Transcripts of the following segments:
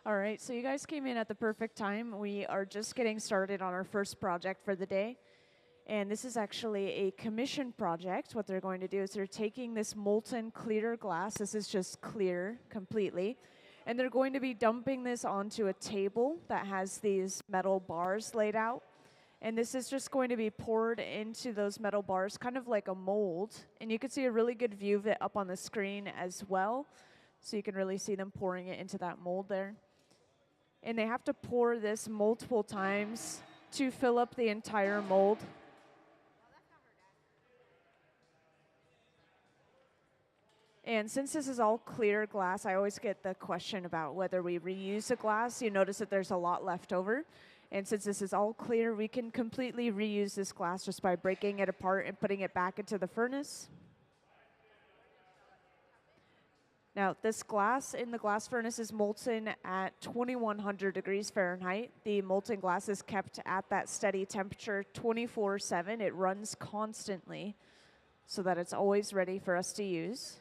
All right, so you guys came in at the perfect time. We are just getting started on our first project for the day. And this is actually a commission project. What they're going to do is they're taking this molten clear glass. This is just clear completely. And they're going to be dumping this onto a table that has these metal bars laid out. And this is just going to be poured into those metal bars, kind of like a mold. And you can see a really good view of it up on the screen as well. So you can really see them pouring it into that mold there. And they have to pour this multiple times to fill up the entire mold. And since this is all clear glass, I always get the question about whether we reuse the glass. You notice that there's a lot left over. And since this is all clear, we can completely reuse this glass just by breaking it apart and putting it back into the furnace. Now, this glass in the glass furnace is molten at 2100 degrees Fahrenheit. The molten glass is kept at that steady temperature 24/7. It runs constantly so that it's always ready for us to use.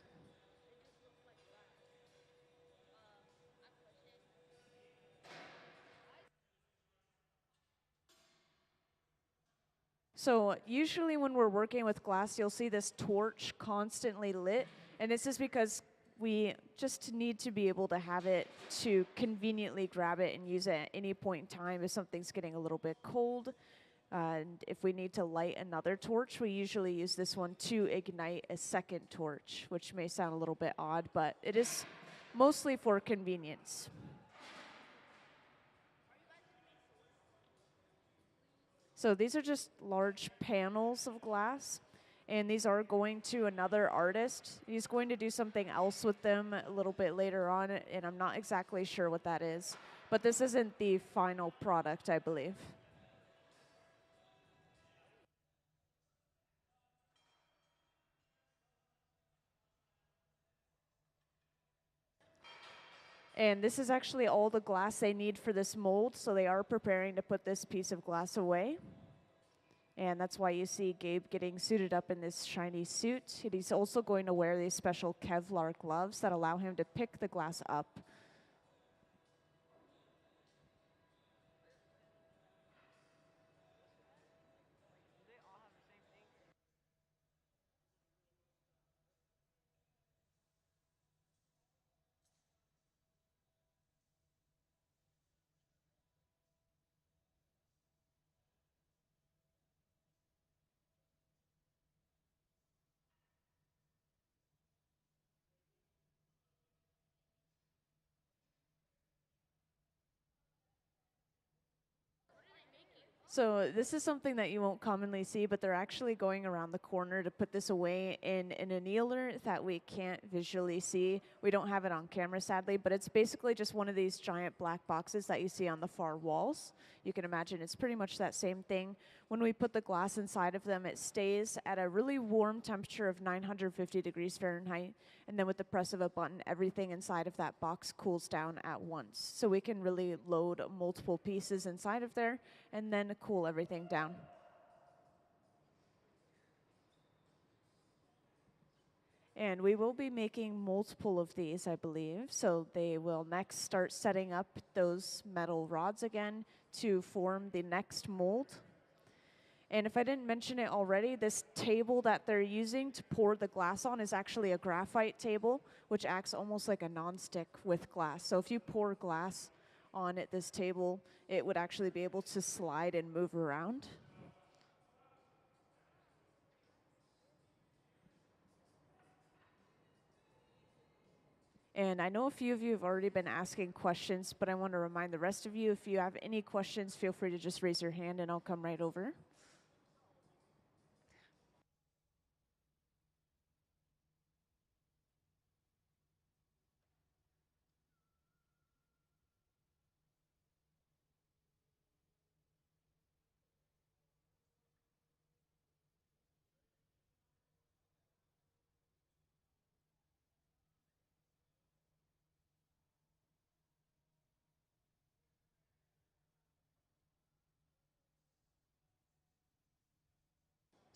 So usually when we're working with glass, you'll see this torch constantly lit. And this is because we just need to be able to have it to conveniently grab it and use it at any point in time if something's getting a little bit cold. And if we need to light another torch, we usually use this one to ignite a second torch, which may sound a little bit odd, but it is mostly for convenience. So these are just large panels of glass, and these are going to another artist. He's going to do something else with them a little bit later on, and I'm not exactly sure what that is. But this isn't the final product, I believe. And this is actually all the glass they need for this mold, so they are preparing to put this piece of glass away. And that's why you see Gabe getting suited up in this shiny suit. And he's also going to wear these special Kevlar gloves that allow him to pick the glass up. So this is something that you won't commonly see, but they're actually going around the corner to put this away in an annealer that we can't visually see. We don't have it on camera, sadly, but it's basically just one of these giant black boxes that you see on the far walls. You can imagine it's pretty much that same thing. When we put the glass inside of them, it stays at a really warm temperature of 950 degrees Fahrenheit. And then with the press of a button, everything inside of that box cools down at once. So we can really load multiple pieces inside of there and then cool everything down. And we will be making multiple of these, I believe. So they will next start setting up those metal rods again to form the next mold. And if I didn't mention it already, this table that they're using to pour the glass on is actually a graphite table, which acts almost like a nonstick with glass. So if you pour glass on this table, it would actually be able to slide and move around. And I know a few of you have already been asking questions, but I want to remind the rest of you, if you have any questions, feel free to just raise your hand and I'll come right over.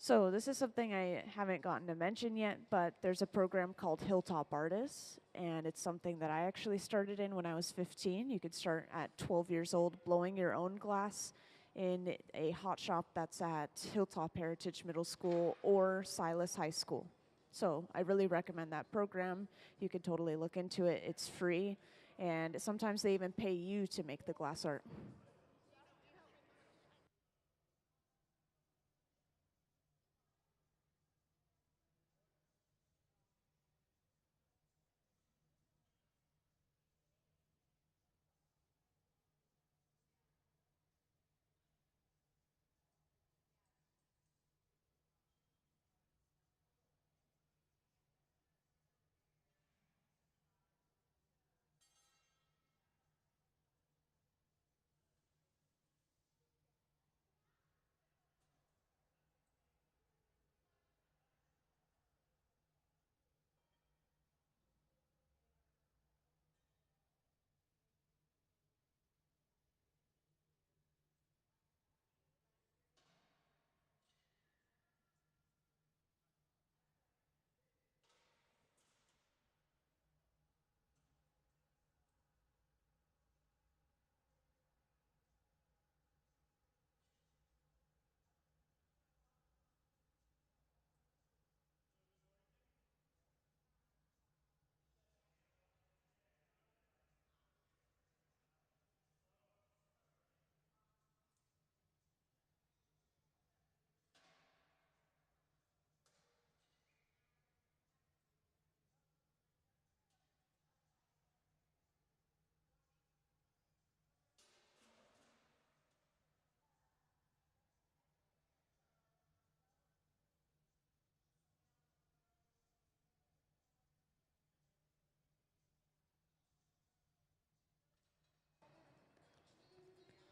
So this is something I haven't gotten to mention yet, but there's a program called Hilltop Artists, and it's something that I actually started in when I was 15. You could start at 12 years old blowing your own glass in a hot shop that's at Hilltop Heritage Middle School or Silas High School. So I really recommend that program. You can totally look into it. It's free, and sometimes they even pay you to make the glass art.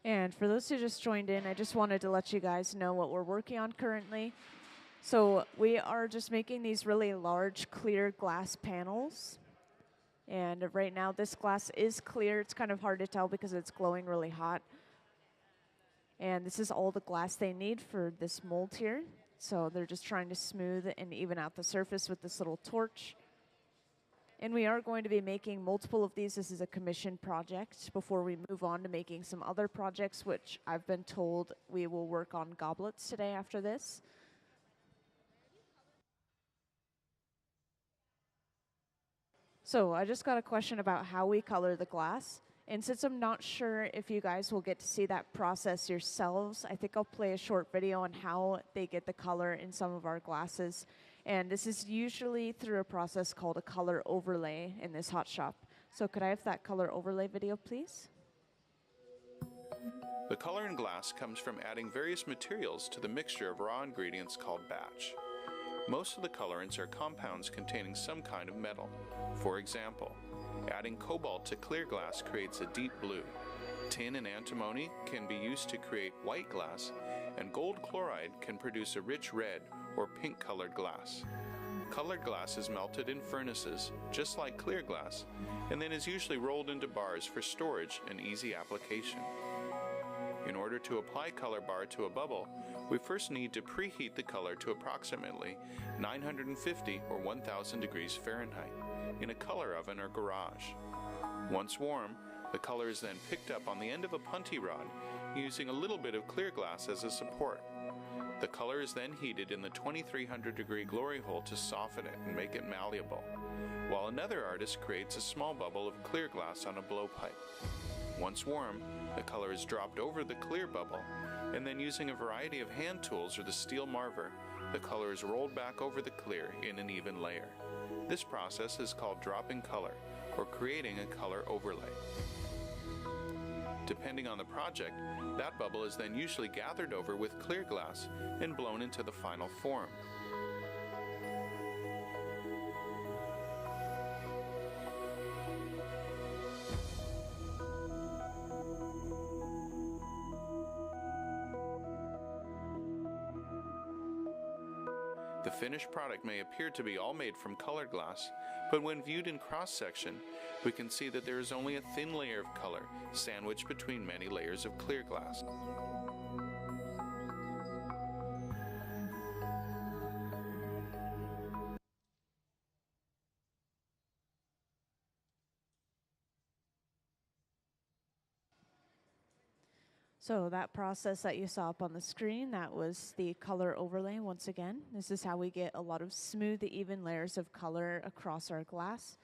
And for those who just joined in, I just wanted to let you guys know what we're working on currently. So we are just making these really large clear glass panels. And right now this glass is clear. It's kind of hard to tell because it's glowing really hot. And this is all the glass they need for this mold here. So they're just trying to smooth and even out the surface with this little torch. And we are going to be making multiple of these. This is a commission project before we move on to making some other projects, which I've been told we will work on goblets today after this. So I just got a question about how we color the glass. And since I'm not sure if you guys will get to see that process yourselves, I think I'll play a short video on how they get the color in some of our glasses. And this is usually through a process called a color overlay in this hot shop. So could I have that color overlay video, please? The color in glass comes from adding various materials to the mixture of raw ingredients called batch. Most of the colorants are compounds containing some kind of metal. For example, adding cobalt to clear glass creates a deep blue. Tin and antimony can be used to create white glass, and gold chloride can produce a rich red or pink colored glass. Colored glass is melted in furnaces, just like clear glass, and then is usually rolled into bars for storage and easy application. In order to apply color bar to a bubble, we first need to preheat the color to approximately 950 or 1000 degrees Fahrenheit in a color oven or garage. Once warm, the color is then picked up on the end of a punty rod using a little bit of clear glass as a support. The color is then heated in the 2300 degree glory hole to soften it and make it malleable, while another artist creates a small bubble of clear glass on a blowpipe. Once warm, the color is dropped over the clear bubble, and then using a variety of hand tools or the steel marver, the color is rolled back over the clear in an even layer. This process is called dropping color, or creating a color overlay. Depending on the project, that bubble is then usually gathered over with clear glass and blown into the final form. The finished product may appear to be all made from colored glass, but when viewed in cross-section, we can see that there is only a thin layer of color sandwiched between many layers of clear glass. So that process that you saw up on the screen, that was the color overlay once again. This is how we get a lot of smooth, even layers of color across our glass.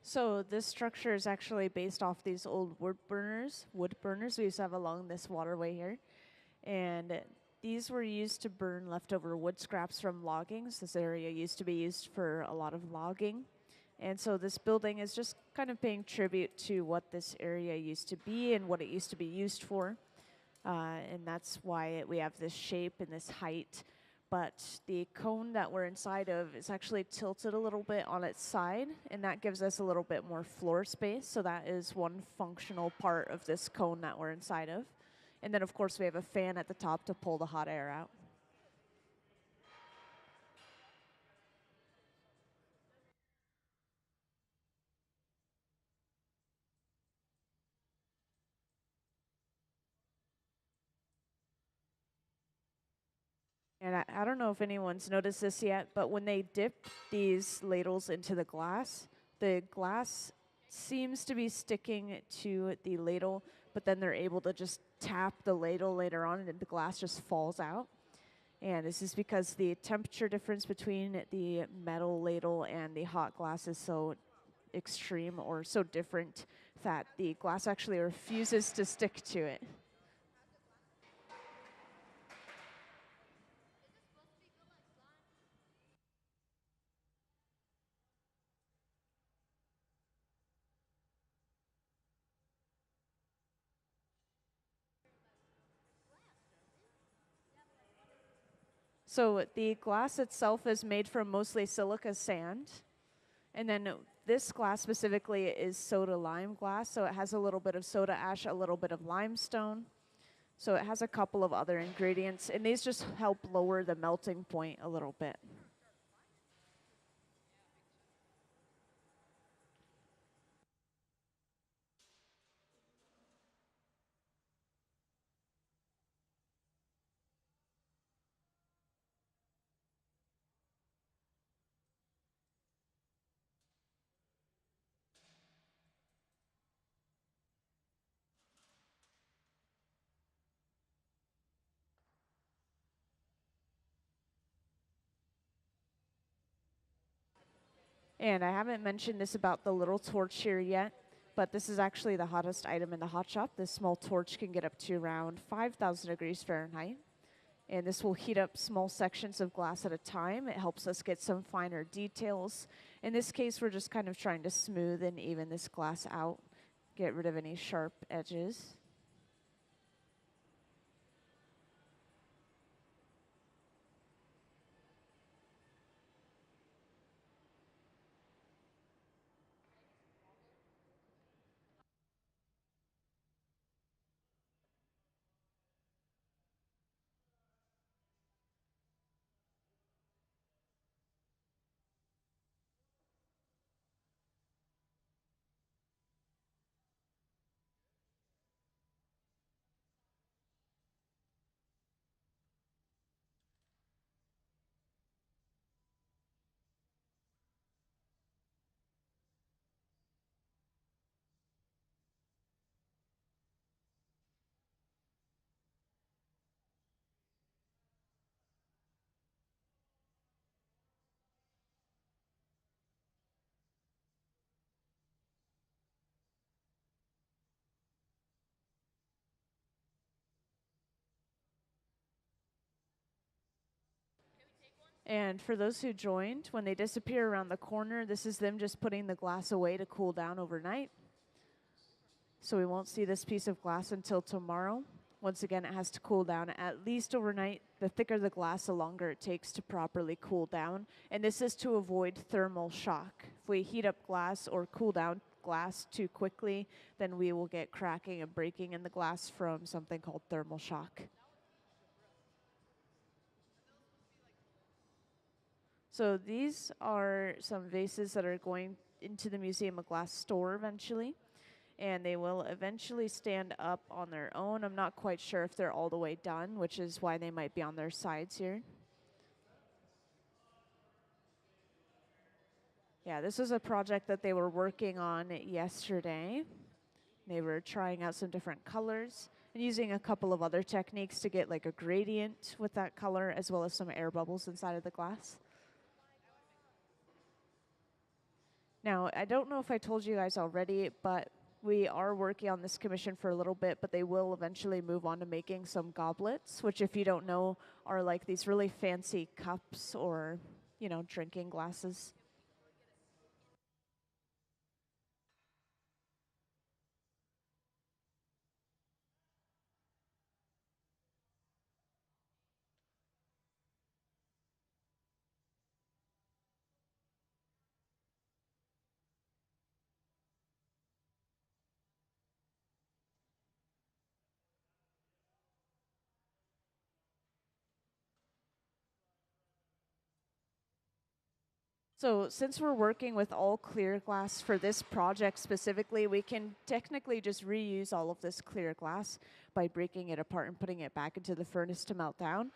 So this structure is actually based off these old wood burners we used to have along this waterway here. And these were used to burn leftover wood scraps from logging. So this area used to be used for a lot of logging. And so this building is just kind of paying tribute to what this area used to be and what it used to be used for. And that's why we have this shape and this height. But the cone that we're inside of is actually tilted a little bit on its side, and that gives us a little bit more floor space. So that is one functional part of this cone that we're inside of. And then, of course, we have a fan at the top to pull the hot air out. And I don't know if anyone's noticed this yet, but when they dip these ladles into the glass seems to be sticking to the ladle, but then they're able to just tap the ladle later on and the glass just falls out. And this is because the temperature difference between the metal ladle and the hot glass is so extreme or so different that the glass actually refuses to stick to it. So the glass itself is made from mostly silica sand. And then this glass specifically is soda lime glass. So it has a little bit of soda ash, a little bit of limestone. So it has a couple of other ingredients. And these just help lower the melting point a little bit. And I haven't mentioned this about the little torch here yet, but this is actually the hottest item in the hot shop. This small torch can get up to around 5,000 degrees Fahrenheit. And this will heat up small sections of glass at a time. It helps us get some finer details. In this case, we're just kind of trying to smooth and even this glass out, get rid of any sharp edges. And for those who joined, when they disappear around the corner, this is them just putting the glass away to cool down overnight. So we won't see this piece of glass until tomorrow. Once again, it has to cool down at least overnight. The thicker the glass, the longer it takes to properly cool down. And this is to avoid thermal shock. If we heat up glass or cool down glass too quickly, then we will get cracking and breaking in the glass from something called thermal shock. So these are some vases that are going into the Museum of Glass store eventually, and they will eventually stand up on their own. I'm not quite sure if they're all the way done, which is why they might be on their sides here. Yeah, this was a project that they were working on yesterday. They were trying out some different colors and using a couple of other techniques to get like a gradient with that color, as well as some air bubbles inside of the glass. Now, I don't know if I told you guys already, but we are working on this commission for a little bit, but they will eventually move on to making some goblets, which, if you don't know, are like these really fancy cups or, you know, drinking glasses. So since we're working with all clear glass for this project specifically, we can technically just reuse all of this clear glass by breaking it apart and putting it back into the furnace to melt down.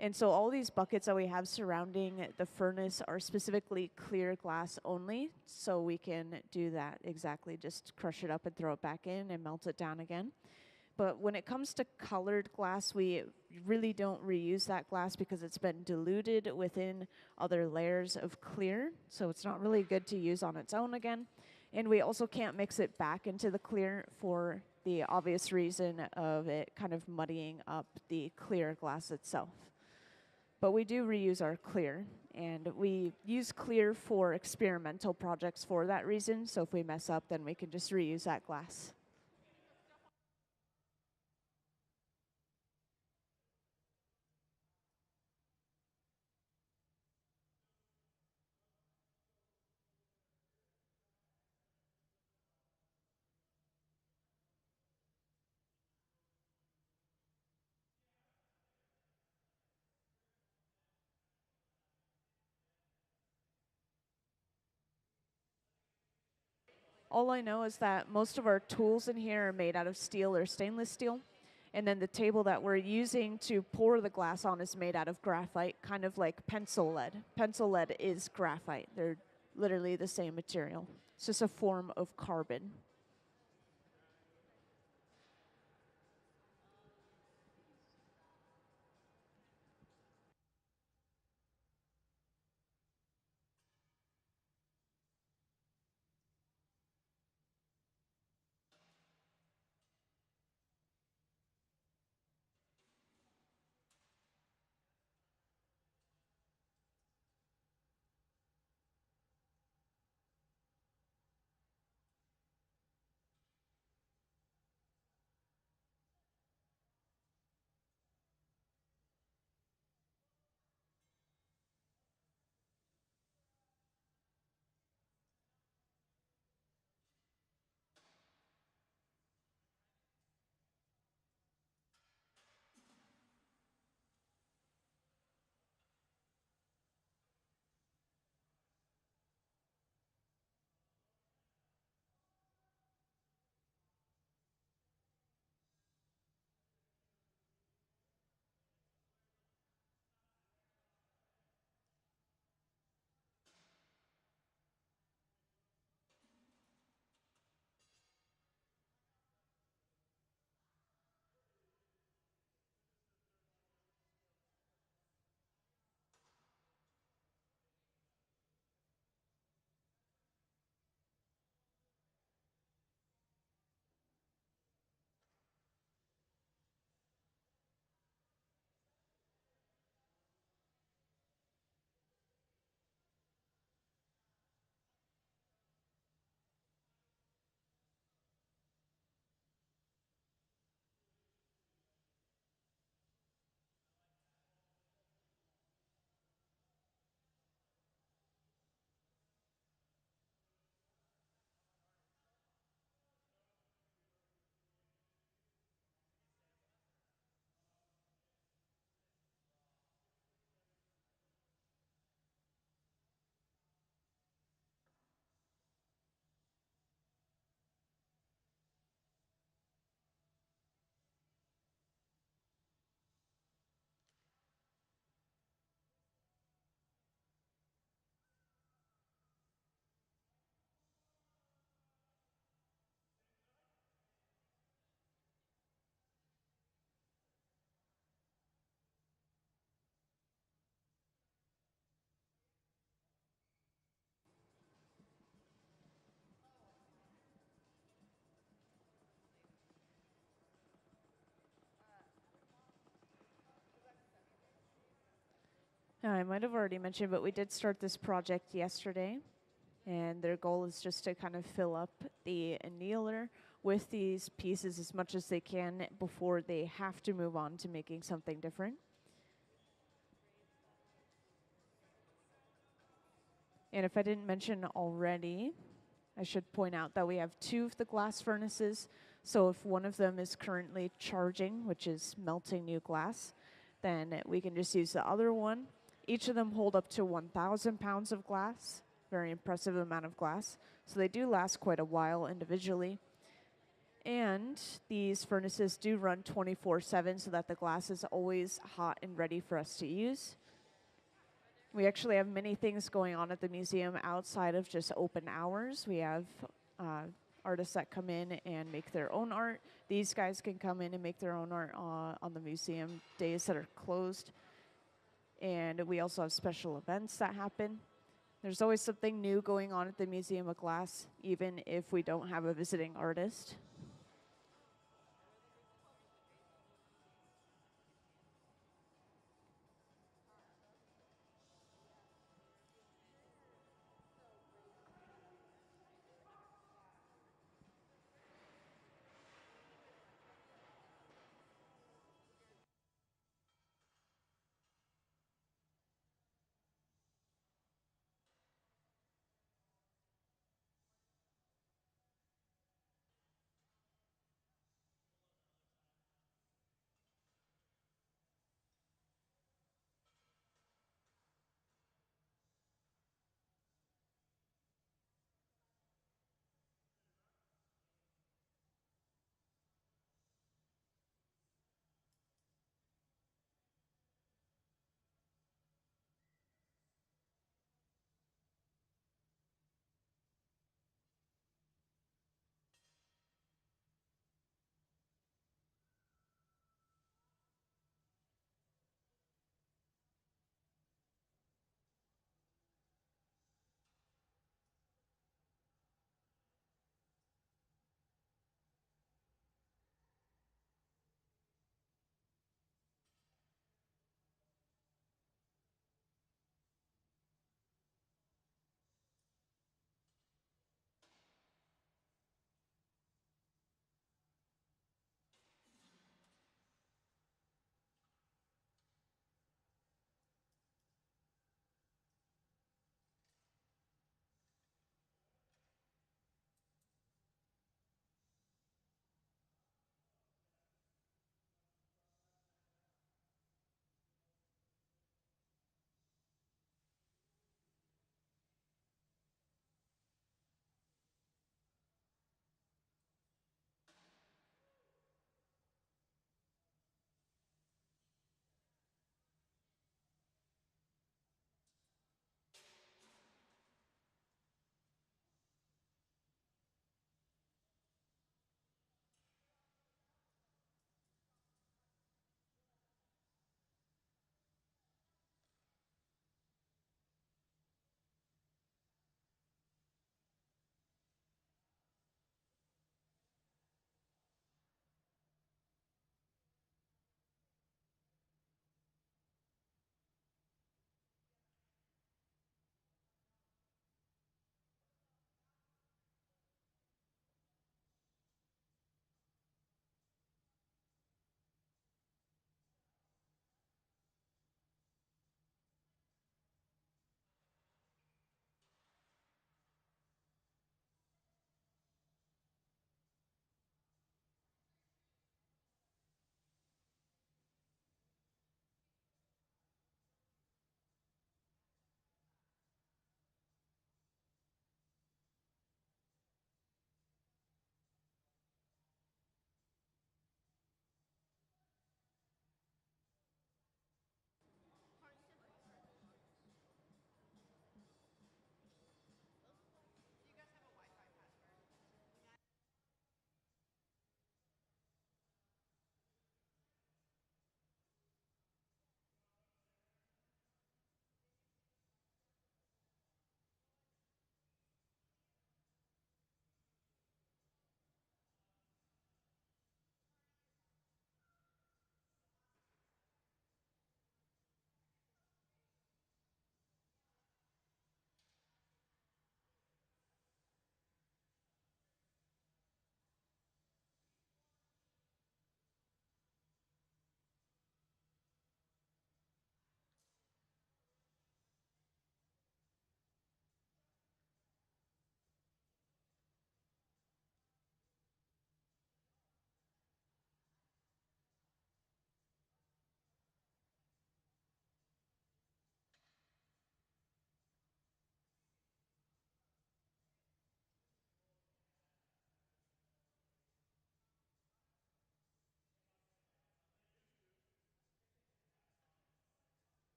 And so all these buckets that we have surrounding the furnace are specifically clear glass only, so we can do that exactly, just crush it up and throw it back in and melt it down again. But when it comes to colored glass, we really don't reuse that glass because it's been diluted within other layers of clear. So it's not really good to use on its own again. And we also can't mix it back into the clear for the obvious reason of it kind of muddying up the clear glass itself. But we do reuse our clear, and we use clear for experimental projects for that reason. So if we mess up, then we can just reuse that glass. All I know is that most of our tools in here are made out of steel or stainless steel. And then the table that we're using to pour the glass on is made out of graphite, kind of like pencil lead. Pencil lead is graphite. They're literally the same material. It's just a form of carbon. I might have already mentioned, but we did start this project yesterday, and their goal is just to kind of fill up the annealer with these pieces as much as they can before they have to move on to making something different. And if I didn't mention already, I should point out that we have two of the glass furnaces. So if one of them is currently charging, which is melting new glass, then we can just use the other one. Each of them hold up to 1,000 pounds of glass, very impressive amount of glass. So they do last quite a while individually. And these furnaces do run 24/7 so that the glass is always hot and ready for us to use. We actually have many things going on at the museum outside of just open hours. We have artists that come in and make their own art. These guys can come in and make their own art on the museum days that are closed. And we also have special events that happen. There's always something new going on at the Museum of Glass, even if we don't have a visiting artist.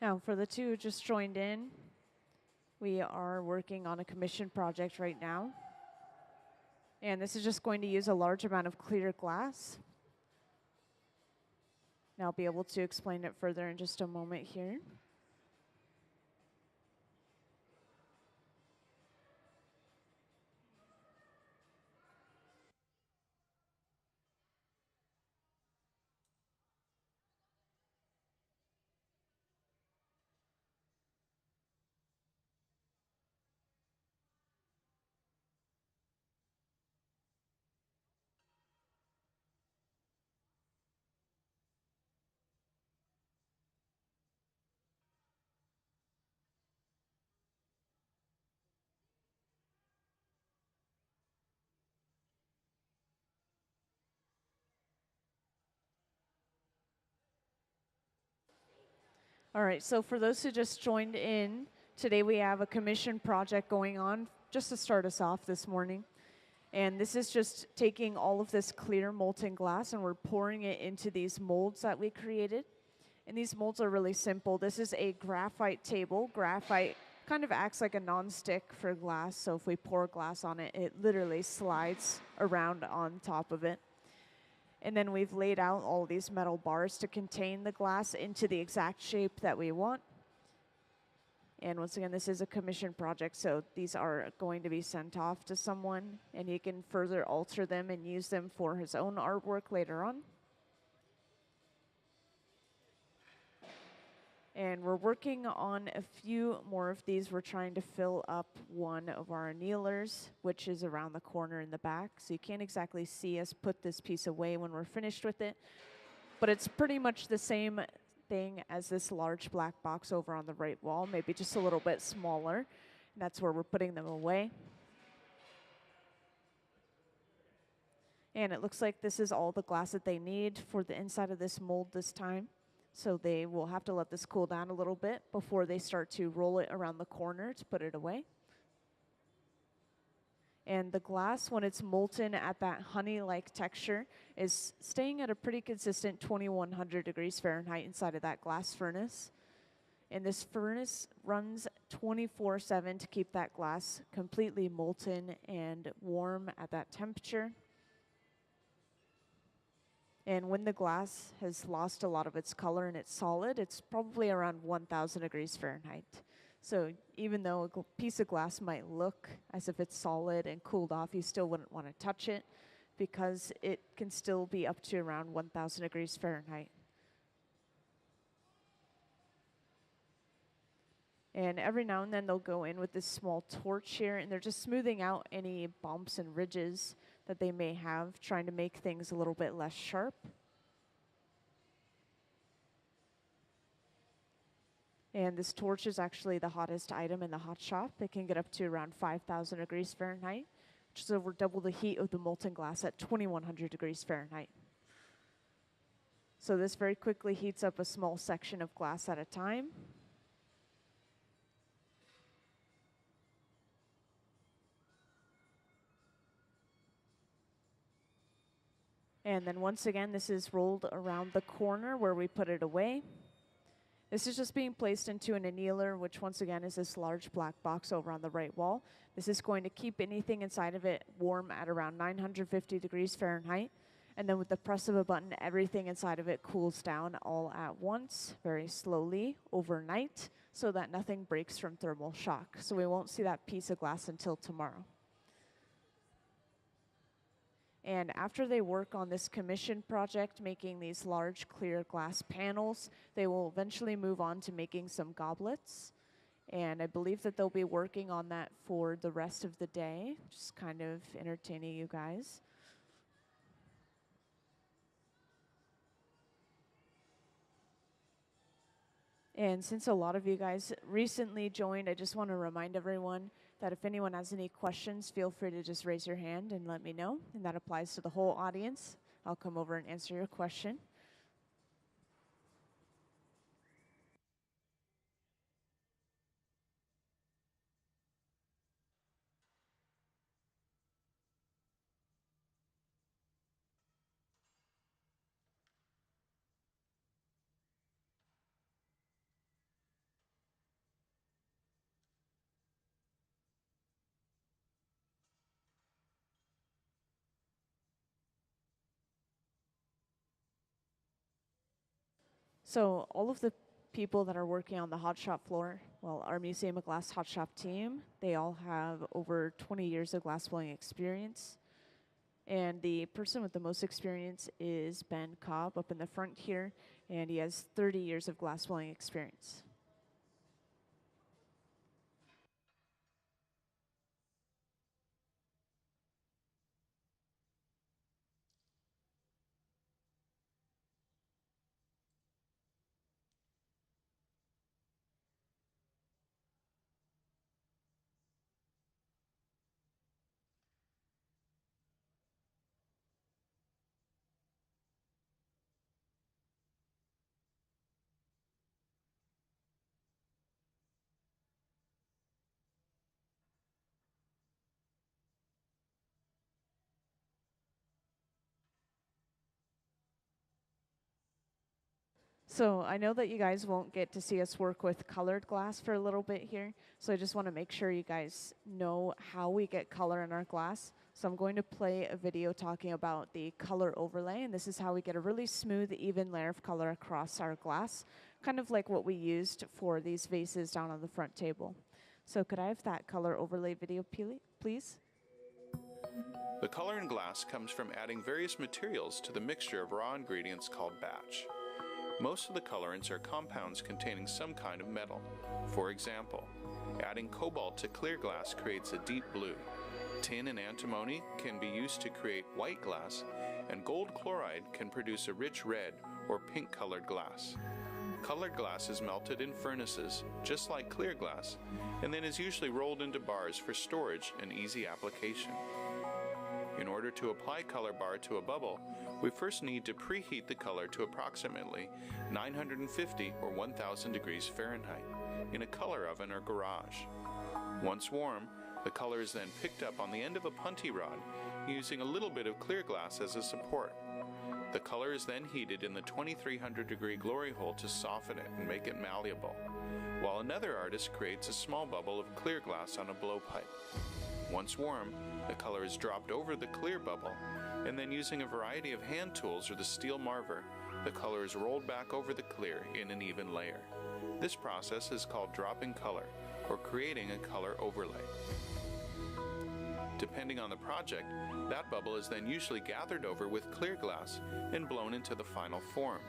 Now, for the two who just joined in, we are working on a commission project right now. And this is just going to use a large amount of clear glass. And I'll be able to explain it further in just a moment here. All right, so for those who just joined in, today we have a commission project going on just to start us off this morning. And this is just taking all of this clear molten glass and we're pouring it into these molds that we created. And these molds are really simple. This is a graphite table. Graphite kind of acts like a non-stick for glass, so if we pour glass on it, it literally slides around on top of it. And then we've laid out all these metal bars to contain the glass into the exact shape that we want. And once again, this is a commission project, so these are going to be sent off to someone, and he can further alter them and use them for his own artwork later on. And we're working on a few more of these. We're trying to fill up one of our annealers, which is around the corner in the back. So you can't exactly see us put this piece away when we're finished with it. But it's pretty much the same thing as this large black box over on the right wall, maybe just a little bit smaller. And that's where we're putting them away. And it looks like this is all the glass that they need for the inside of this mold this time. So they will have to let this cool down a little bit before they start to roll it around the corner to put it away. And the glass, when it's molten at that honey-like texture, is staying at a pretty consistent 2100 degrees Fahrenheit inside of that glass furnace. And this furnace runs 24/7 to keep that glass completely molten and warm at that temperature. And when the glass has lost a lot of its color and it's solid, it's probably around 1000 degrees Fahrenheit. So even though a piece of glass might look as if it's solid and cooled off, you still wouldn't want to touch it because it can still be up to around 1000 degrees Fahrenheit. And every now and then they'll go in with this small torch here and they're just smoothing out any bumps and ridges that they may have, trying to make things a little bit less sharp. And this torch is actually the hottest item in the hot shop. It can get up to around 5000 degrees Fahrenheit, which is over double the heat of the molten glass at 2100 degrees Fahrenheit. So this very quickly heats up a small section of glass at a time. And then once again, this is rolled around the corner where we put it away. This is just being placed into an annealer, which once again is this large black box over on the right wall. This is going to keep anything inside of it warm at around 950 degrees Fahrenheit. And then with the press of a button, everything inside of it cools down all at once, very slowly, overnight, so that nothing breaks from thermal shock. So we won't see that piece of glass until tomorrow. And after they work on this commission project, making these large clear glass panels, they will eventually move on to making some goblets. And I believe that they'll be working on that for the rest of the day, just kind of entertaining you guys. And since a lot of you guys recently joined, I just want to remind everyone that if anyone has any questions, feel free to just raise your hand and let me know. And that applies to the whole audience. I'll come over and answer your question. So all of the people that are working on the hot shop floor, well, our Museum of Glass hot shop team, they all have over 20 years of glass blowing experience. And the person with the most experience is Ben Cobb up in the front here, and he has 30 years of glass blowing experience. So I know that you guys won't get to see us work with colored glass for a little bit here, so I just want to make sure you guys know how we get color in our glass. So I'm going to play a video talking about the color overlay, and this is how we get a really smooth, even layer of color across our glass, kind of like what we used for these vases down on the front table. So could I have that color overlay video, please? The color in glass comes from adding various materials to the mixture of raw ingredients called batch. Most of the colorants are compounds containing some kind of metal. For example, adding cobalt to clear glass creates a deep blue. Tin and antimony can be used to create white glass, and gold chloride can produce a rich red or pink colored glass. Colored glass is melted in furnaces, just like clear glass, and then is usually rolled into bars for storage and easy application. In order to apply color bar to a bubble, we first need to preheat the color to approximately 950 or 1000 degrees Fahrenheit in a color oven or garage. Once warm, the color is then picked up on the end of a punty rod using a little bit of clear glass as a support. The color is then heated in the 2300 degree glory hole to soften it and make it malleable, while another artist creates a small bubble of clear glass on a blowpipe. Once warm, the color is dropped over the clear bubble, and then using a variety of hand tools or the steel marver, the color is rolled back over the clear in an even layer. This process is called dropping color, or creating a color overlay. Depending on the project, that bubble is then usually gathered over with clear glass and blown into the final form.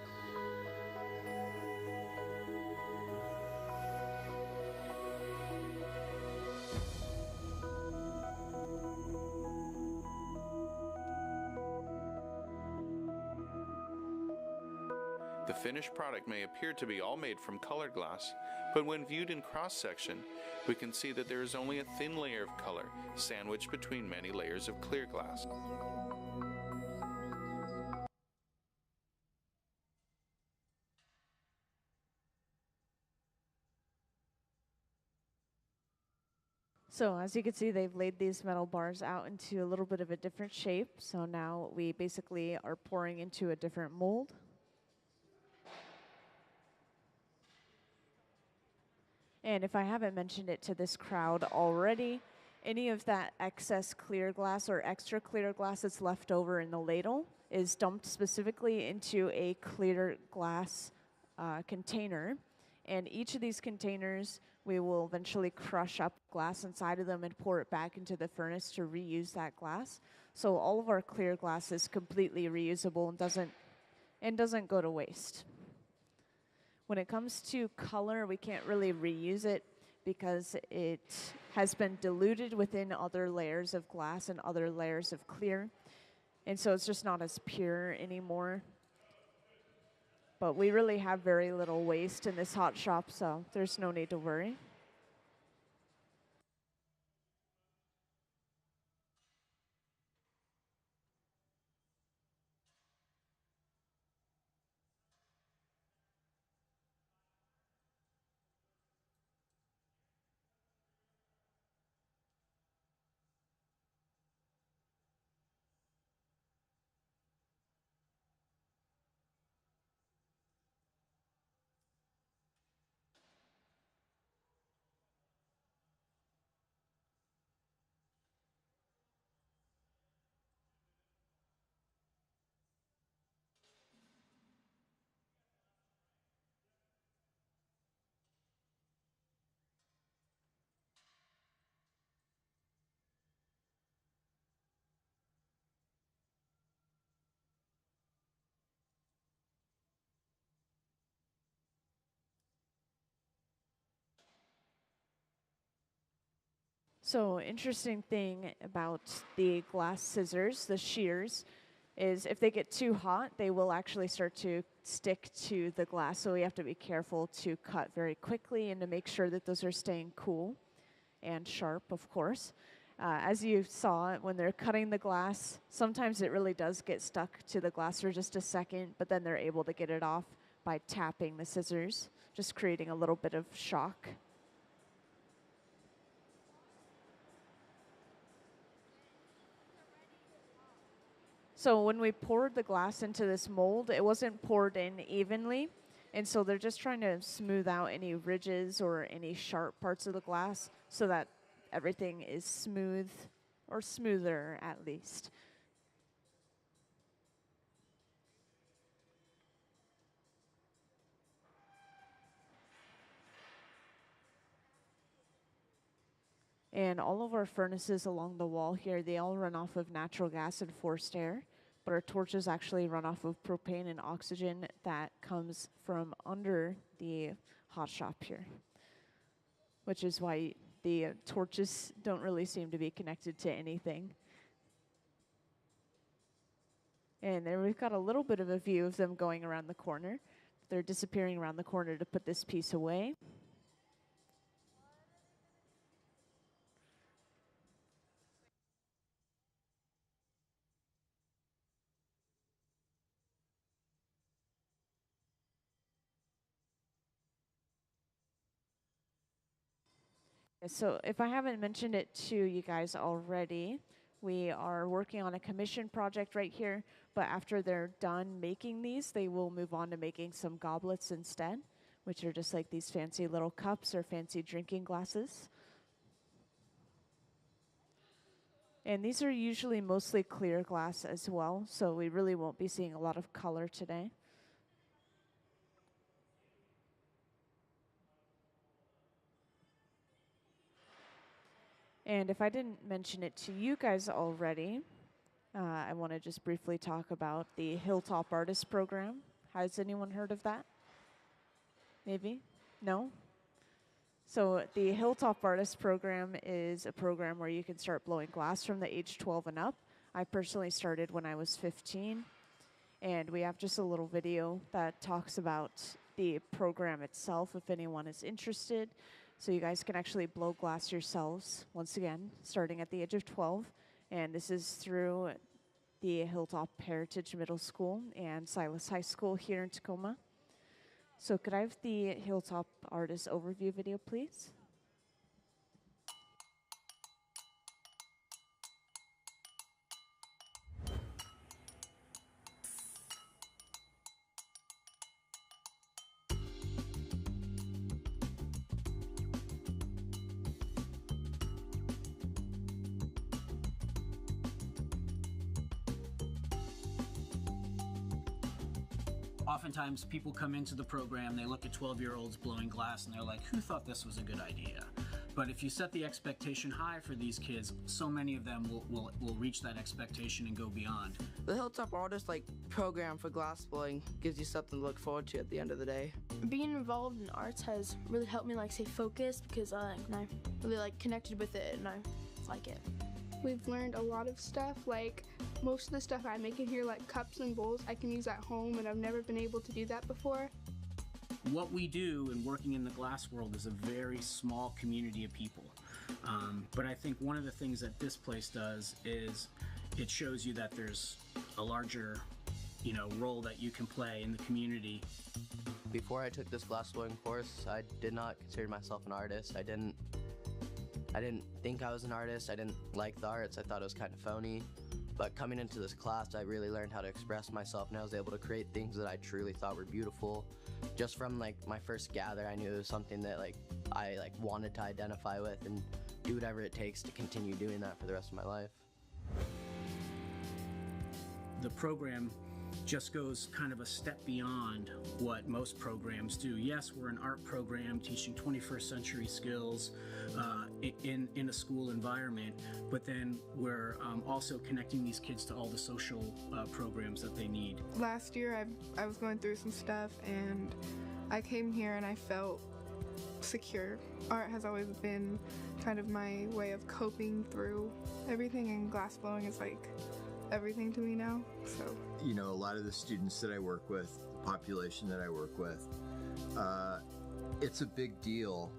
The finished product may appear to be all made from colored glass, but when viewed in cross-section, we can see that there is only a thin layer of color sandwiched between many layers of clear glass. So as you can see, they've laid these metal bars out into a little bit of a different shape. So now we basically are pouring into a different mold. And if I haven't mentioned it to this crowd already, any of that excess clear glass or extra clear glass that's left over in the ladle is dumped specifically into a clear glass container. And each of these containers, we will eventually crush up glass inside of them and pour it back into the furnace to reuse that glass. So all of our clear glass is completely reusable and doesn't go to waste. When it comes to color, we can't really reuse it because it has been diluted within other layers of glass and other layers of clear. And so it's just not as pure anymore. But we really have very little waste in this hot shop, so there's no need to worry. So interesting thing about the glass scissors, the shears, is if they get too hot, they will actually start to stick to the glass. So we have to be careful to cut very quickly and to make sure that those are staying cool and sharp, of course. As you saw, when they're cutting the glass, sometimes it really does get stuck to the glass for just a second, but then they're able to get it off by tapping the scissors, just creating a little bit of shock. So when we poured the glass into this mold, it wasn't poured in evenly. And so they're just trying to smooth out any ridges or any sharp parts of the glass so that everything is smooth, or smoother at least. And all of our furnaces along the wall here, they all run off of natural gas and forced air. But our torches actually run off of propane and oxygen that comes from under the hot shop here, which is why the torches don't really seem to be connected to anything. And there we've got a little bit of a view of them going around the corner. They're disappearing around the corner to put this piece away. So if I haven't mentioned it to you guys already, we are working on a commission project right here, but after they're done making these, they will move on to making some goblets instead, which are just like these fancy little cups or fancy drinking glasses. And these are usually mostly clear glass as well, so we really won't be seeing a lot of color today. And if I didn't mention it to you guys already, I want to just briefly talk about the Hilltop Artist Program. Has anyone heard of that? Maybe? No? So the Hilltop Artist Program is a program where you can start blowing glass from the age 12 and up. I personally started when I was 15, and we have just a little video that talks about the program itself if anyone is interested. So you guys can actually blow glass yourselves, once again, starting at the age of 12. And this is through the Hilltop Heritage Middle School and Silas High School here in Tacoma. So could I have the Hilltop Artist Overview video, please? Oftentimes people come into the program, they look at 12-year-olds blowing glass and they're like, who thought this was a good idea? But if you set the expectation high for these kids, so many of them will reach that expectation and go beyond. The Hilltop Artist program for glass blowing gives you something to look forward to at the end of the day. Being involved in arts has really helped me stay focused because I really connected with it and I like it. We've learned a lot of stuff, most of the stuff I make in here, like cups and bowls, I can use at home, and I've never been able to do that before. What we do in working in the glass world is a very small community of people. But I think one of the things that this place does is it shows you that there's a larger, role that you can play in the community. Before I took this glass blowing course, I did not consider myself an artist. I didn't think I was an artist. I didn't like the arts. I thought it was kind of phony. But coming into this class, I really learned how to express myself, and I was able to create things that I truly thought were beautiful. Just from my first gather, I knew it was something that I wanted to identify with and do whatever it takes to continue doing that for the rest of my life. The program just goes kind of a step beyond what most programs do. Yes, we're an art program teaching 21st century skills in a school environment, but then we're also connecting these kids to all the social programs that they need. Last year I was going through some stuff and I came here and I felt secure. Art has always been kind of my way of coping through everything, and glass blowing is like everything to me now. So, you know, a lot of the students that I work with, the population that I work with, it's a big deal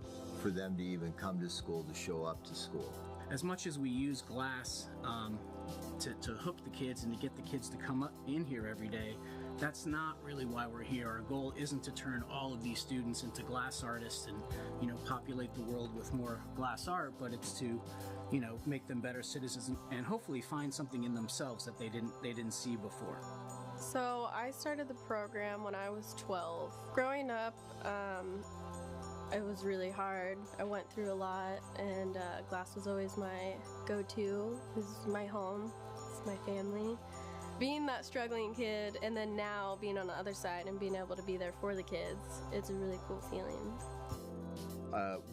for them to even come to school, to show up to school. As much as we use glass to hook the kids and to get the kids to come up in here every day, that's not really why we're here. Our goal isn't to turn all of these students into glass artists and, you know, populate the world with more glass art, but it's to, you know, make them better citizens and hopefully find something in themselves that they didn't see before. So I started the program when I was 12. Growing up, it was really hard. I went through a lot, and glass was always my go-to. This is my home. It's my family. Being that struggling kid, and then now being on the other side and being able to be there for the kids, it's a really cool feeling.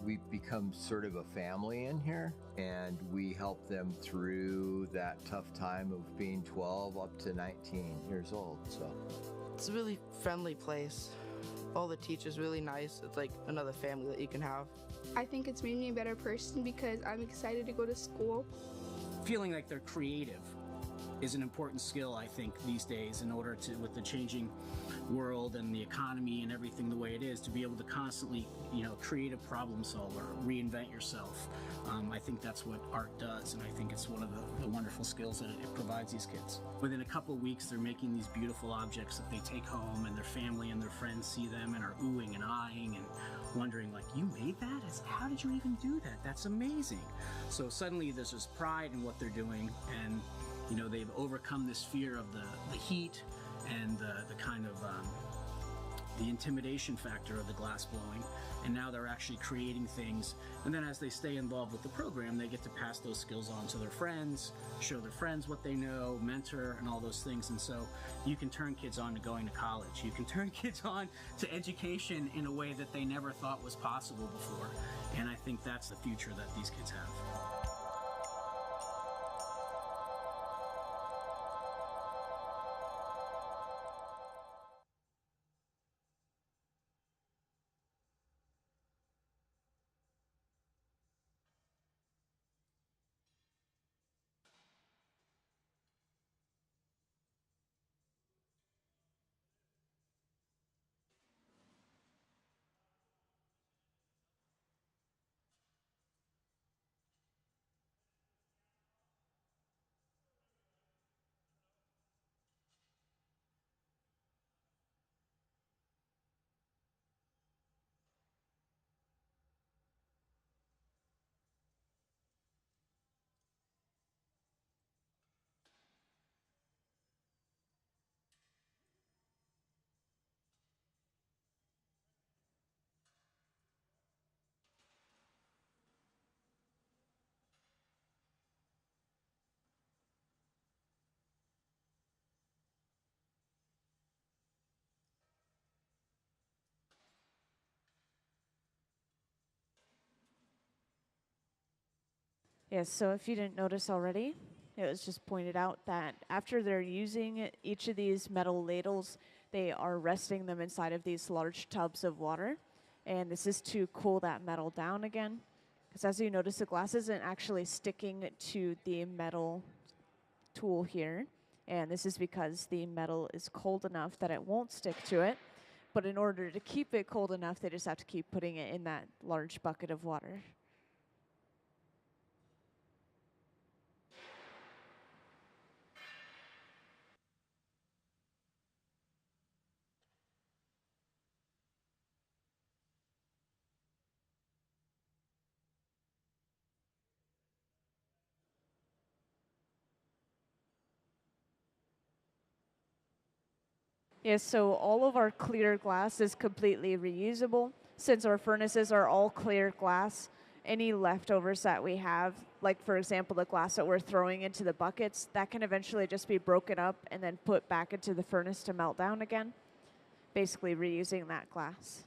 We've become sort of a family in here, and we help them through that tough time of being 12 up to 19 years old. So It's a really friendly place. All the teachers really nice. It's like another family that you can have. I think it's made me a better person because I'm excited to go to school. Feeling like they're creative is an important skill, I think, these days, in order to, with the changing world and the economy and everything the way it is, to be able to constantly, you know, create a problem solver, reinvent yourself. I think that's what art does, and I think it's one of the wonderful skills that it provides these kids. Within a couple of weeks, they're making these beautiful objects that they take home, and their family and their friends see them and are oohing and eyeing and wondering, like, you made that? How did you even do that? That's amazing. So suddenly there's this pride in what they're doing, and you know, they've overcome this fear of the heat and the kind of the intimidation factor of the glass blowing, and now they're actually creating things. And then as they stay involved with the program, they get to pass those skills on to their friends, show their friends what they know, mentor, and all those things. And so you can turn kids on to going to college. You can turn kids on to education in a way that they never thought was possible before. And I think that's the future that these kids have. Yes, so if you didn't notice already, it was just pointed out that after they're using each of these metal ladles, they are resting them inside of these large tubs of water. And this is to cool that metal down again. Because as you notice, the glass isn't actually sticking to the metal tool here. And this is because the metal is cold enough that it won't stick to it. But in order to keep it cold enough, they just have to keep putting it in that large bucket of water. Yes, so all of our clear glass is completely reusable. Since our furnaces are all clear glass, any leftovers that we have, like for example the glass that we're throwing into the buckets, that can eventually just be broken up and then put back into the furnace to melt down again, basically reusing that glass.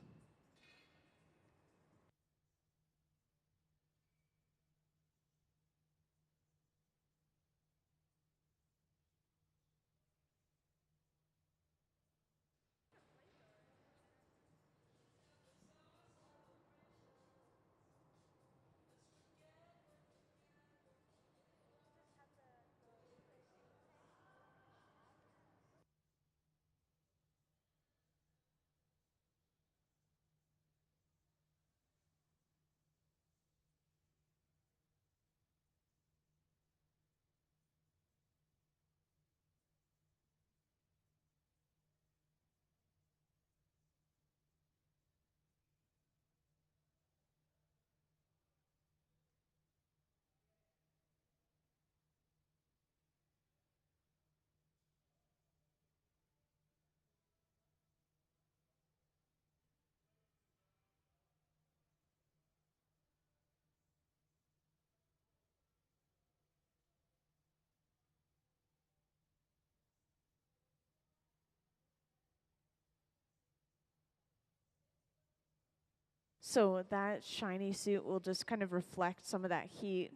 So that shiny suit will just kind of reflect some of that heat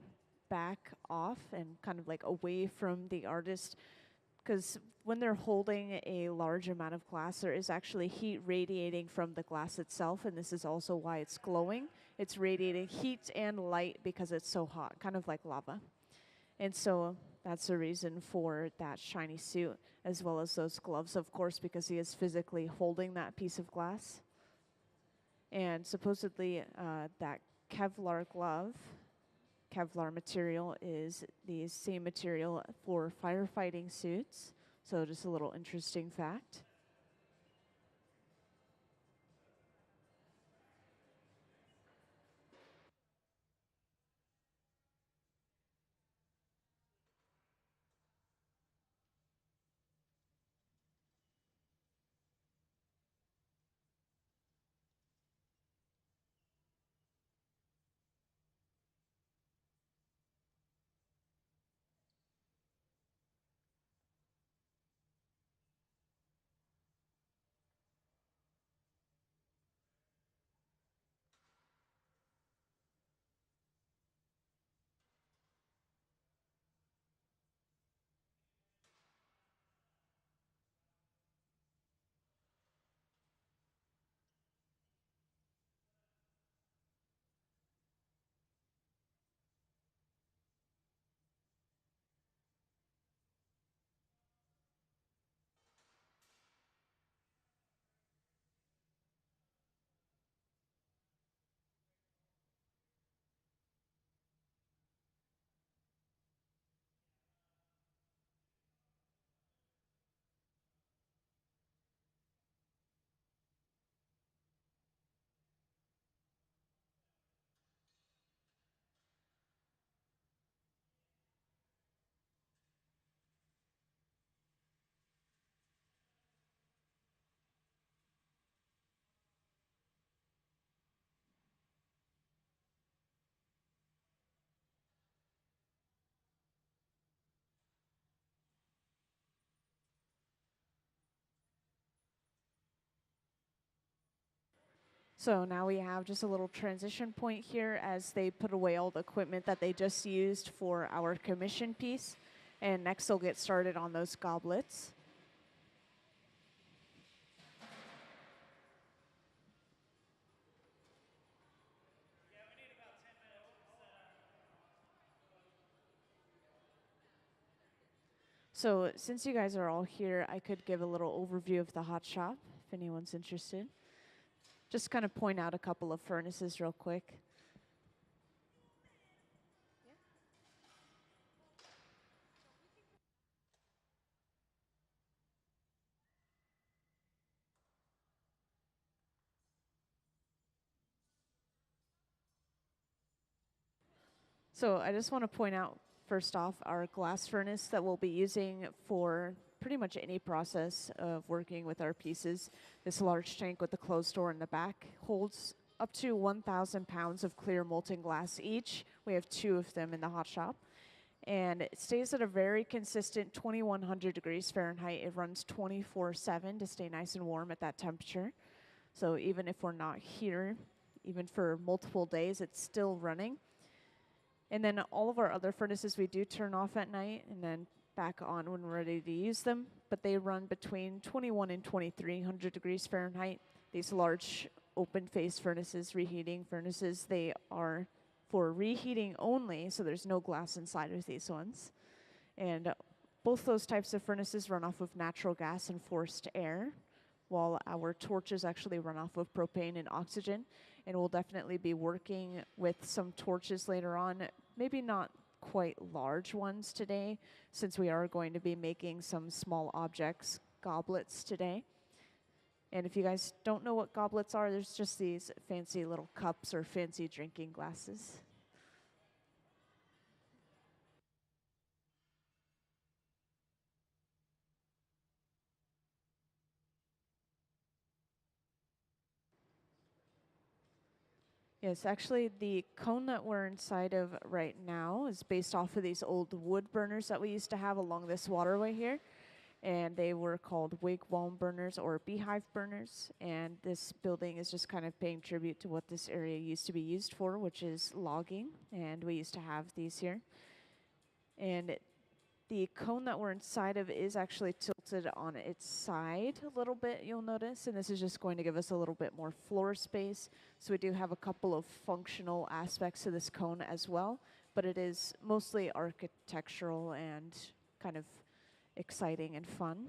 back off and kind of like away from the artist, because when they're holding a large amount of glass, there is actually heat radiating from the glass itself, and this is also why it's glowing. It's radiating heat and light because it's so hot, kind of like lava. And so that's the reason for that shiny suit, as well as those gloves, of course, because he is physically holding that piece of glass. And supposedly that Kevlar glove, Kevlar material, is the same material for firefighting suits. So just a little interesting fact. So now we have just a little transition point here as they put away all the equipment that they just used for our commission piece. And next they'll get started on those goblets. So since you guys are all here, I could give a little overview of the hot shop if anyone's interested. Just kind of point out a couple of furnaces real quick. So I just want to point out, first off, our glass furnace that we'll be using for pretty much any process of working with our pieces. This large tank with the closed door in the back holds up to 1,000 pounds of clear molten glass each. We have 2 of them in the hot shop. And it stays at a very consistent 2100 degrees Fahrenheit. It runs 24/7 to stay nice and warm at that temperature. So even if we're not here, even for multiple days, it's still running. And then all of our other furnaces we do turn off at night and then back on when we're ready to use them. But they run between 21 and 2300 degrees Fahrenheit. These large open face furnaces, reheating furnaces, they are for reheating only, so there's no glass inside of these ones. And both those types of furnaces run off of natural gas and forced air, while our torches actually run off of propane and oxygen. And we'll definitely be working with some torches later on, maybe not quite large ones today, since we are going to be making some small objects, goblets today. And if you guys don't know what goblets are, there's just these fancy little cups or fancy drinking glasses. Yes, actually the cone that we're inside of right now is based off of these old wood burners that we used to have along this waterway here. and they were called wigwam burners or beehive burners. And this building is just kind of paying tribute to what this area used to be used for, which is logging. And we used to have these here. And the cone that we're inside of is actually tilted on its side a little bit, you'll notice, and this is just going to give us a little bit more floor space. So we do have a couple of functional aspects to this cone as well, but it is mostly architectural and kind of exciting and fun.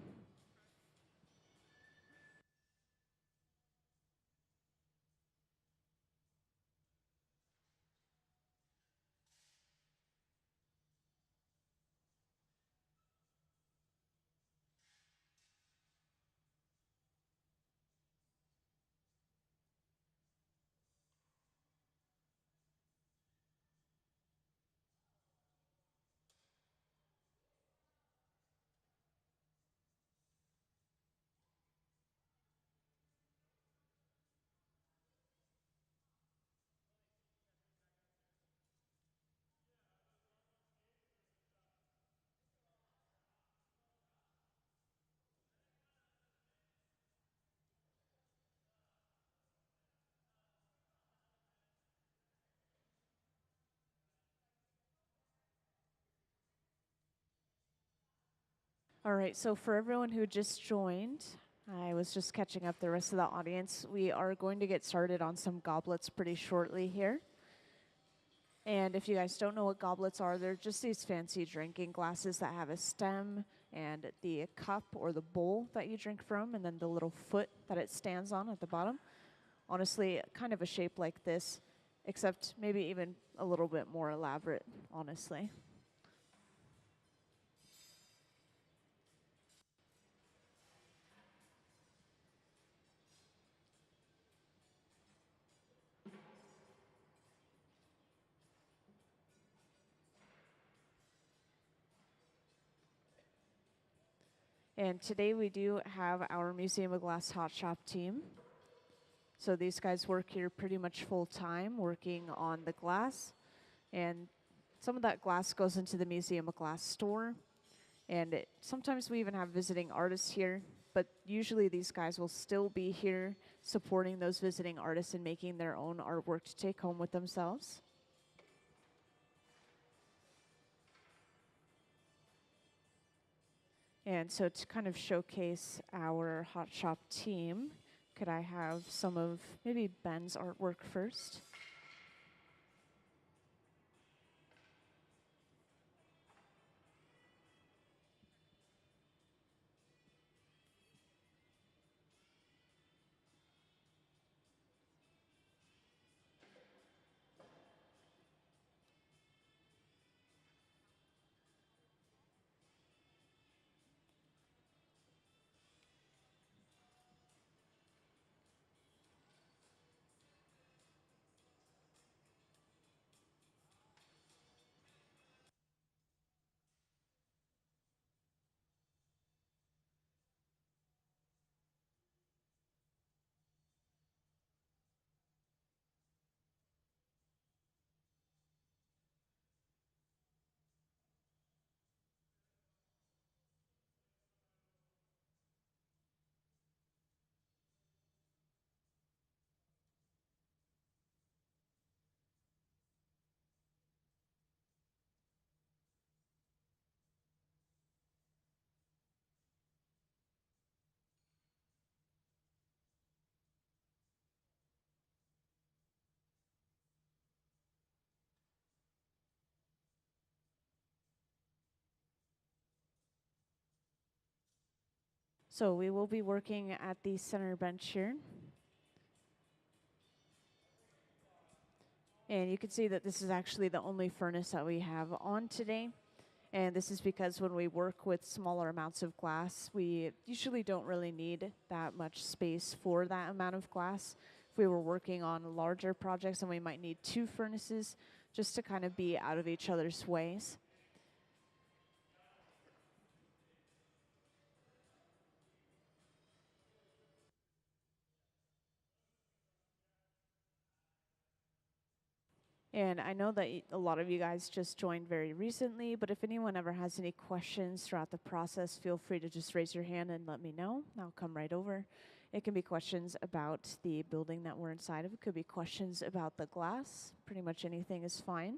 All right, so for everyone who just joined, I was just catching up the rest of the audience. We are going to get started on some goblets pretty shortly here. And if you guys don't know what goblets are, they're just these fancy drinking glasses that have a stem and the cup or the bowl that you drink from, and then the little foot that it stands on at the bottom. Honestly, kind of a shape like this, except maybe even a little bit more elaborate, honestly. And today we do have our Museum of Glass Hot Shop team. So these guys work here pretty much full time, working on the glass. And some of that glass goes into the Museum of Glass store. And sometimes we even have visiting artists here, but usually these guys will still be here supporting those visiting artists and making their own artwork to take home with themselves. And so to kind of showcase our Hot Shop team, could I have some of maybe Ben's artwork first? So we will be working at the center bench here. And you can see that this is actually the only furnace that we have on today. And this is because when we work with smaller amounts of glass, we usually don't really need that much space for that amount of glass. If we were working on larger projects, then we might need 2 furnaces just to kind of be out of each other's ways. And I know that a lot of you guys just joined very recently, but if anyone ever has any questions throughout the process, feel free to just raise your hand and let me know. I'll come right over. It can be questions about the building that we're inside of. It could be questions about the glass. Pretty much anything is fine.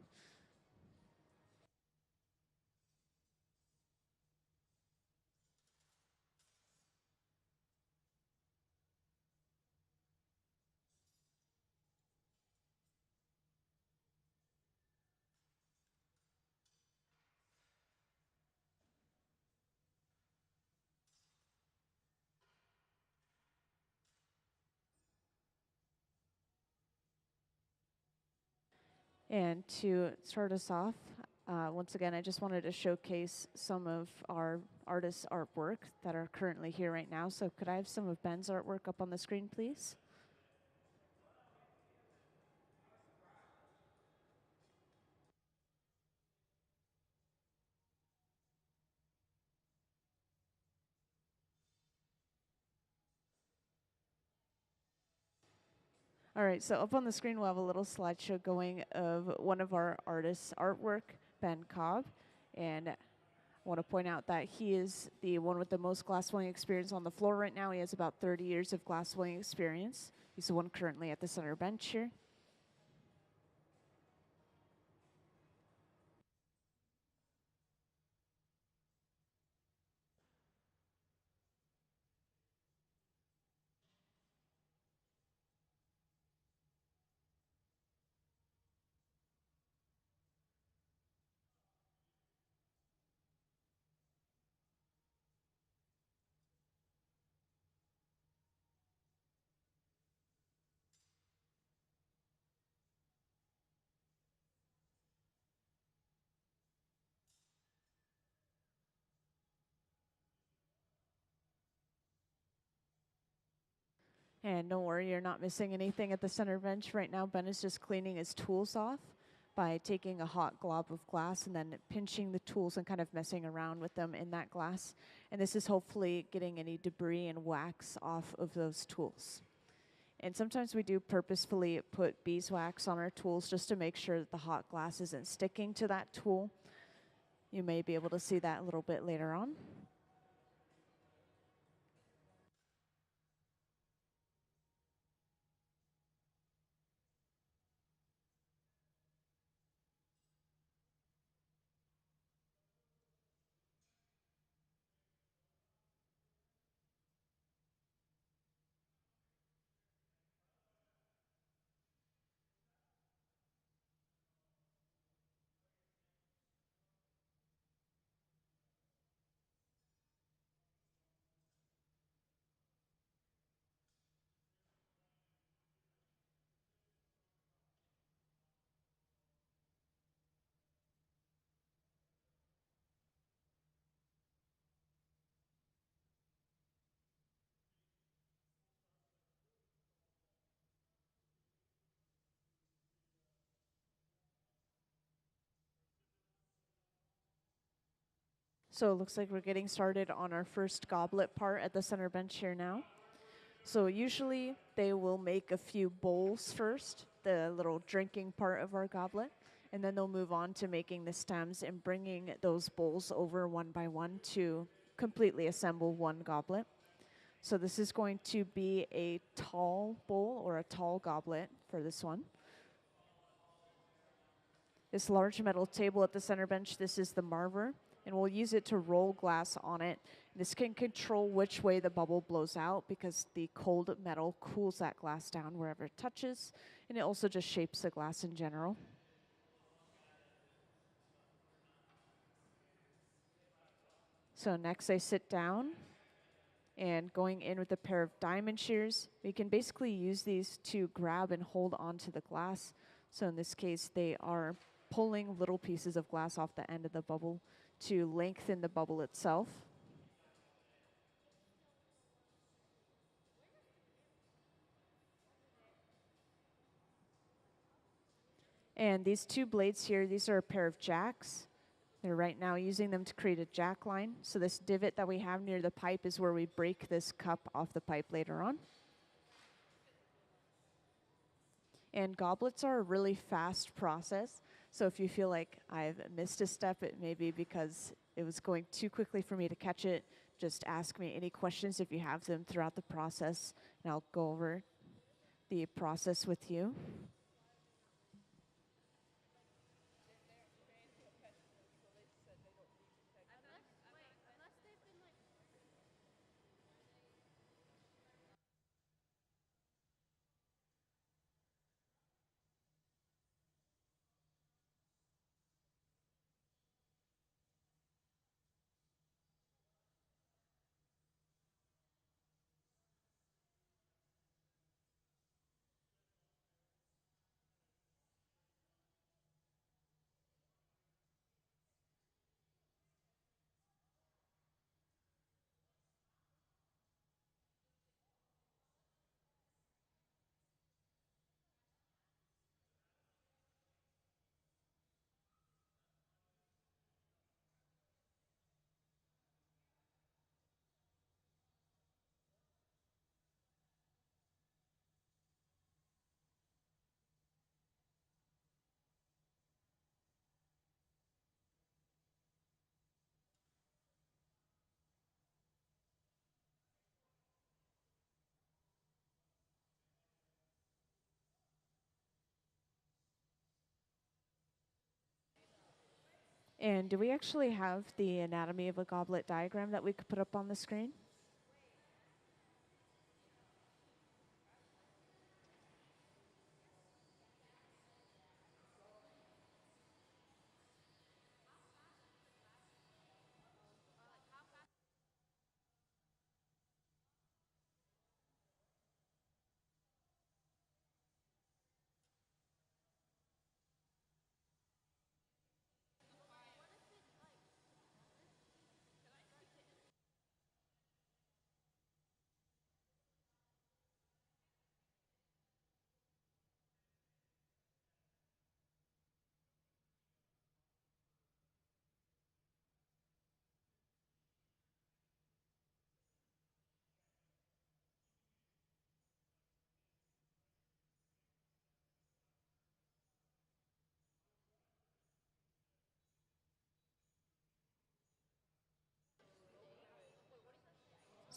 And to start us off, once again, I just wanted to showcase some of our artists' artwork that are currently here right now. So could I have some of Ben's artwork up on the screen, please? All right, so up on the screen we'll have a little slideshow going of one of our artists' artwork, Ben Cobb. And I want to point out that he is the one with the most glassblowing experience on the floor right now. He has about 30 years of glassblowing experience. He's the one currently at the center bench here. And don't worry, you're not missing anything at the center bench. Right now, Ben is just cleaning his tools off by taking a hot glob of glass and then pinching the tools and kind of messing around with them in that glass. And this is hopefully getting any debris and wax off of those tools. And sometimes we do purposefully put beeswax on our tools just to make sure that the hot glass isn't sticking to that tool. You may be able to see that a little bit later on. So it looks like we're getting started on our first goblet part at the center bench here now. So usually they will make a few bowls first, the little drinking part of our goblet, and then they'll move on to making the stems and bringing those bowls over one by one to completely assemble one goblet. So this is going to be a tall bowl or a tall goblet for this one. This large metal table at the center bench, this is the marver, and we'll use it to roll glass on it. This can control which way the bubble blows out because the cold metal cools that glass down wherever it touches, and it also just shapes the glass in general. So next I sit down, and going in with a pair of diamond shears, we can basically use these to grab and hold onto the glass. So in this case, they are pulling little pieces of glass off the end of the bubble to lengthen the bubble itself. And these two blades here, these are a pair of jacks. They're right now using them to create a jack line. So this divot that we have near the pipe is where we break this cup off the pipe later on. And goblets are a really fast process. So if you feel like I've missed a step, it may be because it was going too quickly for me to catch it. Just ask me any questions if you have them throughout the process, and I'll go over the process with you. And do we actually have the anatomy of a goblet diagram that we could put up on the screen?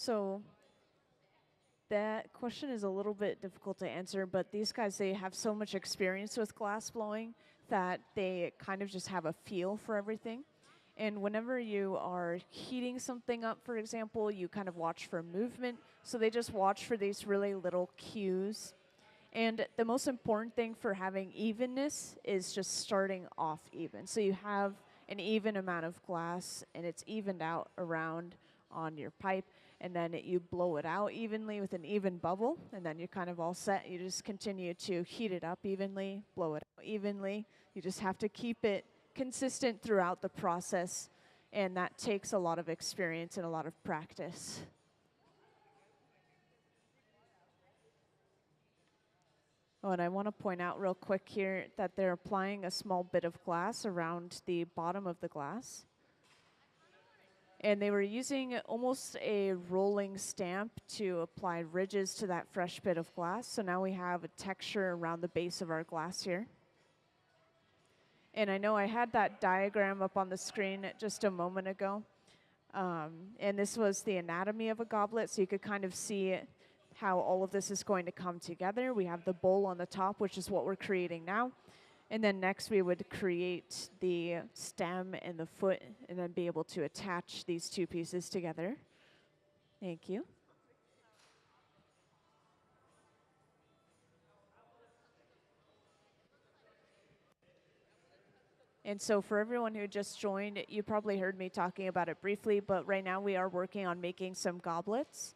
So that question is a little bit difficult to answer, but these guys, they have so much experience with glass blowing that they kind of just have a feel for everything. And whenever you are heating something up, for example, you kind of watch for movement. So they just watch for these really little cues. And the most important thing for having evenness is just starting off even. So you have an even amount of glass and it's evened out around on your pipe, and then you blow it out evenly with an even bubble, and then you're kind of all set. You just continue to heat it up evenly, blow it out evenly. You just have to keep it consistent throughout the process, and that takes a lot of experience and a lot of practice. Oh, and I want to point out real quick here that they're applying a small bit of glass around the bottom of the glass. And they were using almost a rolling stamp to apply ridges to that fresh bit of glass. So now we have a texture around the base of our glass here. And I know I had that diagram up on the screen just a moment ago. And this was the anatomy of a goblet, so you could kind of see how all of this is going to come together. We have the bowl on the top, which is what we're creating now. And then next we would create the stem and the foot and then be able to attach these two pieces together. Thank you. And so for everyone who just joined, you probably heard me talking about it briefly, but right now we are working on making some goblets.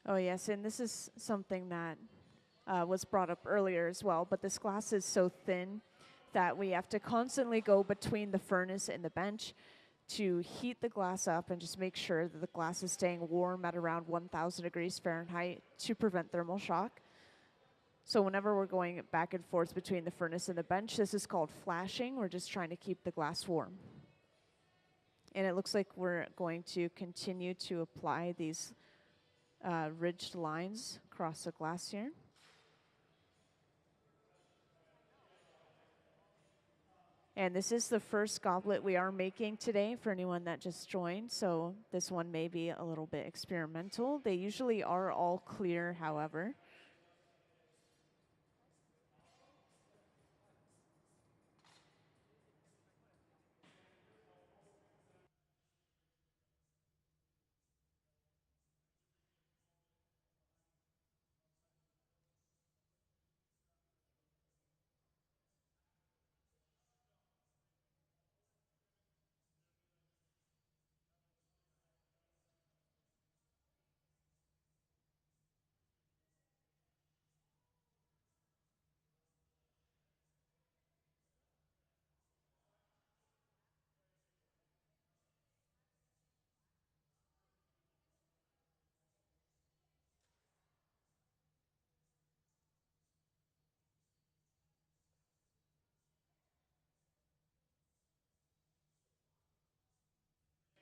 Oh yes, and this is something that was brought up earlier as well, but this glass is so thin that we have to constantly go between the furnace and the bench to heat the glass up and just make sure that the glass is staying warm at around 1000 degrees Fahrenheit to prevent thermal shock. So whenever we're going back and forth between the furnace and the bench, this is called flashing. We're just trying to keep the glass warm. And it looks like we're going to continue to apply these ridged lines across the glass here. And this is the first goblet we are making today for anyone that just joined, so this one may be a little bit experimental. They usually are all clear, however.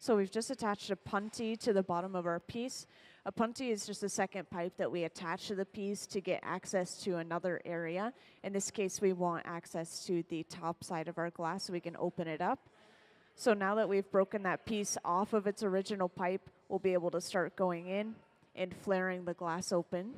So we've just attached a punty to the bottom of our piece. A punty is just a second pipe that we attach to the piece to get access to another area. In this case, we want access to the top side of our glass so we can open it up. So now that we've broken that piece off of its original pipe, we'll be able to start going in and flaring the glass open.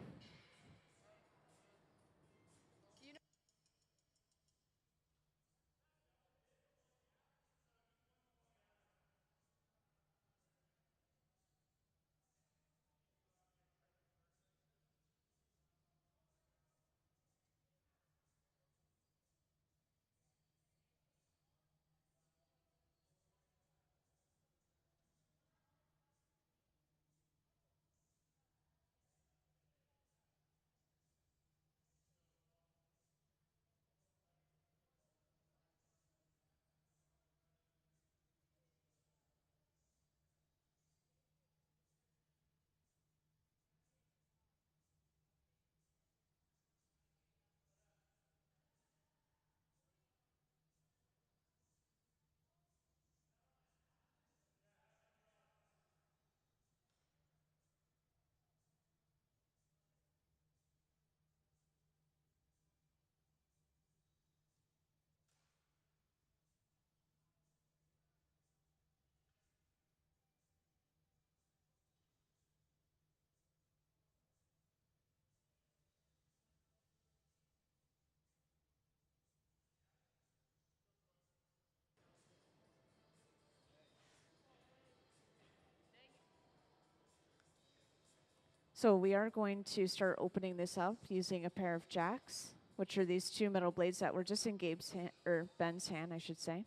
So we are going to start opening this up using a pair of jacks, which are these two metal blades that were just in Gabe's hand, or Ben's hand, I should say.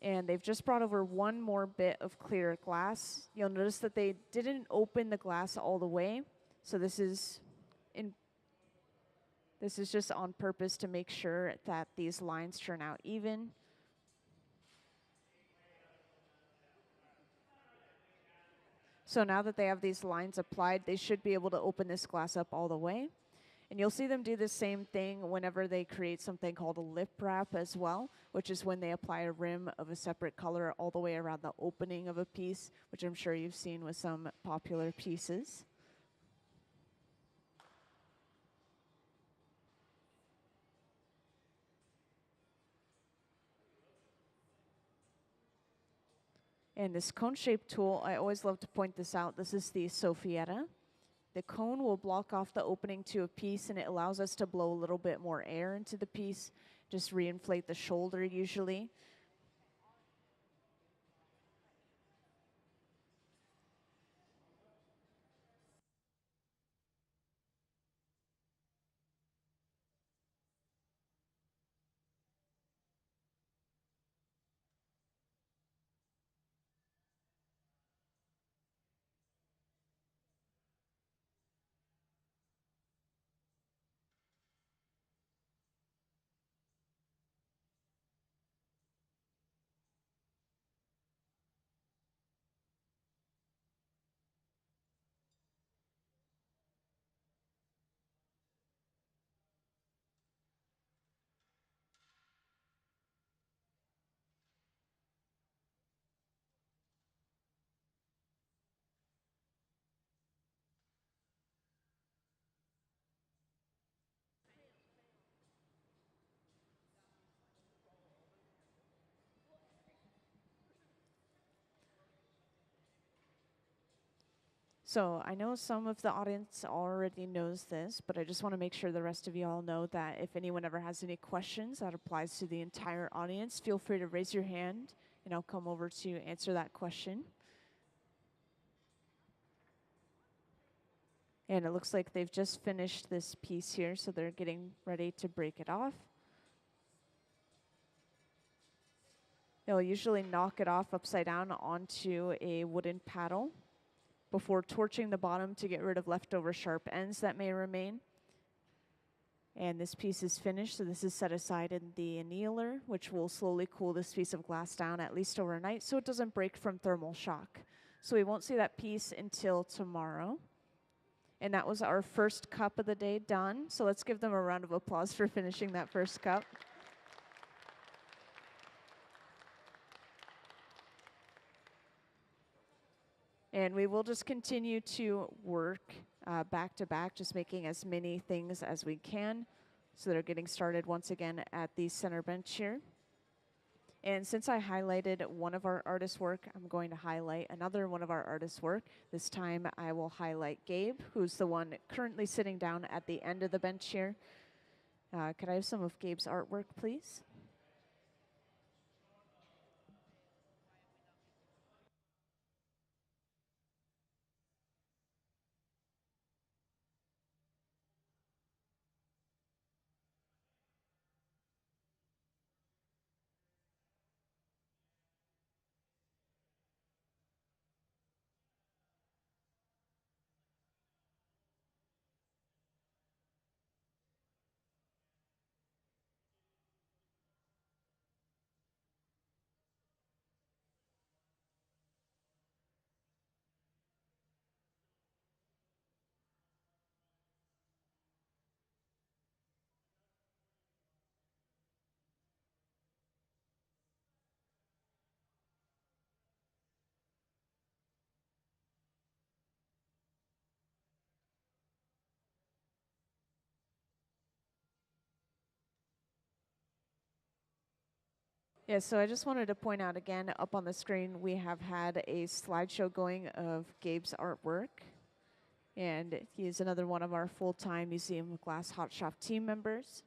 And they've just brought over one more bit of clear glass. You'll notice that they didn't open the glass all the way. So this is just on purpose to make sure that these lines turn out even. So now that they have these lines applied, they should be able to open this glass up all the way. And you'll see them do the same thing whenever they create something called a lip wrap as well, which is when they apply a rim of a separate color all the way around the opening of a piece, which I'm sure you've seen with some popular pieces. And this cone-shaped tool, I always love to point this out. This is the Sophietta. The cone will block off the opening to a piece, and it allows us to blow a little bit more air into the piece, just reinflate the shoulder usually. So I know some of the audience already knows this, but I just want to make sure the rest of you all know that if anyone ever has any questions, that applies to the entire audience. Feel free to raise your hand and I'll come over to answer that question. And it looks like they've just finished this piece here, so they're getting ready to break it off. They'll usually knock it off upside down onto a wooden paddle before torching the bottom to get rid of leftover sharp ends that may remain. And this piece is finished, so this is set aside in the annealer, which will slowly cool this piece of glass down at least overnight so it doesn't break from thermal shock. So we won't see that piece until tomorrow. And that was our first cup of the day done. So let's give them a round of applause for finishing that first cup. And we will just continue to work back to back, just making as many things as we can. So they're getting started once again at the center bench here. And since I highlighted one of our artists' work, I'm going to highlight another one of our artists' work. This time I will highlight Gabe, who's the one currently sitting down at the end of the bench here. Could I have some of Gabe's artwork, please? Yeah, so I just wanted to point out again, up on the screen, we have had a slideshow going of Gabe's artwork. And he is another one of our full-time Museum of Glass Hot Shop team members.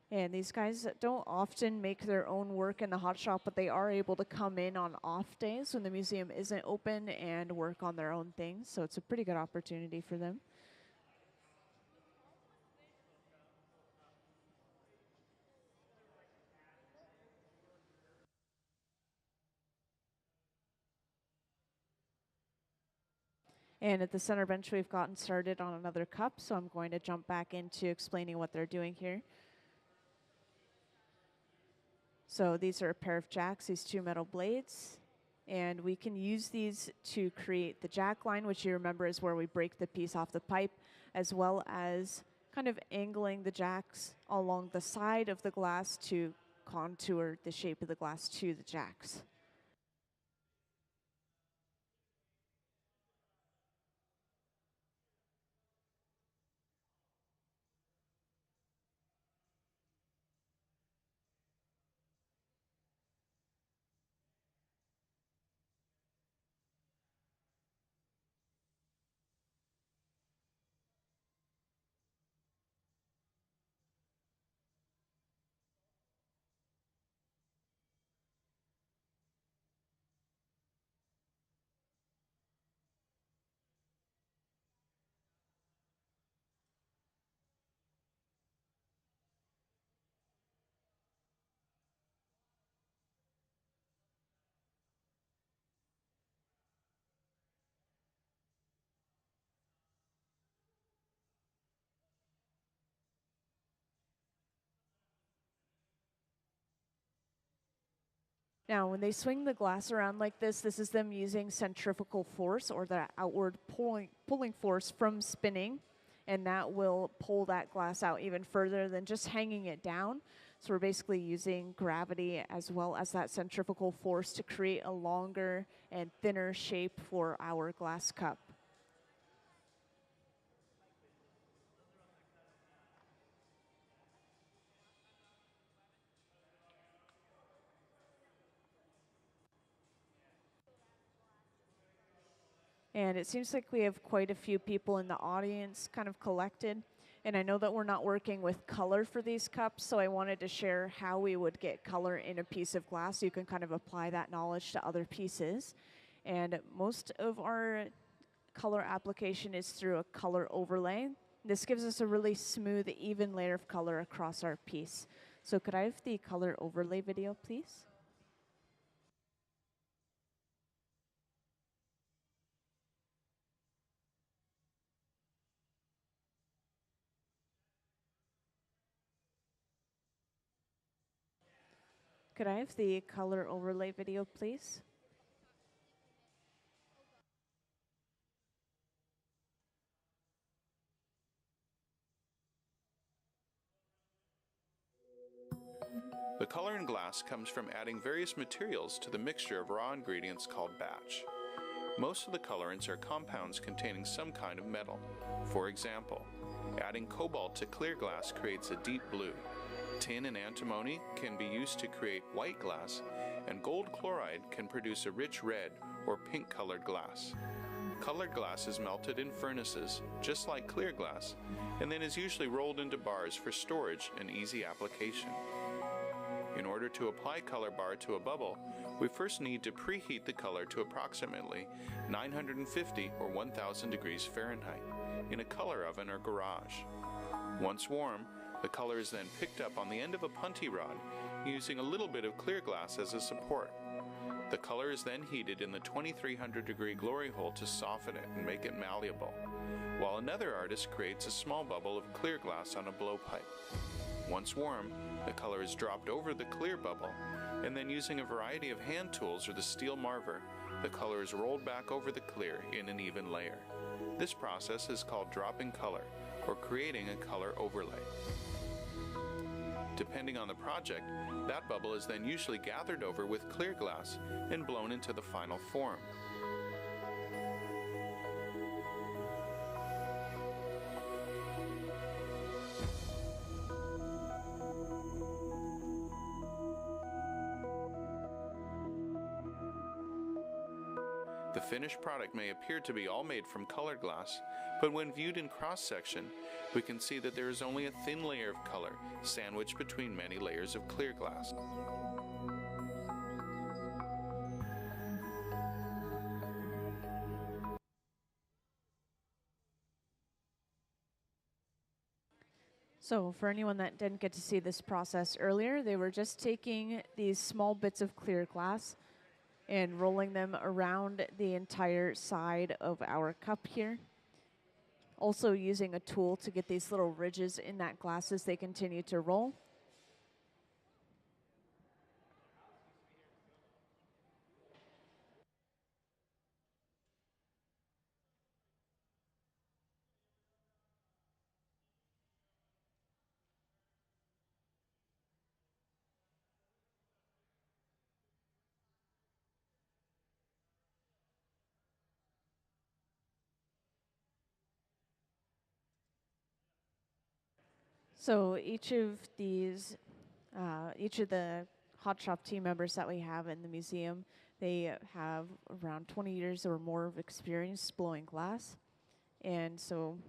And these guys don't often make their own work in the hot shop, but they are able to come in on off days when the museum isn't open and work on their own things. So it's a pretty good opportunity for them. And at the center bench, we've gotten started on another cup, so I'm going to jump back into explaining what they're doing here. So these are a pair of jacks, these two metal blades, and we can use these to create the jack line, which you remember is where we break the piece off the pipe, as well as kind of angling the jacks along the side of the glass to contour the shape of the glass to the jacks. Now, when they swing the glass around like this is them using centrifugal force, or the outward pulling force from spinning, and that will pull that glass out even further than just hanging it down. So we're basically using gravity as well as that centrifugal force to create a longer and thinner shape for our glass cup. And it seems like we have quite a few people in the audience kind of collected. And I know that we're not working with color for these cups, so I wanted to share how we would get color in a piece of glass so you can kind of apply that knowledge to other pieces. And most of our color application is through a color overlay. This gives us a really smooth, even layer of color across our piece. So could I have the color overlay video, please? Could I have the color overlay video, please? The color in glass comes from adding various materials to the mixture of raw ingredients called batch. Most of the colorants are compounds containing some kind of metal. For example, adding cobalt to clear glass creates a deep blue. Tin and antimony can be used to create white glass, and gold chloride can produce a rich red or pink colored glass. Colored glass is melted in furnaces, just like clear glass, and then is usually rolled into bars for storage and easy application. In order to apply color bar to a bubble, we first need to preheat the color to approximately 950 or 1000 degrees Fahrenheit in a color oven or garage. Once warm, the color is then picked up on the end of a punty rod using a little bit of clear glass as a support. The color is then heated in the 2300 degree glory hole to soften it and make it malleable, while another artist creates a small bubble of clear glass on a blowpipe. Once warm, the color is dropped over the clear bubble, and then using a variety of hand tools or the steel marver, the color is rolled back over the clear in an even layer. This process is called dropping color, or creating a color overlay. Depending on the project, that bubble is then usually gathered over with clear glass and blown into the final form. The finished product may appear to be all made from colored glass, but when viewed in cross-section, we can see that there is only a thin layer of color sandwiched between many layers of clear glass. So for anyone that didn't get to see this process earlier, they were just taking these small bits of clear glass and rolling them around the entire side of our cup here. Also using a tool to get these little ridges in that glass as they continue to roll. So each of these, each of the hot shop team members that we have in the museum, they have around 20 years or more of experience blowing glass. And so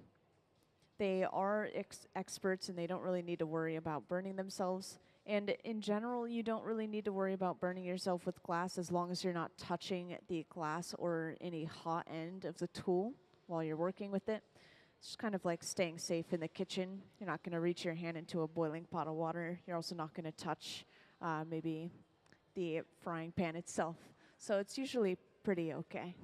they are experts and they don't really need to worry about burning themselves. And in general, you don't really need to worry about burning yourself with glass as long as you're not touching the glass or any hot end of the tool while you're working with it. It's just kind of like staying safe in the kitchen. You're not going to reach your hand into a boiling pot of water. You're also not going to touch maybe the frying pan itself. So it's usually pretty okay.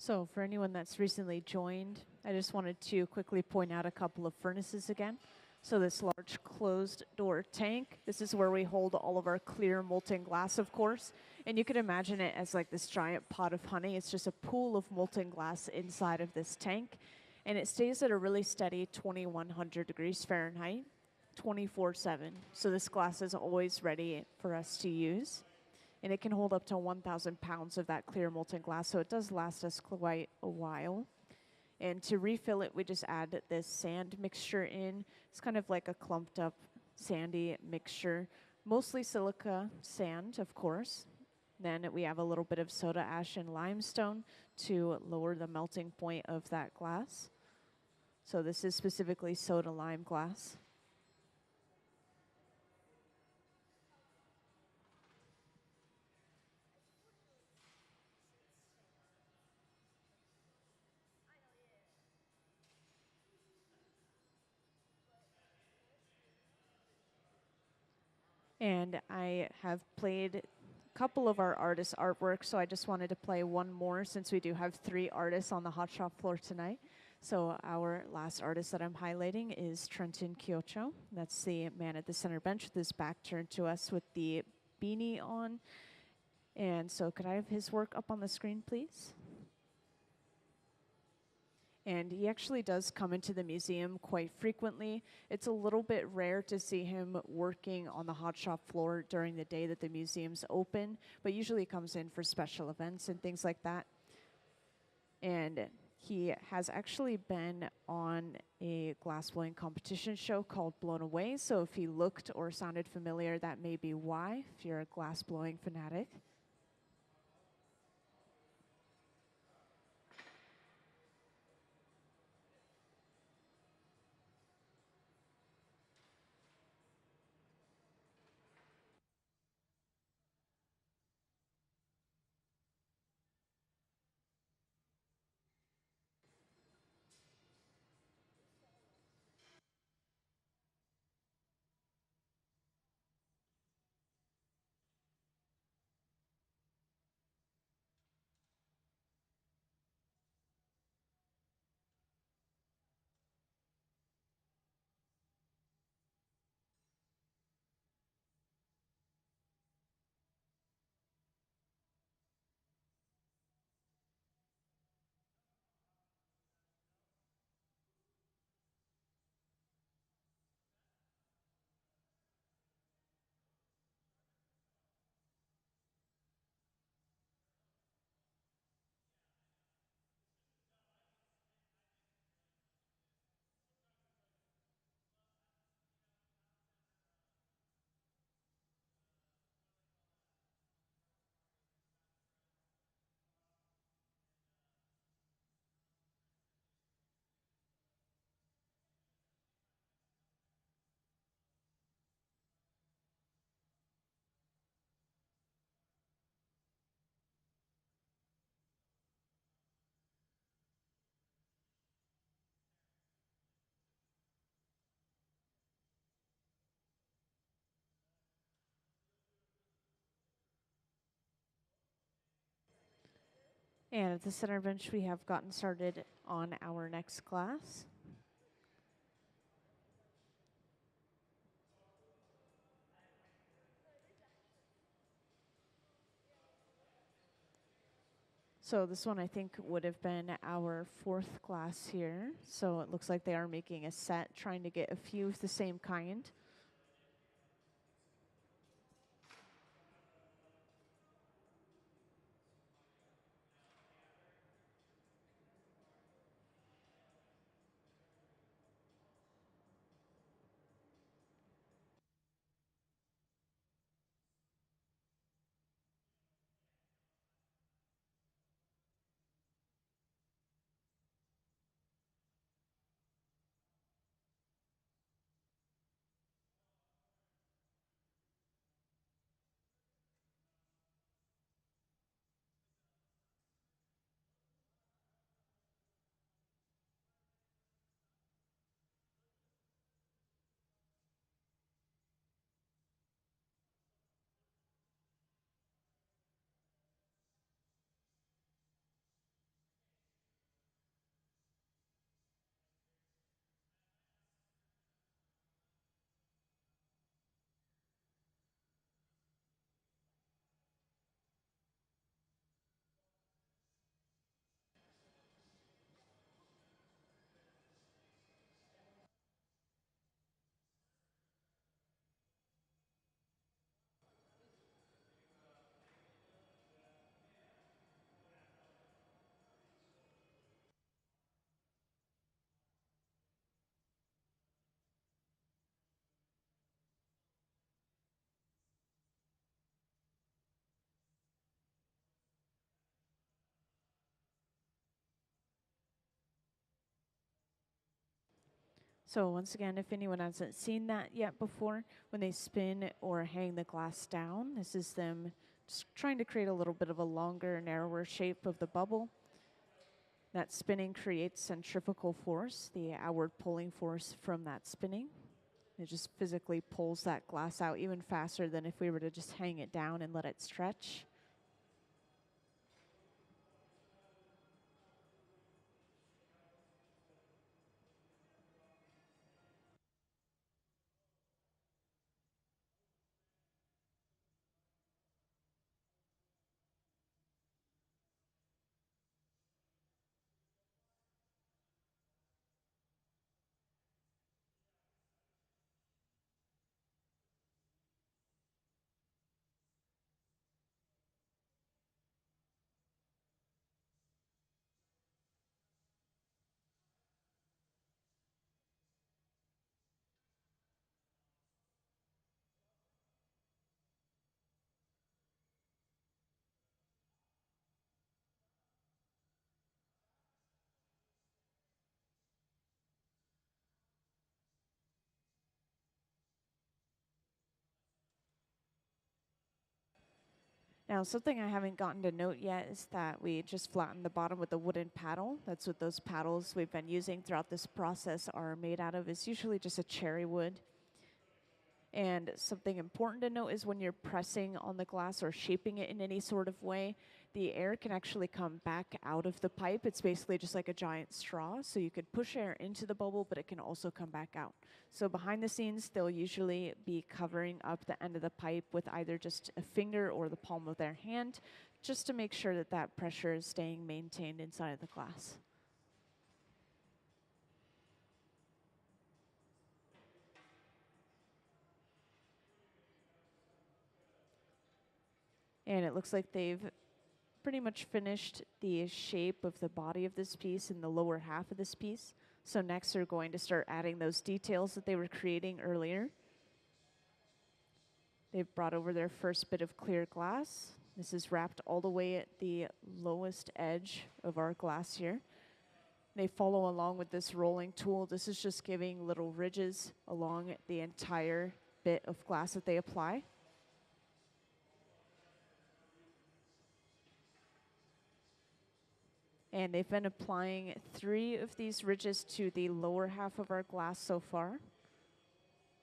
So for anyone that's recently joined, I just wanted to quickly point out a couple of furnaces again. So this large closed door tank, this is where we hold all of our clear molten glass, of course. And you can imagine it as like this giant pot of honey. It's just a pool of molten glass inside of this tank. And it stays at a really steady 2100 degrees Fahrenheit, 24/7. So this glass is always ready for us to use. And it can hold up to 1,000 pounds of that clear molten glass, so it does last us quite a while. And to refill it, we just add this sand mixture in. It's kind of like a clumped up sandy mixture, mostly silica sand, of course. Then we have a little bit of soda ash and limestone to lower the melting point of that glass. So this is specifically soda lime glass. And I have played a couple of our artists' artwork, so I just wanted to play one more since we do have 3 artists on the hot shop floor tonight. So our last artist that I'm highlighting is Trenton Kyocho. That's the man at the center bench with his back turned to us with the beanie on. And so could I have his work up on the screen, please? And he actually does come into the museum quite frequently. It's a little bit rare to see him working on the hot shop floor during the day that the museum's open, but usually he comes in for special events and things like that. And he has actually been on a glassblowing competition show called Blown Away, so if he looked or sounded familiar, that may be why, if you're a glassblowing fanatic. And at the center bench, we have gotten started on our next class. So this one I think would have been our 4th class here. So it looks like they are making a set, trying to get a few of the same kind. So once again, if anyone hasn't seen that yet before, when they spin or hang the glass down, this is them just trying to create a little bit of a longer, narrower shape of the bubble. That spinning creates centrifugal force, the outward pulling force from that spinning. It just physically pulls that glass out even faster than if we were to just hang it down and let it stretch. Now, something I haven't gotten to note yet is that we just flattened the bottom with a wooden paddle. That's what those paddles we've been using throughout this process are made out of. It's usually just a cherry wood. And something important to note is when you're pressing on the glass or shaping it in any sort of way, the air can actually come back out of the pipe. It's basically just like a giant straw. So you could push air into the bubble, but it can also come back out. So behind the scenes, they'll usually be covering up the end of the pipe with either just a finger or the palm of their hand, just to make sure that that pressure is staying maintained inside of the glass. And it looks like they've pretty much finished the shape of the body of this piece and the lower half of this piece. So next they're going to start adding those details that they were creating earlier. They've brought over their first bit of clear glass. This is wrapped all the way at the lowest edge of our glass here. They follow along with this rolling tool. This is just giving little ridges along the entire bit of glass that they apply. And they've been applying 3 of these ridges to the lower half of our glass so far.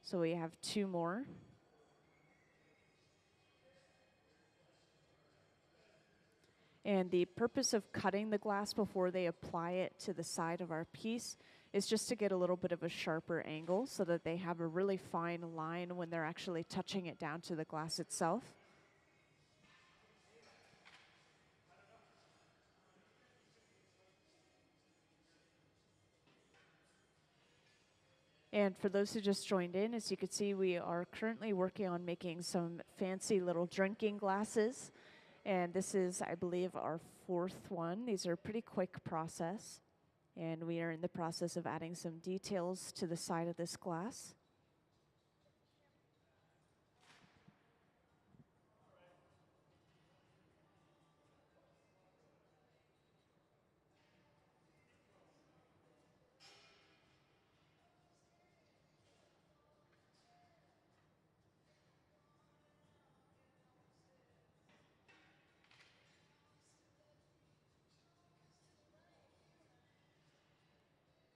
So we have 2 more. And the purpose of cutting the glass before they apply it to the side of our piece is just to get a little bit of a sharper angle so that they have a really fine line when they're actually touching it down to the glass itself. And for those who just joined in, as you can see, we are currently working on making some fancy little drinking glasses. And this is, I believe, our 4th one. These are a pretty quick process. And we are in the process of adding some details to the side of this glass.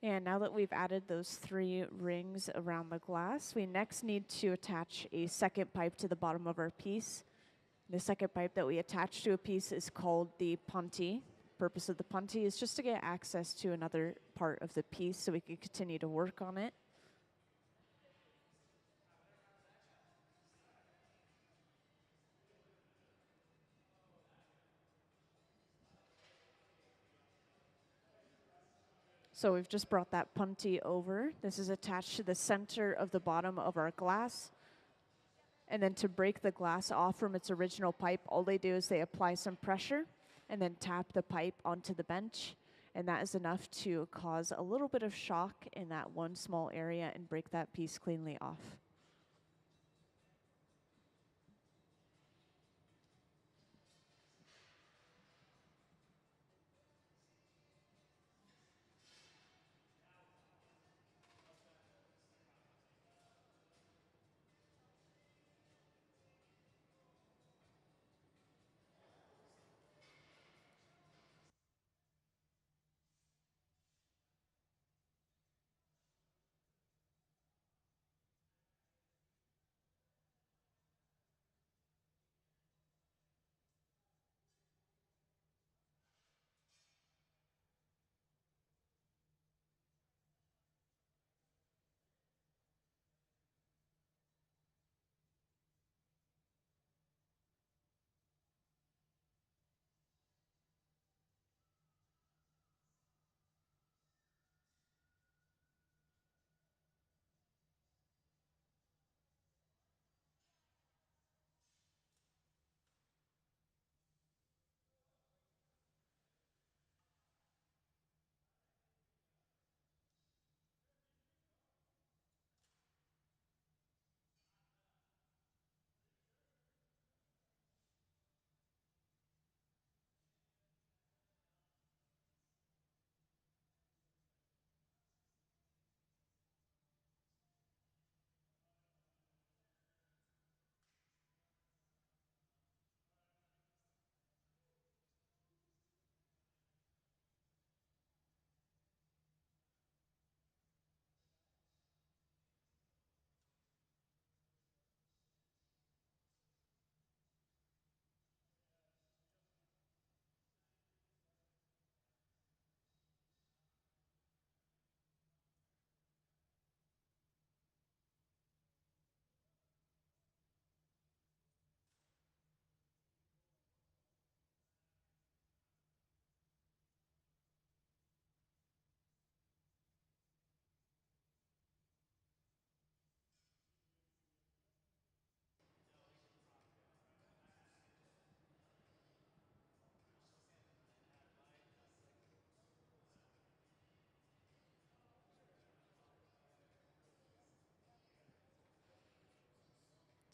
And now that we've added those 3 rings around the glass, we next need to attach a second pipe to the bottom of our piece. The second pipe that we attach to a piece is called the punty. Purpose of the punty is just to get access to another part of the piece so we can continue to work on it. So we've just brought that punty over. This is attached to the center of the bottom of our glass. And then to break the glass off from its original pipe, all they do is they apply some pressure and then tap the pipe onto the bench. And that is enough to cause a little bit of shock in that one small area and break that piece cleanly off.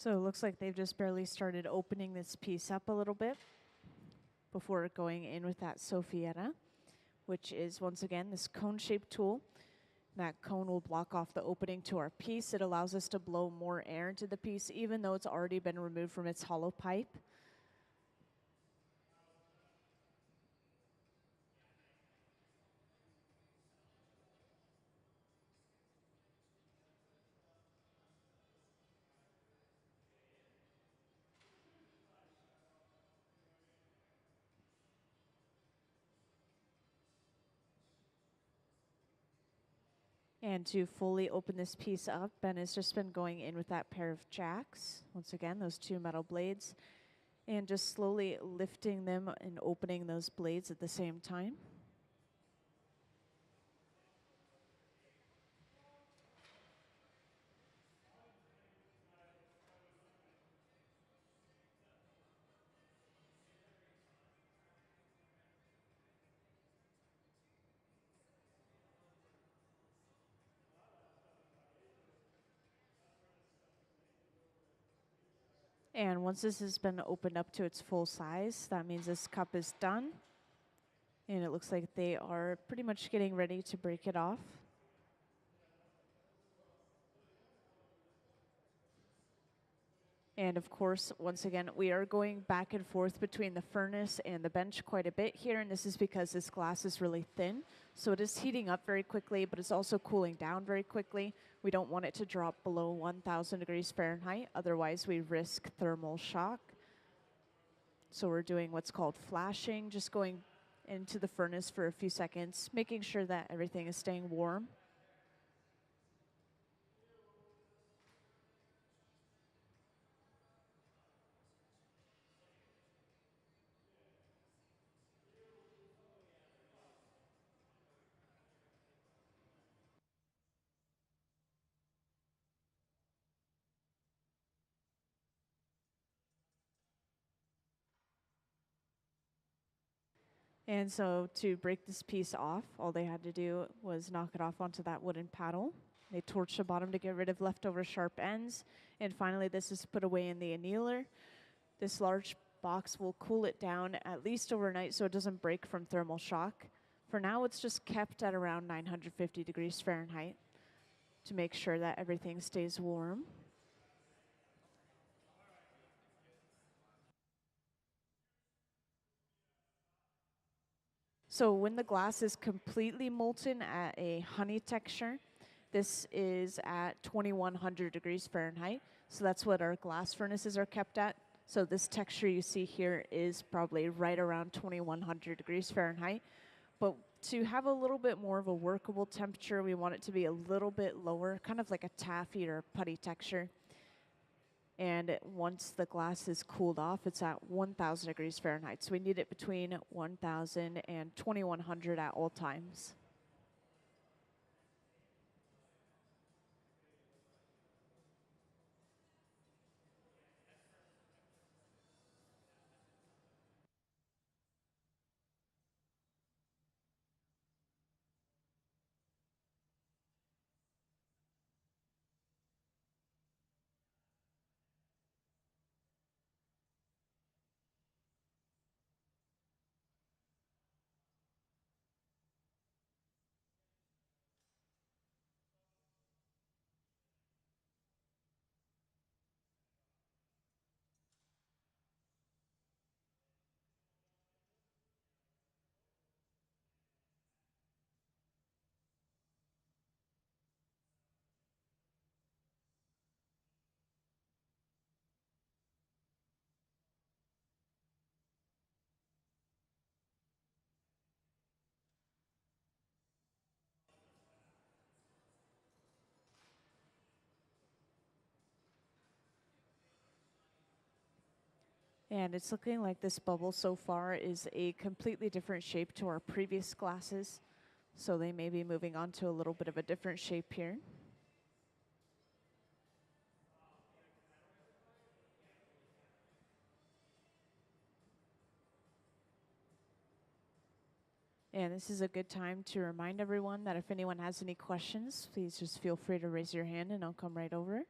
So it looks like they've just barely started opening this piece up a little bit before going in with that Sophietta, which is once again this cone-shaped tool. That cone will block off the opening to our piece. It allows us to blow more air into the piece even though it's already been removed from its hollow pipe. And to fully open this piece up, Ben has just been going in with that pair of jacks. Once again, those two metal blades. And just slowly lifting them and opening those blades at the same time. And once this has been opened up to its full size, that means this cup is done. And it looks like they are pretty much getting ready to break it off. And of course, once again, we are going back and forth between the furnace and the bench quite a bit here, and this is because this glass is really thin. So it is heating up very quickly, but it's also cooling down very quickly. We don't want it to drop below 1,000 degrees Fahrenheit, otherwise we risk thermal shock. So we're doing what's called flashing, just going into the furnace for a few seconds, making sure that everything is staying warm. And so to break this piece off, all they had to do was knock it off onto that wooden paddle. They torch the bottom to get rid of leftover sharp ends. And finally, this is put away in the annealer. This large box will cool it down at least overnight so it doesn't break from thermal shock. For now, it's just kept at around 950 degrees Fahrenheit to make sure that everything stays warm. So when the glass is completely molten at a honey texture, this is at 2100 degrees Fahrenheit. So that's what our glass furnaces are kept at. So this texture you see here is probably right around 2100 degrees Fahrenheit. But to have a little bit more of a workable temperature, we want it to be a little bit lower, kind of like a taffy or putty texture. And once the glass is cooled off, it's at 1,000 degrees Fahrenheit. So we need it between 1,000 and 2,100 at all times. And it's looking like this bubble so far is a completely different shape to our previous glasses. So they may be moving on to a little bit of a different shape here. And this is a good time to remind everyone that if anyone has any questions, please just feel free to raise your hand and I'll come right over.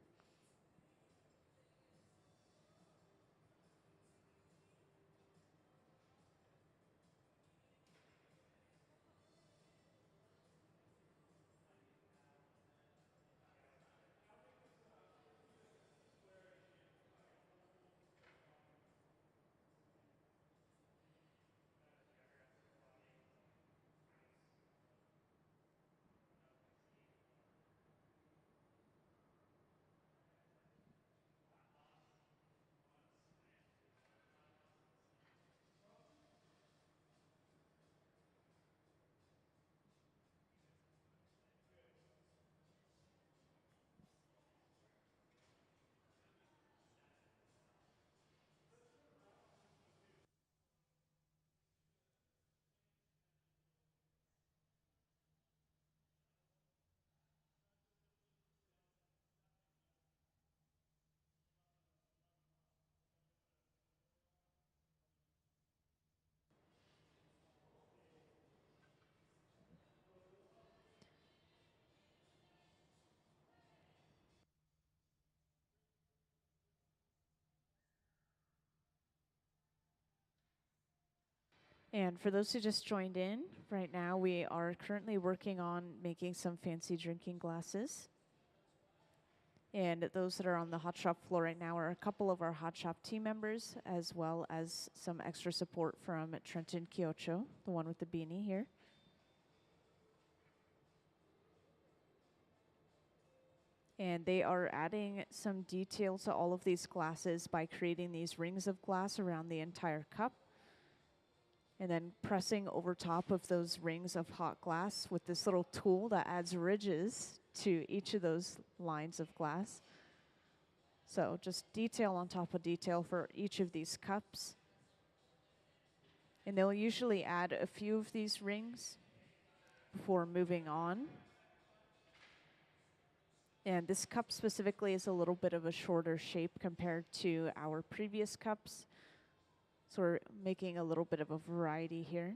And for those who just joined in, right now we are currently working on making some fancy drinking glasses. And those that are on the hot shop floor right now are a couple of our hot shop team members, as well as some extra support from Trenton Kyocho, the one with the beanie here. And they are adding some detail to all of these glasses by creating these rings of glass around the entire cup. And then pressing over top of those rings of hot glass with this little tool that adds ridges to each of those lines of glass. So just detail on top of detail for each of these cups. And they'll usually add a few of these rings before moving on. And this cup specifically is a little bit of a shorter shape compared to our previous cups. So we're making a little bit of a variety here.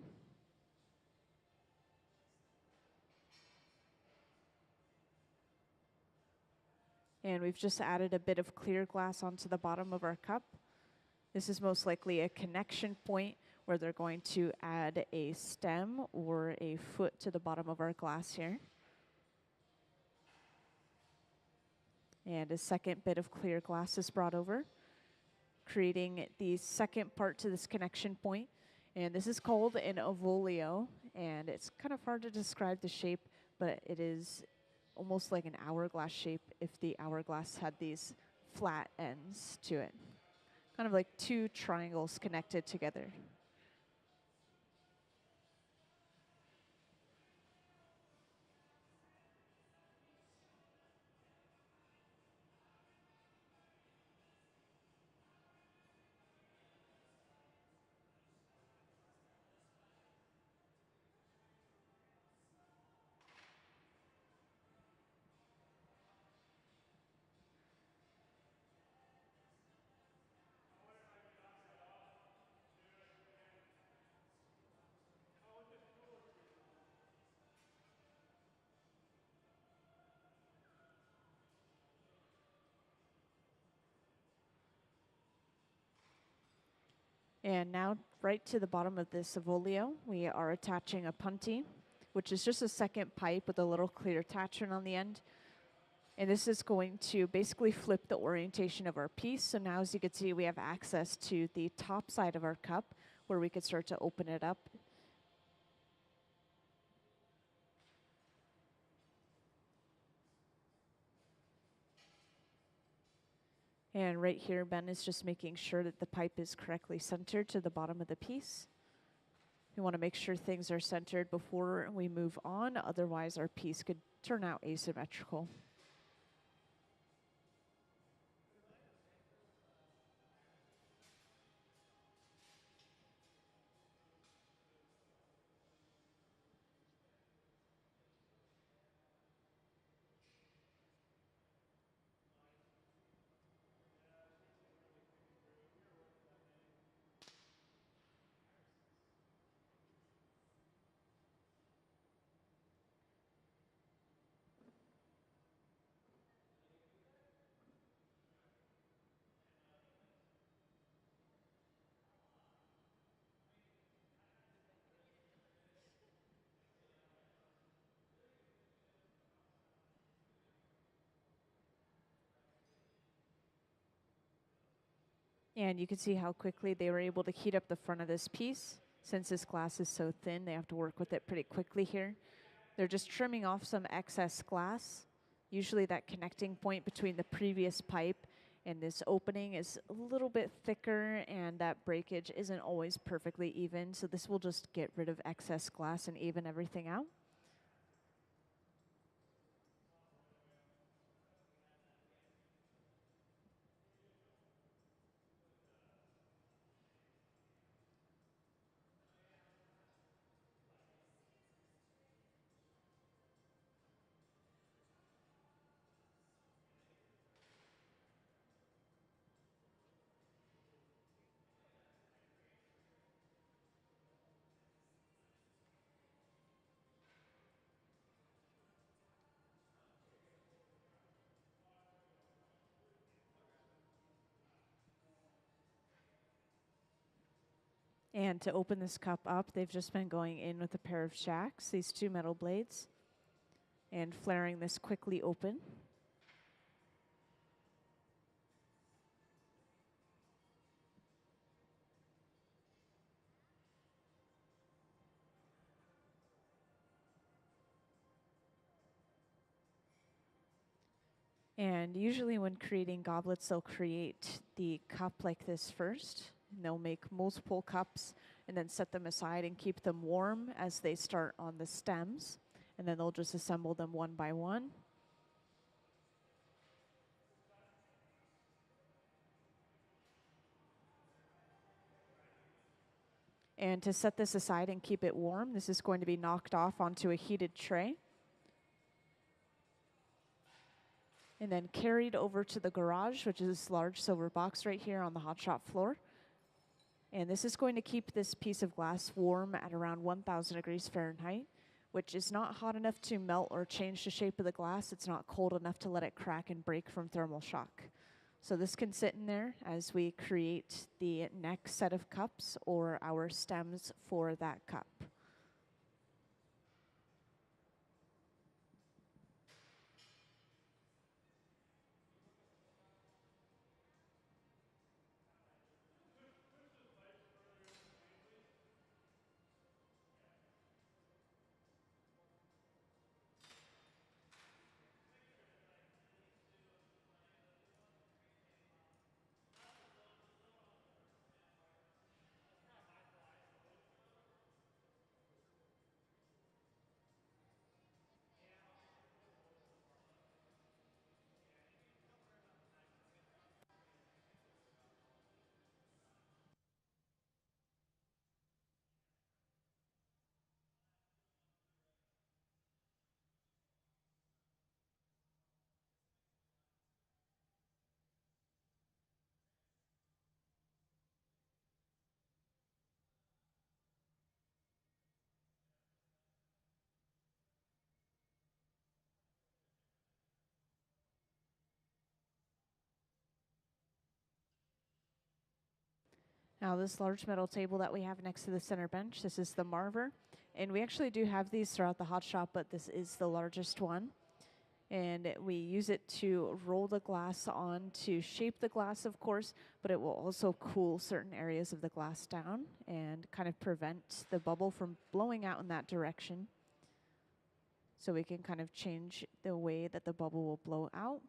And we've just added a bit of clear glass onto the bottom of our cup. This is most likely a connection point where they're going to add a stem or a foot to the bottom of our glass here. And a second bit of clear glass is brought over, creating the second part to this connection point. And this is called an ovolio, and it's kind of hard to describe the shape, but it is almost like an hourglass shape if the hourglass had these flat ends to it. Kind of like two triangles connected together. And now, right to the bottom of this ovolio, we are attaching a punty, which is just a second pipe with a little clear attachment on the end. And this is going to basically flip the orientation of our piece. So now, as you can see, we have access to the top side of our cup where we could start to open it up. And right here, Ben is just making sure that the pipe is correctly centered to the bottom of the piece. We want to make sure things are centered before we move on, otherwise our piece could turn out asymmetrical. And you can see how quickly they were able to heat up the front of this piece. Since this glass is so thin, they have to work with it pretty quickly here. They're just trimming off some excess glass. Usually that connecting point between the previous pipe and this opening is a little bit thicker, and that breakage isn't always perfectly even. So this will just get rid of excess glass and even everything out. And to open this cup up, they've just been going in with a pair of jacks, these two metal blades, and flaring this quickly open. And usually when creating goblets, they'll create the cup like this first. And they'll make multiple cups and then set them aside and keep them warm as they start on the stems. And then they'll just assemble them one by one. And to set this aside and keep it warm, this is going to be knocked off onto a heated tray. And then carried over to the garage, which is this large silver box right here on the hot shop floor. And this is going to keep this piece of glass warm at around 1,000 degrees Fahrenheit, which is not hot enough to melt or change the shape of the glass. It's not cold enough to let it crack and break from thermal shock. So this can sit in there as we create the next set of cups or our stems for that cup. Now this large metal table that we have next to the center bench, this is the Marver. And we actually do have these throughout the hot shop, but this is the largest one. And we use it to roll the glass on to shape the glass, of course, but it will also cool certain areas of the glass down and kind of prevent the bubble from blowing out in that direction. So we can kind of change the way that the bubble will blow out.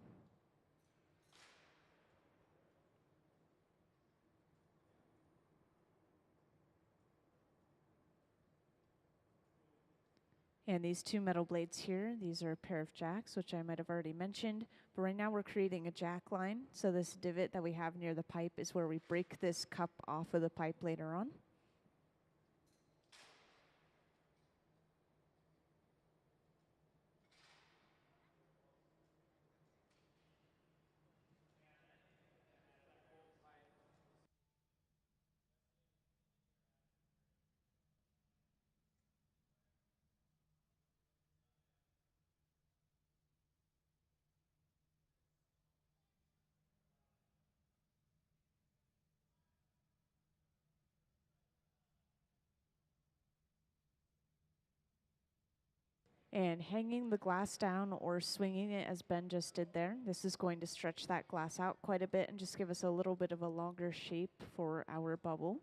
And these two metal blades here, these are a pair of jacks, which I might have already mentioned. But right now we're creating a jack line. So this divot that we have near the pipe is where we break this cup off of the pipe later on. And hanging the glass down or swinging it as Ben just did there, this is going to stretch that glass out quite a bit and just give us a little bit of a longer shape for our bubble.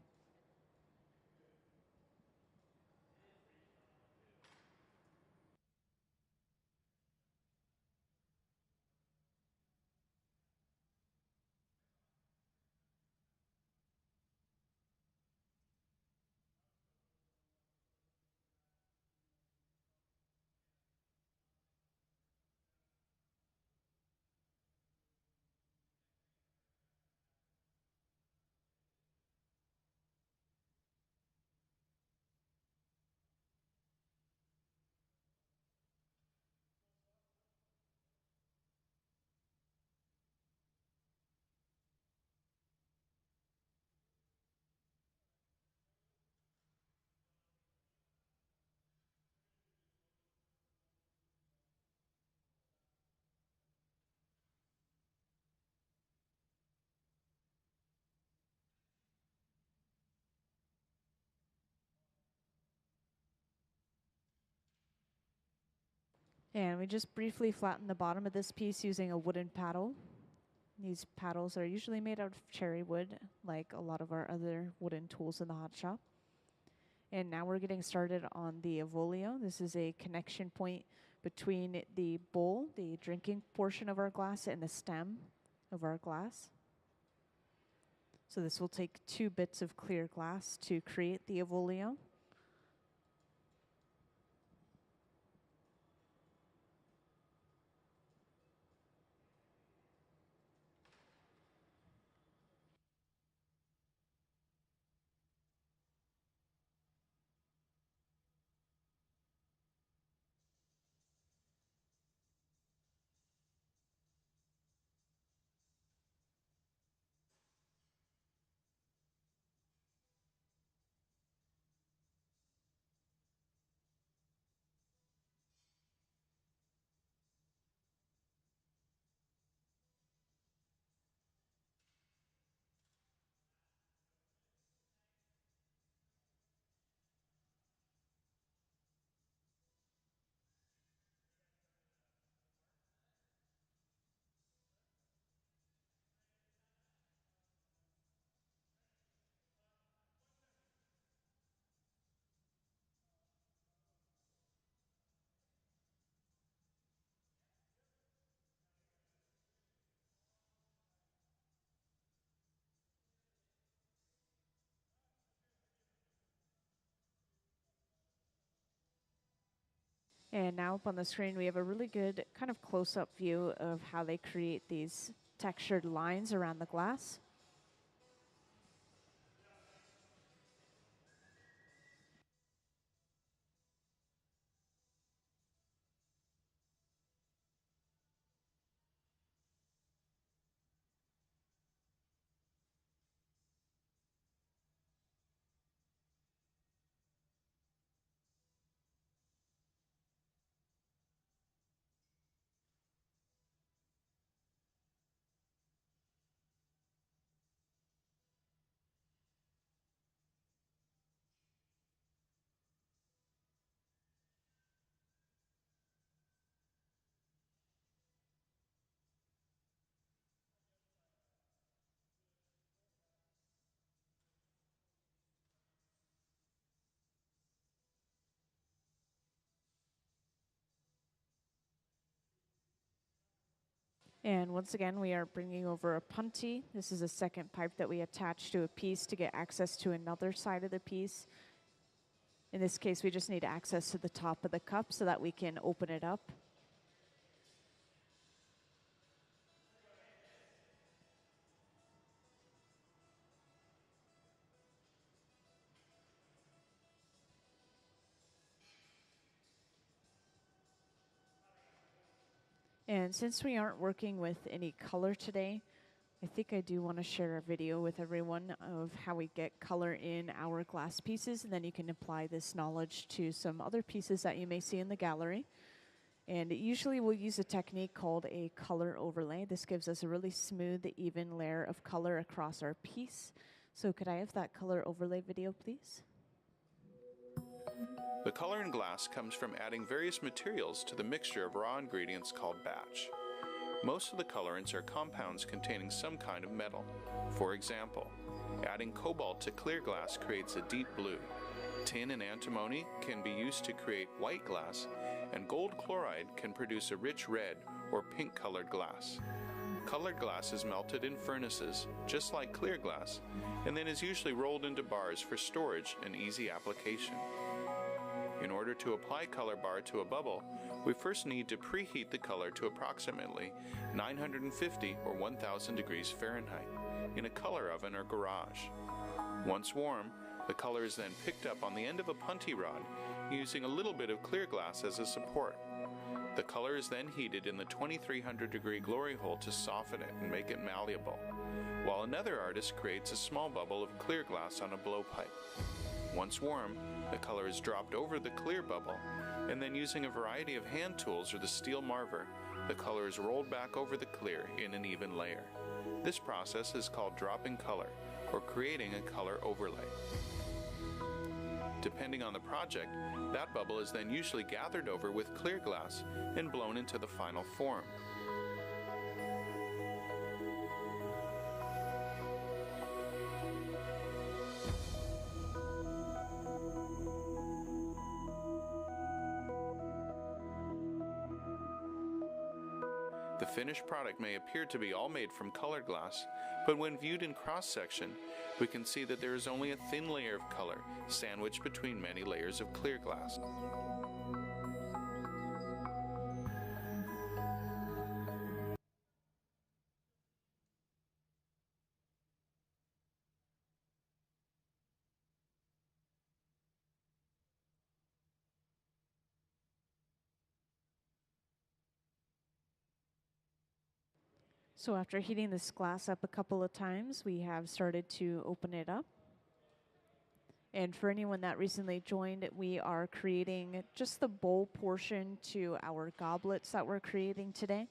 And we just briefly flatten the bottom of this piece using a wooden paddle. These paddles are usually made out of cherry wood, like a lot of our other wooden tools in the hot shop. And now we're getting started on the avolio. This is a connection point between the bowl, the drinking portion of our glass, and the stem of our glass. So this will take 2 bits of clear glass to create the avolio. And now up on the screen, we have a really good kind of close-up view of how they create these textured lines around the glass. And once again, we are bringing over a punty. This is a second pipe that we attach to a piece to get access to another side of the piece. In this case, we just need access to the top of the cup so that we can open it up. And since we aren't working with any color today, I think I do want to share a video with everyone of how we get color in our glass pieces, and then you can apply this knowledge to some other pieces that you may see in the gallery. And usually we'll use a technique called a color overlay. This gives us a really smooth, even layer of color across our piece. So could I have that color overlay video, please? The color in glass comes from adding various materials to the mixture of raw ingredients called batch. Most of the colorants are compounds containing some kind of metal. For example, adding cobalt to clear glass creates a deep blue. Tin and antimony can be used to create white glass, and gold chloride can produce a rich red or pink colored glass. Colored glass is melted in furnaces, just like clear glass, and then is usually rolled into bars for storage and easy application. In order to apply color bar to a bubble, we first need to preheat the color to approximately 950 or 1000 degrees Fahrenheit in a color oven or garage. Once warm, the color is then picked up on the end of a punty rod using a little bit of clear glass as a support. The color is then heated in the 2300 degree glory hole to soften it and make it malleable, while another artist creates a small bubble of clear glass on a blowpipe. Once warm, the color is dropped over the clear bubble, and then using a variety of hand tools or the steel marver, the color is rolled back over the clear in an even layer. This process is called dropping color, or creating a color overlay. Depending on the project, that bubble is then usually gathered over with clear glass and blown into the final form. The finished product may appear to be all made from colored glass, but when viewed in cross-section, we can see that there is only a thin layer of color sandwiched between many layers of clear glass. So after heating this glass up a couple of times, we have started to open it up. And for anyone that recently joined, we are creating just the bowl portion to our goblets that we're creating today.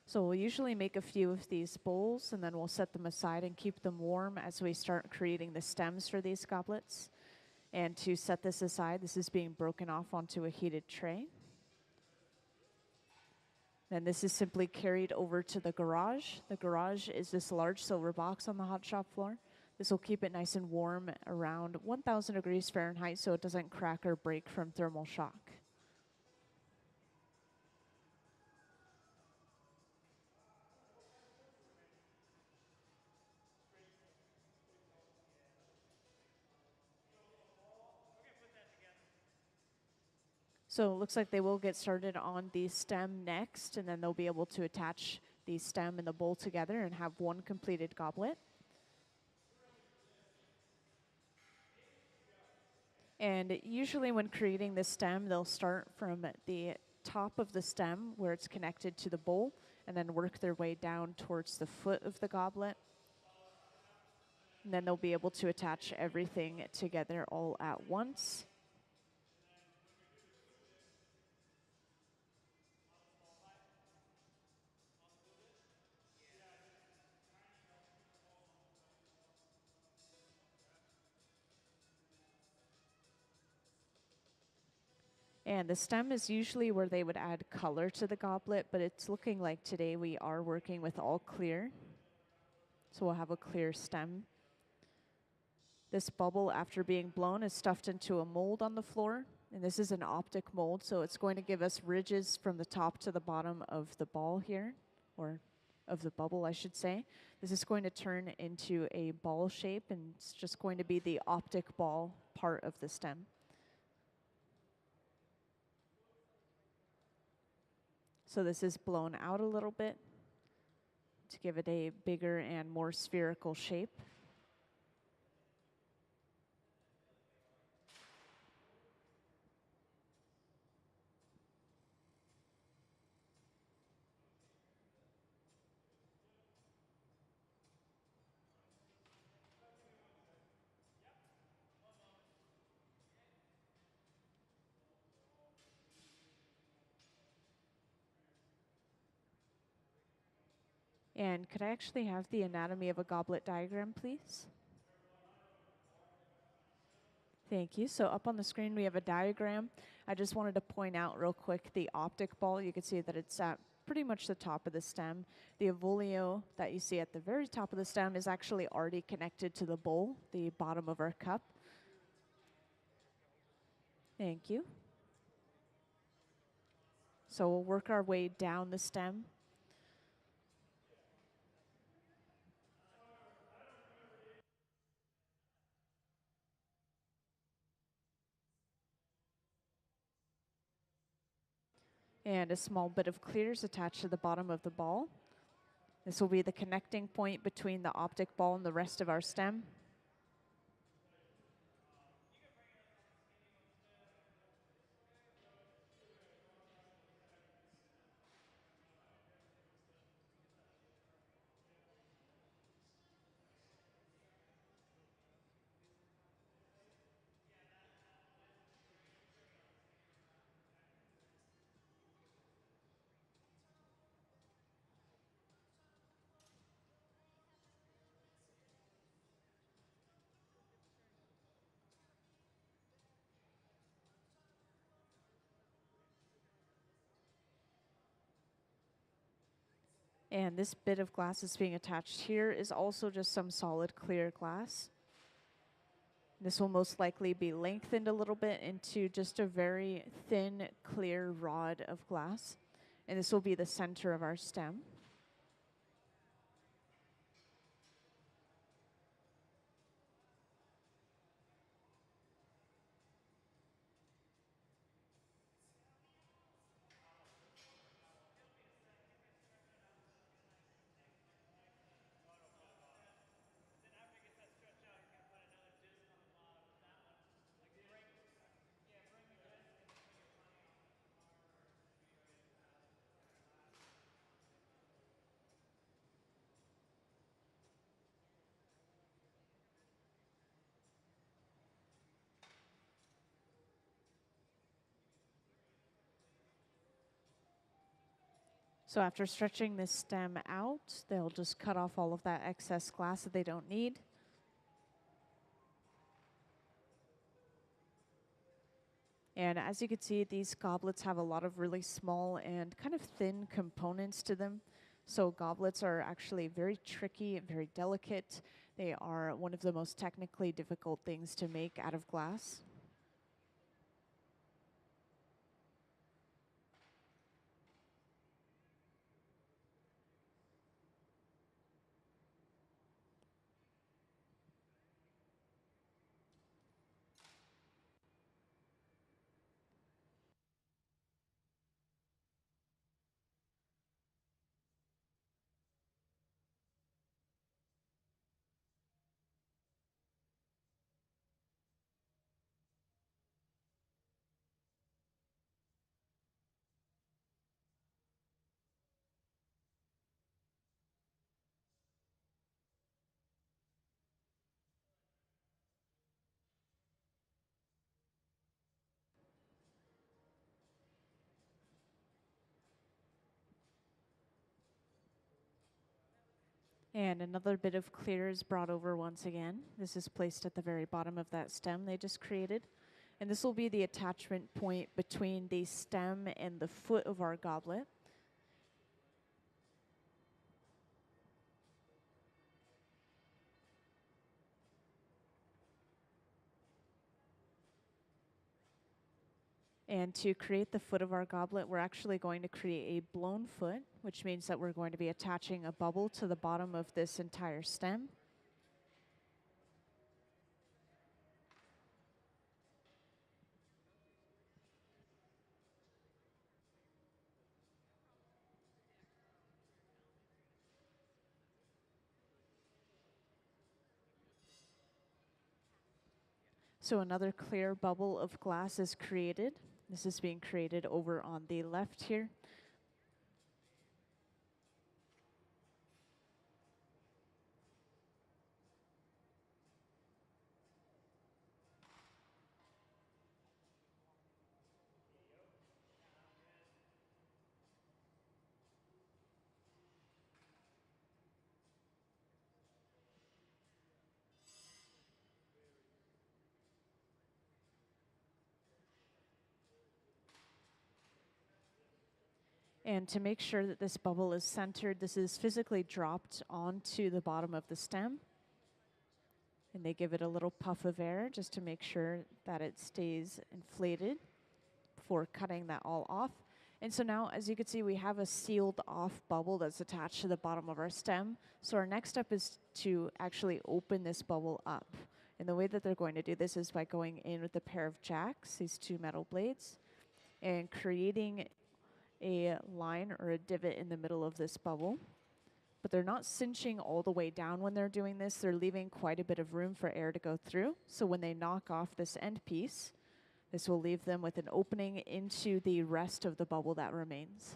So we'll usually make a few of these bowls and then we'll set them aside and keep them warm as we start creating the stems for these goblets. And to set this aside, this is being broken off onto a heated tray. Then this is simply carried over to the garage. The garage is this large silver box on the hot shop floor. This will keep it nice and warm around 1,000 degrees Fahrenheit so it doesn't crack or break from thermal shock. So it looks like they will get started on the stem next, and then they'll be able to attach the stem and the bowl together and have one completed goblet. And usually when creating the stem, they'll start from the top of the stem where it's connected to the bowl and then work their way down towards the foot of the goblet. And then they'll be able to attach everything together all at once. And the stem is usually where they would add color to the goblet, but it's looking like today we are working with all clear. So we'll have a clear stem. This bubble, after being blown, is stuffed into a mold on the floor. And this is an optic mold, so it's going to give us ridges from the top to the bottom of the ball here, or of the bubble, I should say. This is going to turn into a ball shape, and it's just going to be the optic ball part of the stem. So this is blown out a little bit to give it a bigger and more spherical shape. And could I actually have the anatomy of a goblet diagram, please? Thank you. So up on the screen, we have a diagram. I just wanted to point out real quick the optic ball. You can see that it's at pretty much the top of the stem. The avolio that you see at the very top of the stem is actually already connected to the bowl, the bottom of our cup. Thank you. So we'll work our way down the stem. And a small bit of clear is attached to the bottom of the ball. This will be the connecting point between the optic ball and the rest of our stem. And this bit of glass that's being attached here is also just some solid clear glass. This will most likely be lengthened a little bit into just a very thin, clear rod of glass. And this will be the center of our stem. So after stretching this stem out, they'll just cut off all of that excess glass that they don't need. And as you can see, these goblets have a lot of really small and kind of thin components to them. So goblets are actually very tricky and very delicate. They are one of the most technically difficult things to make out of glass. And another bit of clear is brought over once again. This is placed at the very bottom of that stem they just created. And this will be the attachment point between the stem and the foot of our goblet. And to create the foot of our goblet, we're actually going to create a blown foot, which means that we're going to be attaching a bubble to the bottom of this entire stem. So another clear bubble of glass is created. This is being created over on the left here. And to make sure that this bubble is centered, this is physically dropped onto the bottom of the stem. And they give it a little puff of air just to make sure that it stays inflated before cutting that all off. And so now, as you can see, we have a sealed off bubble that's attached to the bottom of our stem. So our next step is to actually open this bubble up. And the way that they're going to do this is by going in with a pair of jacks, these two metal blades, and creating a line or a divot in the middle of this bubble. But they're not cinching all the way down when they're doing this. They're leaving quite a bit of room for air to go through. So when they knock off this end piece, this will leave them with an opening into the rest of the bubble that remains.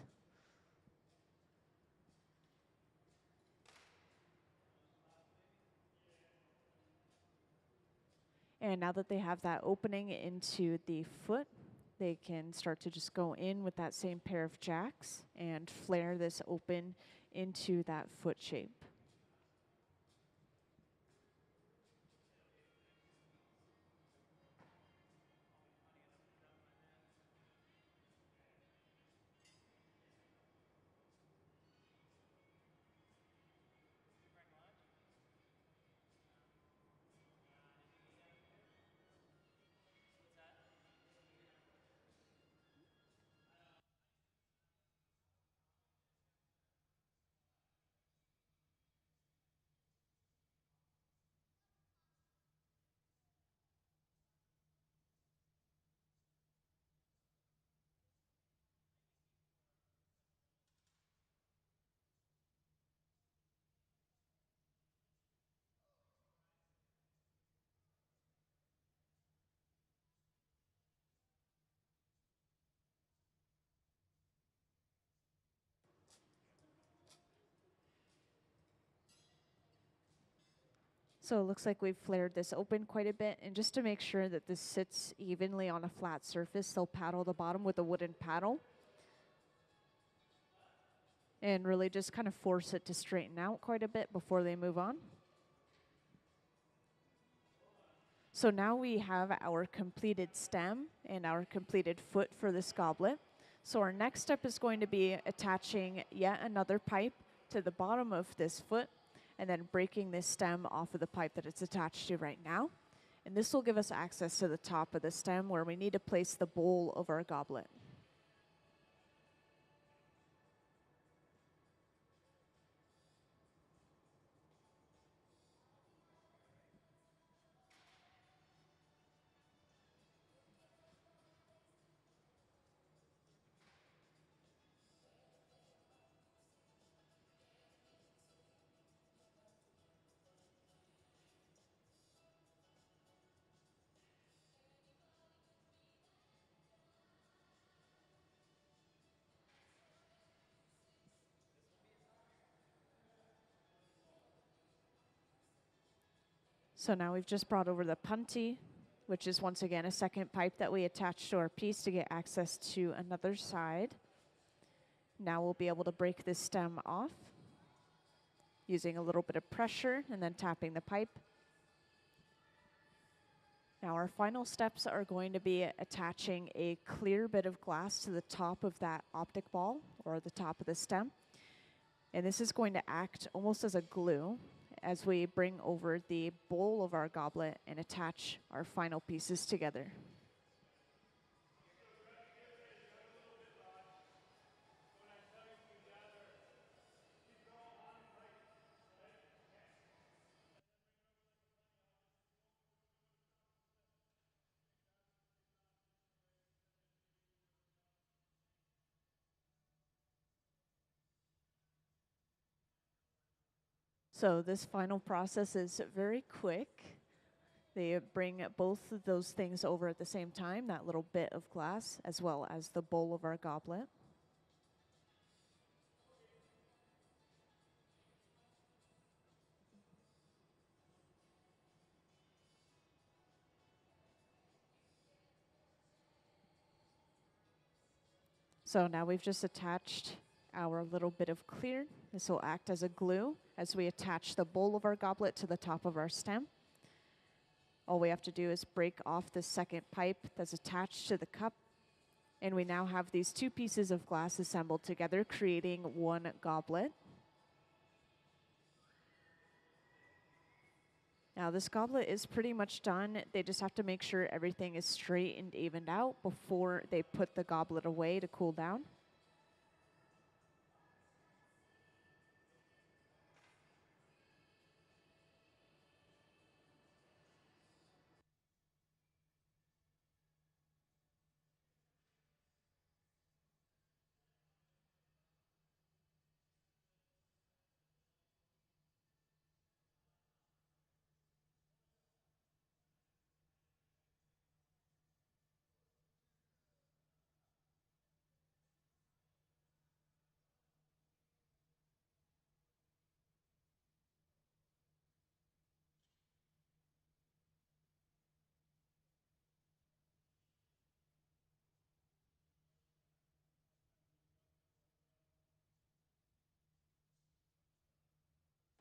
And now that they have that opening into the foot, they can start to just go in with that same pair of jacks and flare this open into that foot shape. So it looks like we've flared this open quite a bit, and just to make sure that this sits evenly on a flat surface, they'll paddle the bottom with a wooden paddle and really just kind of force it to straighten out quite a bit before they move on. So now we have our completed stem and our completed foot for this goblet. So our next step is going to be attaching yet another pipe to the bottom of this foot and then breaking this stem off of the pipe that it's attached to right now. And this will give us access to the top of the stem where we need to place the bowl of our goblet. So now we've just brought over the punty, which is once again a second pipe that we attach to our piece to get access to another side. Now we'll be able to break this stem off using a little bit of pressure and then tapping the pipe. Now our final steps are going to be attaching a clear bit of glass to the top of that optic ball or the top of the stem. And this is going to act almost as a glue as we bring over the bowl of our goblet and attach our final pieces together. So this final process is very quick. They bring both of those things over at the same time, that little bit of glass as well as the bowl of our goblet. So now we've just attached our little bit of clear. This will act as a glue as we attach the bowl of our goblet to the top of our stem. All we have to do is break off the second pipe that's attached to the cup, and we now have these two pieces of glass assembled together, creating one goblet. Now this goblet is pretty much done. They just have to make sure everything is straight and evened out before they put the goblet away to cool down.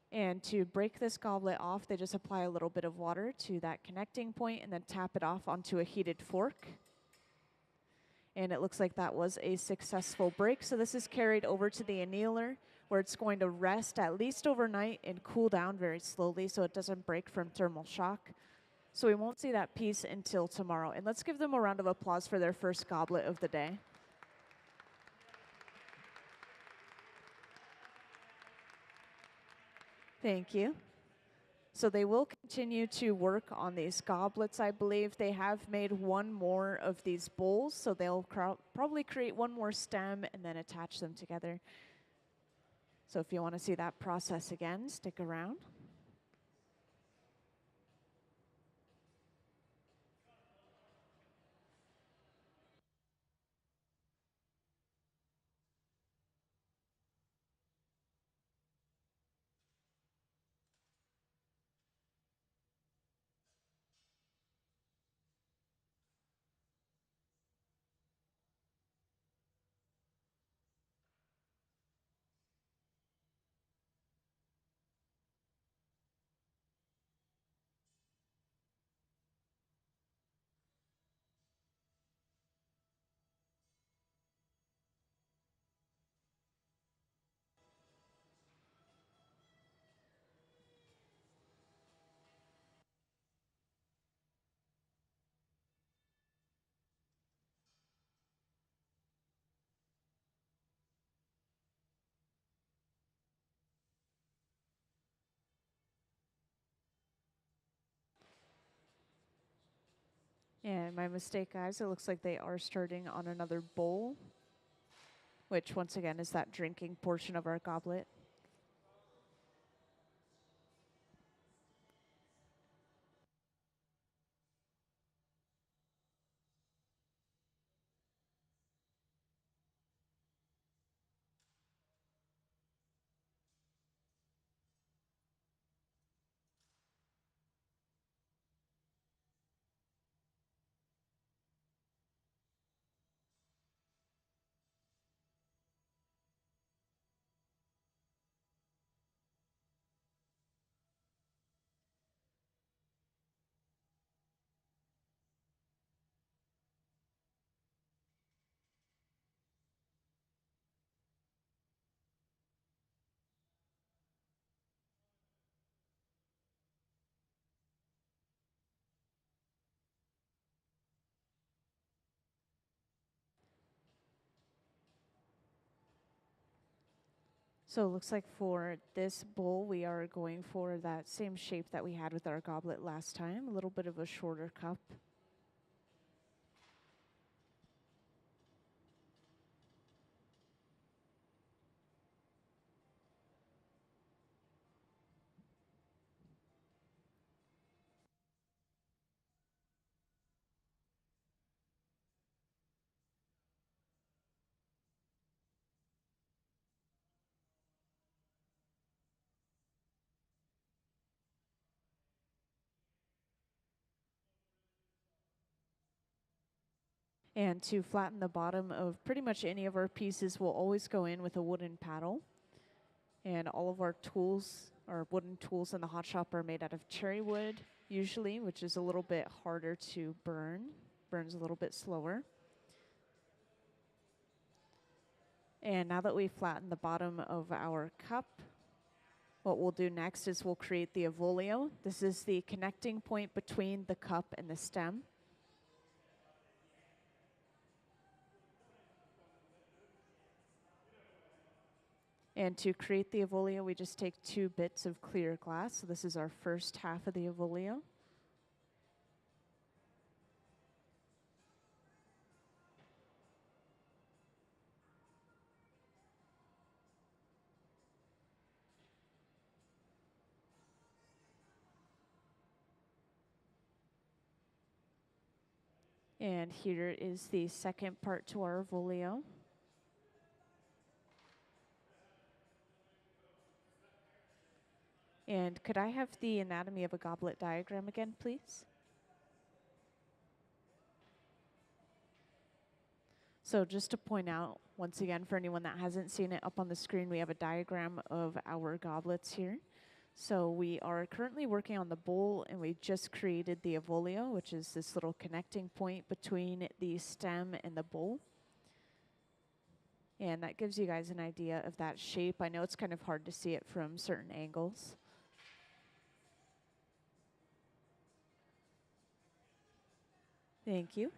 And to break this goblet off, they just apply a little bit of water to that connecting point and then tap it off onto a heated fork. And it looks like that was a successful break. So this is carried over to the annealer where it's going to rest at least overnight and cool down very slowly so it doesn't break from thermal shock. So we won't see that piece until tomorrow. And let's give them a round of applause for their first goblet of the day. Thank you. So they will continue to work on these goblets, I believe. They have made one more of these bowls, so they'll probably create one more stem and then attach them together. So if you want to see that process again, stick around. And my mistake, guys, it looks like they are starting on another bowl, which once again is that drinking portion of our goblet. So it looks like for this bowl, we are going for that same shape that we had with our goblet last time, a little bit of a shorter cup. And to flatten the bottom of pretty much any of our pieces, we'll always go in with a wooden paddle. And all of our tools, our wooden tools in the hot shop, are made out of cherry wood, usually, which is a little bit harder to burn, burns a little bit slower. And now that we've flattened the bottom of our cup, what we'll do next is we'll create the avolio. This is the connecting point between the cup and the stem. And to create the avolio, we just take 2 bits of clear glass. So this is our first half of the avolio. And here is the second part to our avolio. And could I have the anatomy of a goblet diagram again, please? So just to point out, once again, for anyone that hasn't seen it up on the screen, we have a diagram of our goblets here. So we are currently working on the bowl, and we just created the avolio, which is this little connecting point between the stem and the bowl. And that gives you guys an idea of that shape. I know it's kind of hard to see it from certain angles. Thank you.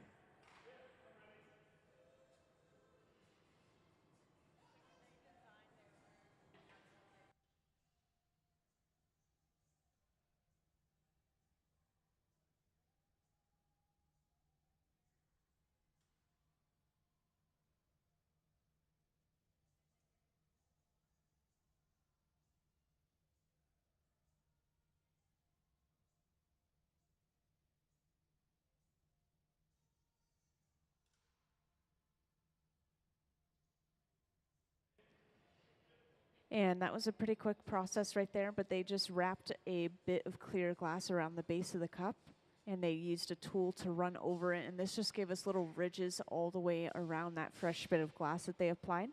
And that was a pretty quick process right there, but they just wrapped a bit of clear glass around the base of the cup, and they used a tool to run over it, and this just gave us little ridges all the way around that fresh bit of glass that they applied.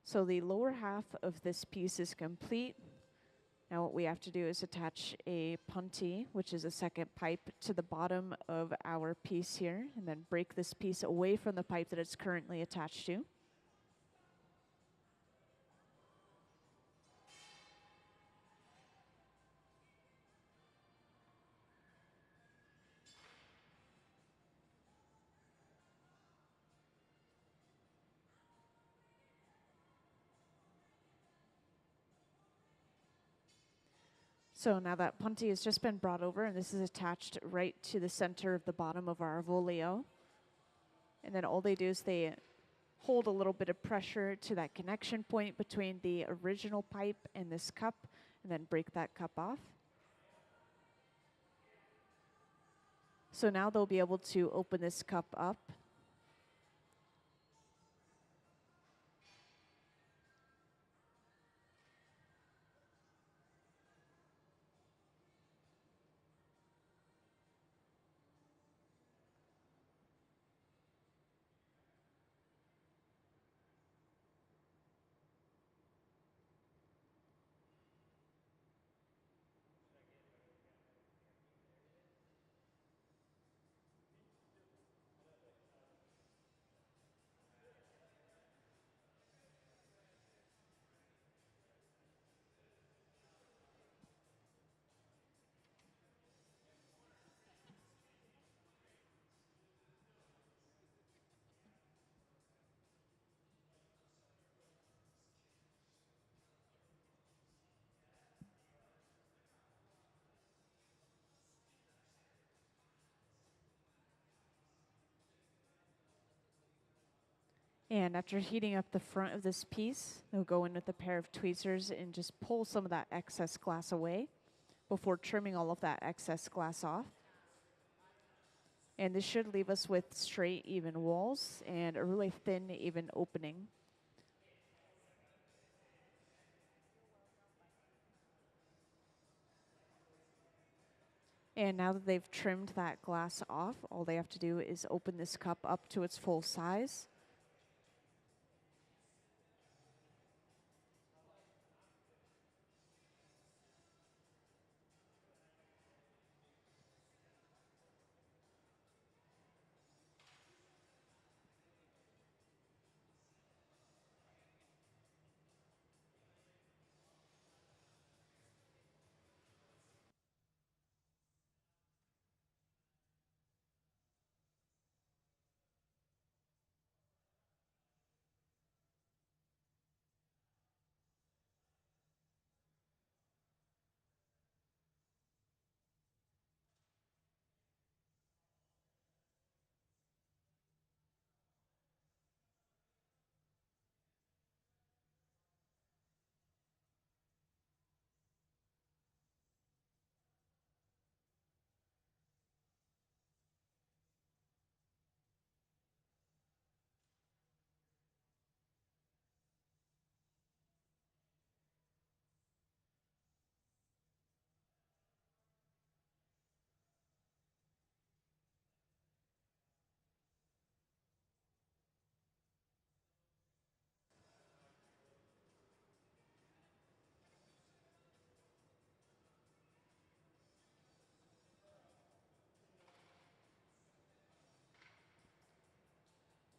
So the lower half of this piece is complete. Now what we have to do is attach a puntee, which is a second pipe, to the bottom of our piece here, and then break this piece away from the pipe that it's currently attached to. So now that punty has just been brought over, and this is attached right to the center of the bottom of our volio. And then all they do is they hold a little bit of pressure to that connection point between the original pipe and this cup, and then break that cup off. So now they'll be able to open this cup up. And after heating up the front of this piece, they'll go in with a pair of tweezers and just pull some of that excess glass away before trimming all of that excess glass off. And this should leave us with straight, even walls and a really thin, even opening. And now that they've trimmed that glass off, all they have to do is open this cup up to its full size.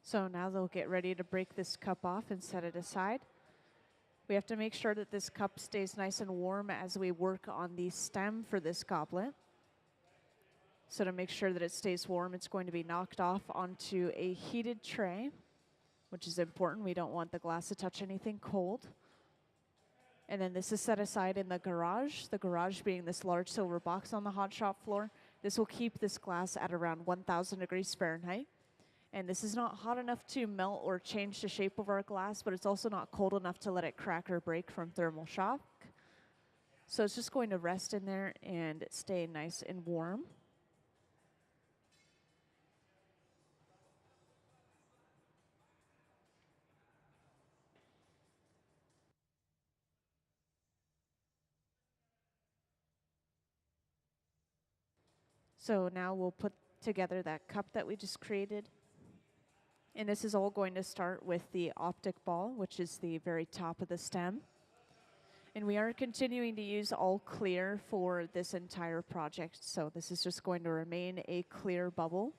So now they'll get ready to break this cup off and set it aside. We have to make sure that this cup stays nice and warm as we work on the stem for this goblet. So to make sure that it stays warm, it's going to be knocked off onto a heated tray, which is important. We don't want the glass to touch anything cold. And then this is set aside in the garage being this large silver box on the hot shop floor. This will keep this glass at around 1,000 degrees Fahrenheit. And this is not hot enough to melt or change the shape of our glass, but it's also not cold enough to let it crack or break from thermal shock. So it's just going to rest in there and stay nice and warm. So now we'll put together that cup that we just created. And this is all going to start with the optic ball, which is the very top of the stem. And we are continuing to use all clear for this entire project. So this is just going to remain a clear bubble.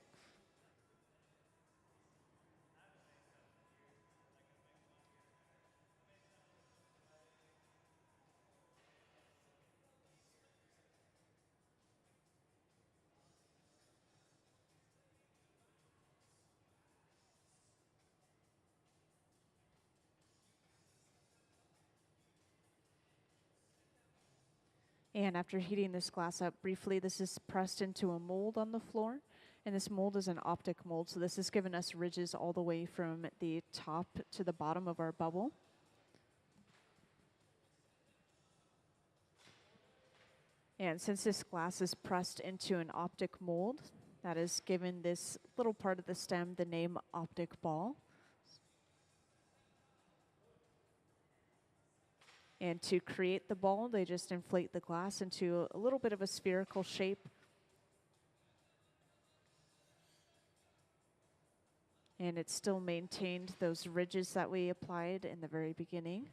And after heating this glass up briefly, this is pressed into a mold on the floor. And this mold is an optic mold, so this has given us ridges all the way from the top to the bottom of our bubble. And since this glass is pressed into an optic mold, that has given this little part of the stem the name optic ball. And to create the ball, they just inflate the glass into a little bit of a spherical shape. And it still maintained those ridges that we applied in the very beginning.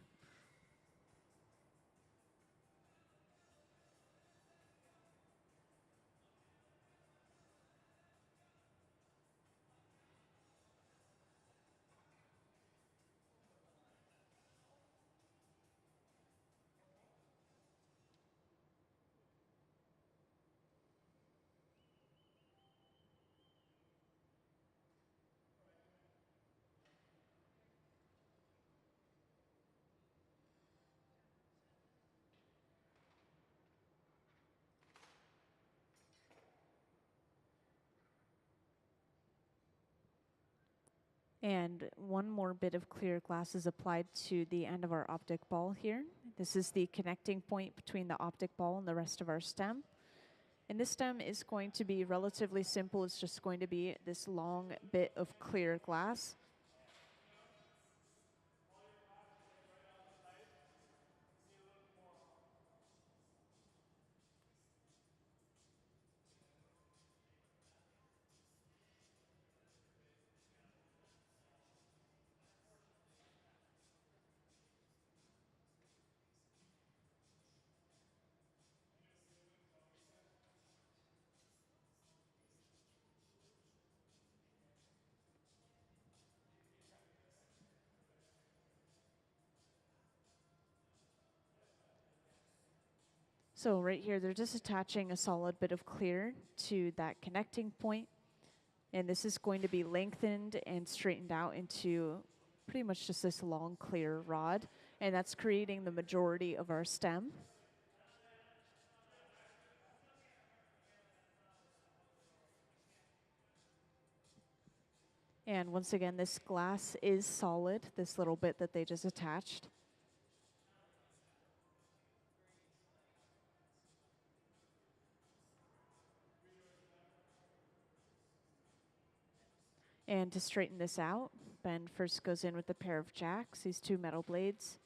And one more bit of clear glass is applied to the end of our optic ball here. This is the connecting point between the optic ball and the rest of our stem. And this stem is going to be relatively simple. It's just going to be this long bit of clear glass. So right here, they're just attaching a solid bit of clear to that connecting point. And this is going to be lengthened and straightened out into pretty much just this long clear rod. And that's creating the majority of our stem. And once again, this glass is solid, this little bit that they just attached. And to straighten this out, Ben first goes in with a pair of jacks, these two metal blades.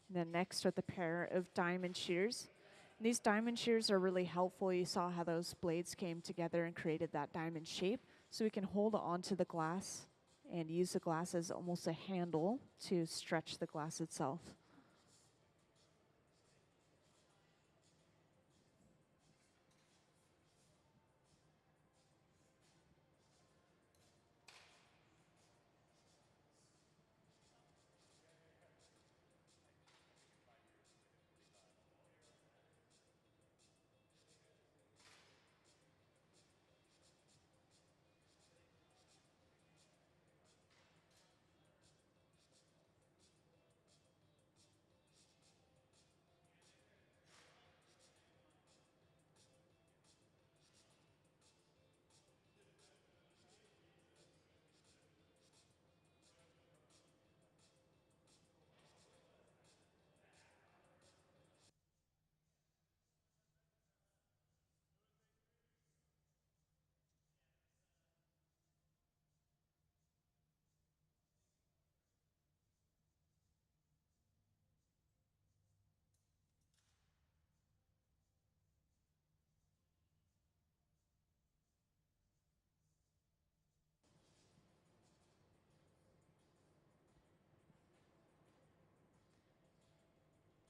And then next with a pair of diamond shears. And these diamond shears are really helpful. You saw how those blades came together and created that diamond shape. So we can hold onto the glass and use the glass as almost a handle to stretch the glass itself.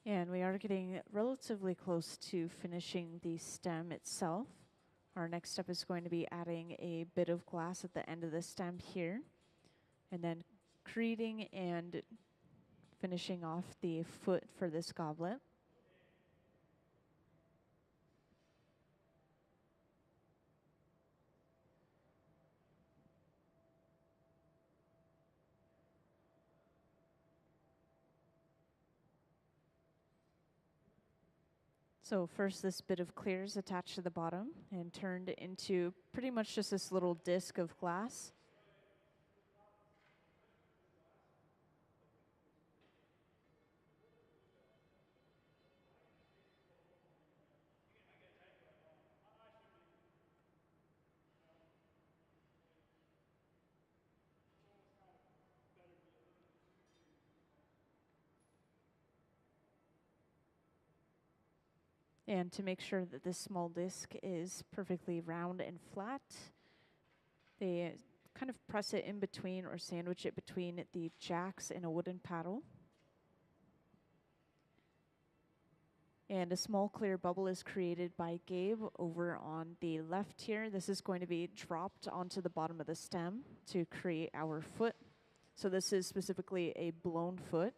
And we are getting relatively close to finishing the stem itself. Our next step is going to be adding a bit of glass at the end of the stem here, and then creating and finishing off the foot for this goblet. So first this bit of clear is attached to the bottom and turned into pretty much just this little disc of glass. And to make sure that this small disc is perfectly round and flat, they kind of press it in between or sandwich it between the jacks in a wooden paddle. And a small clear bubble is created by Gabe over on the left here. This is going to be dropped onto the bottom of the stem to create our foot. So this is specifically a blown foot.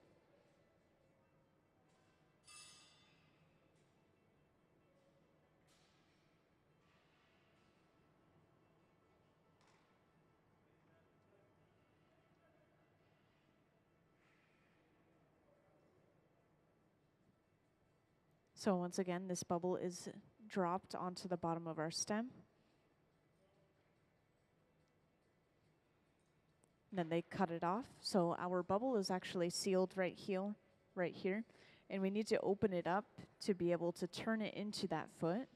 So once again, this bubble is dropped onto the bottom of our stem. Then they cut it off. So our bubble is actually sealed right here. And we need to open it up to be able to turn it into that foot.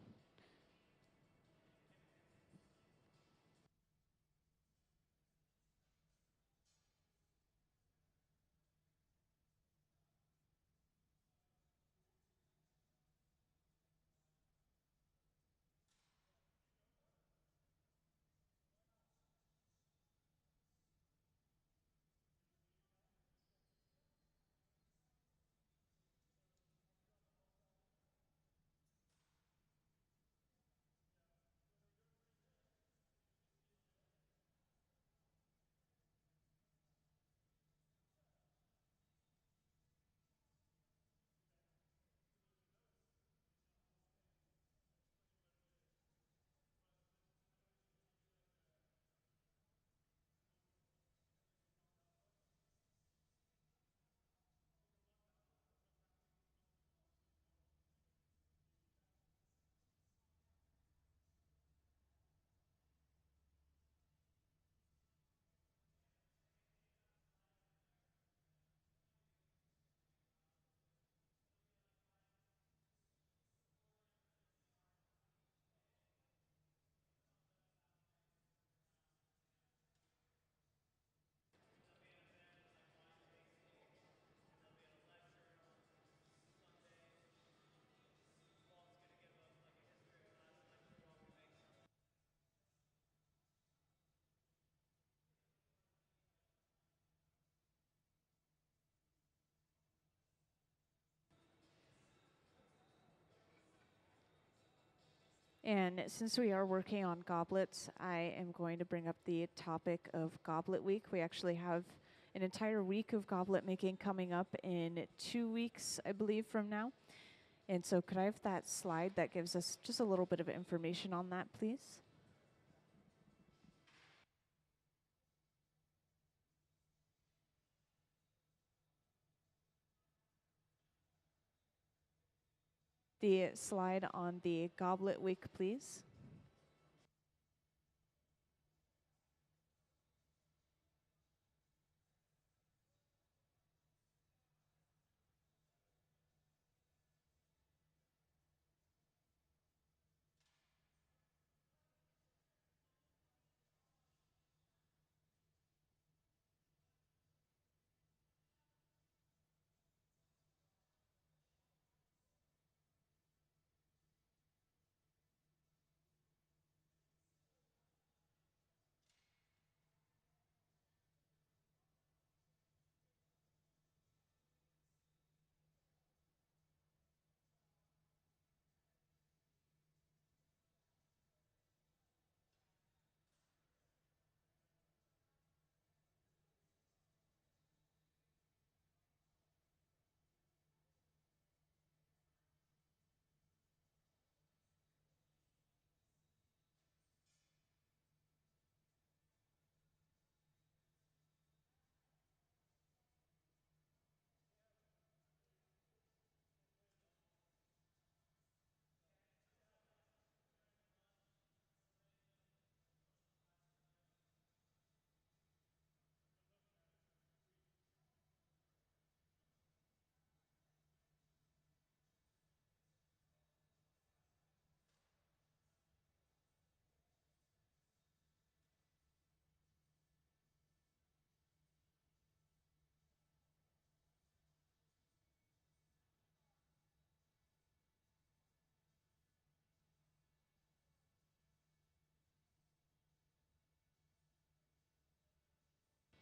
And since we are working on goblets, I am going to bring up the topic of Goblet Week. We actually have an entire week of goblet making coming up in 2 weeks, I believe, from now. And so could I have that slide that gives us just a little bit of information on that, please? The slide on the Goblet Week, please.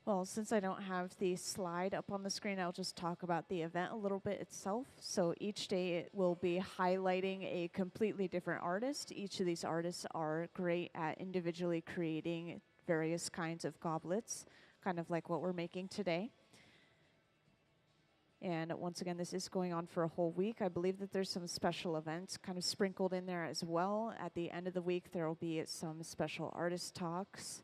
Well, since I don't have the slide up on the screen, I'll just talk about the event a little bit itself. So each day it will be highlighting a completely different artist. Each of these artists are great at individually creating various kinds of goblets, kind of like what we're making today. And once again, this is going on for a whole week. I believe that there's some special events kind of sprinkled in there as well. At the end of the week, there will be some special artist talks.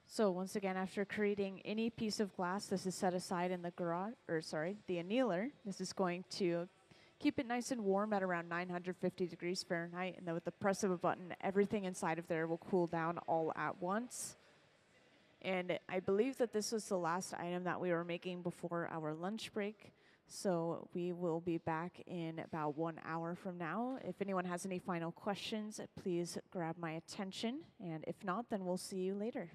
So once again, after creating any piece of glass, this is set aside in the garage, or sorry, the annealer. This is going to keep it nice and warm at around 950 degrees Fahrenheit, and then with the press of a button, everything inside of there will cool down all at once. And I believe that this was the last item that we were making before our lunch break. So we will be back in about 1 hour from now. If anyone has any final questions, please grab my attention. And if not, then we'll see you later.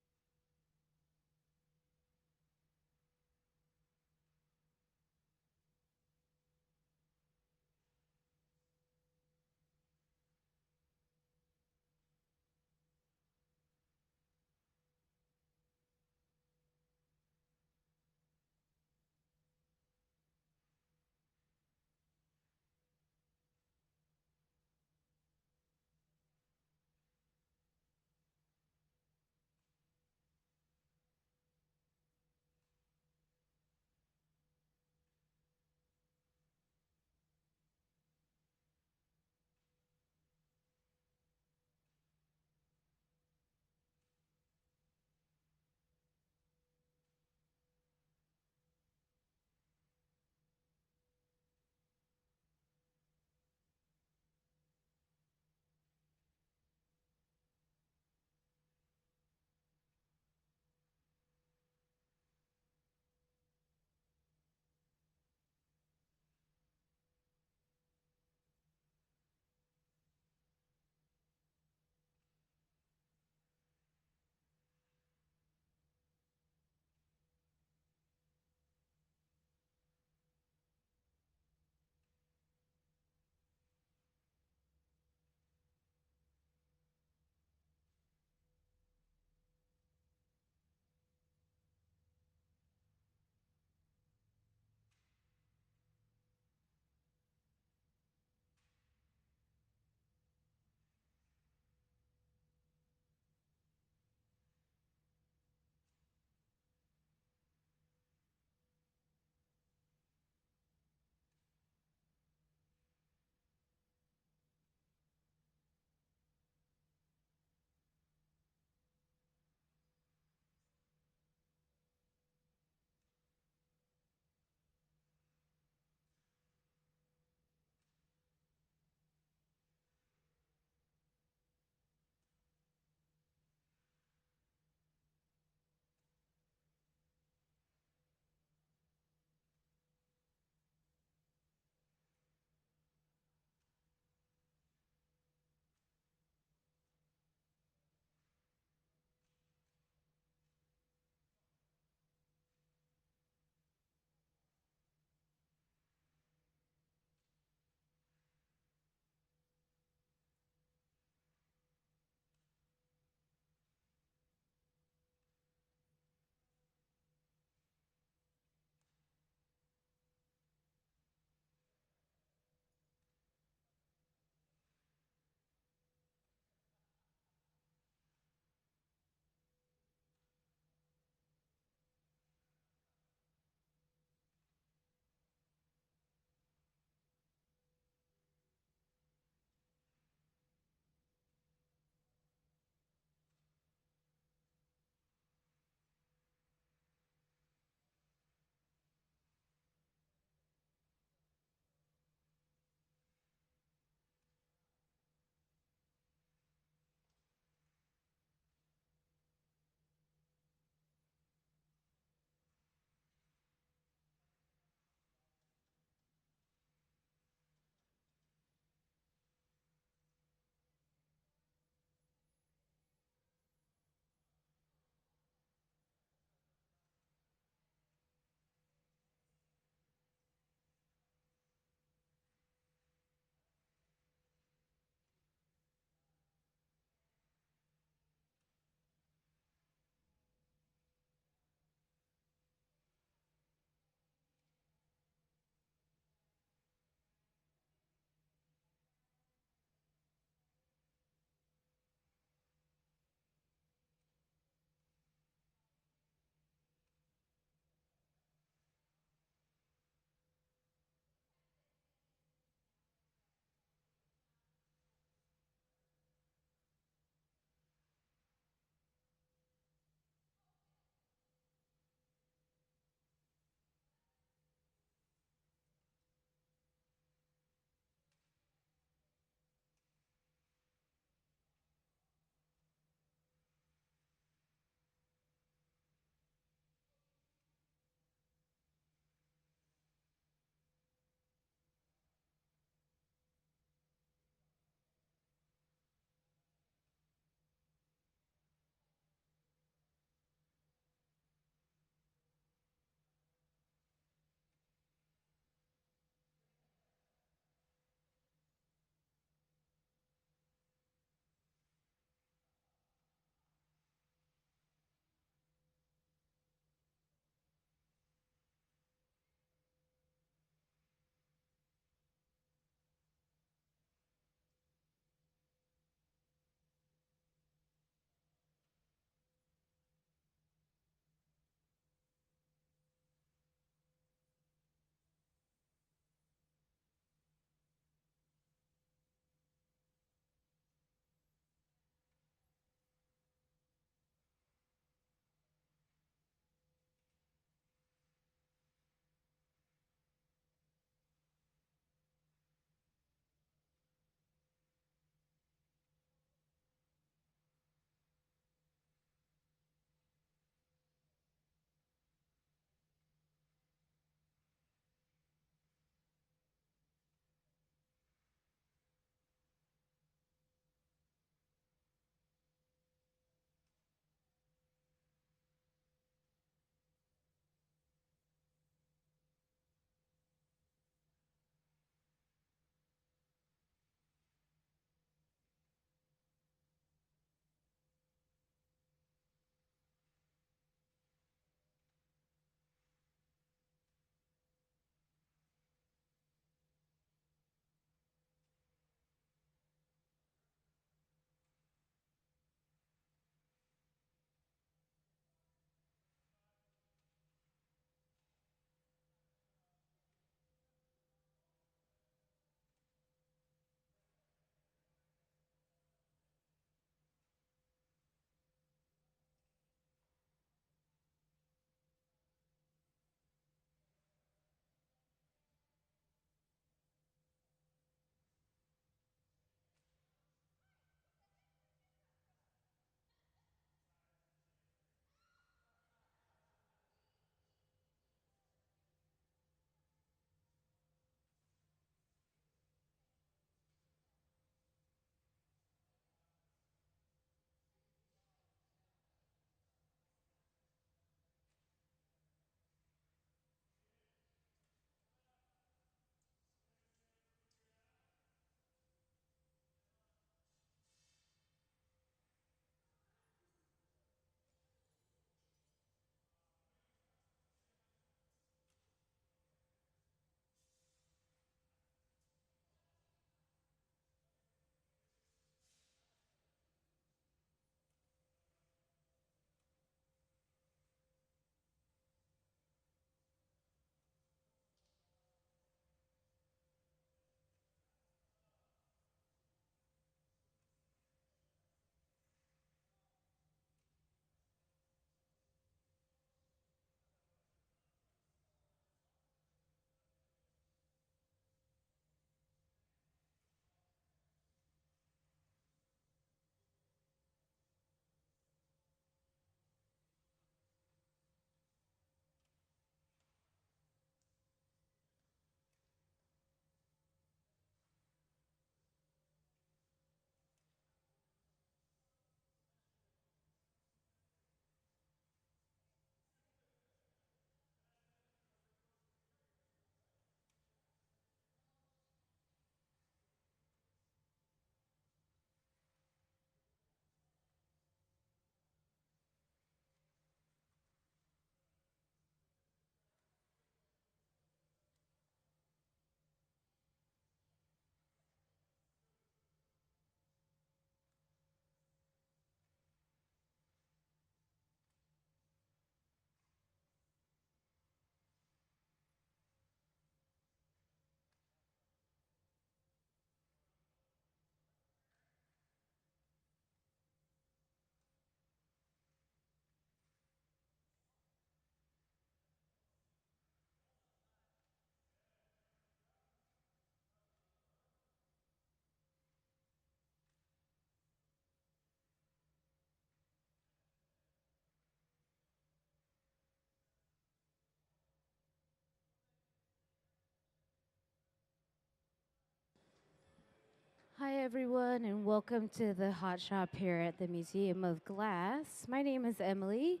Hi, everyone, and welcome to the Hot Shop here at the Museum of Glass. My name is Emily.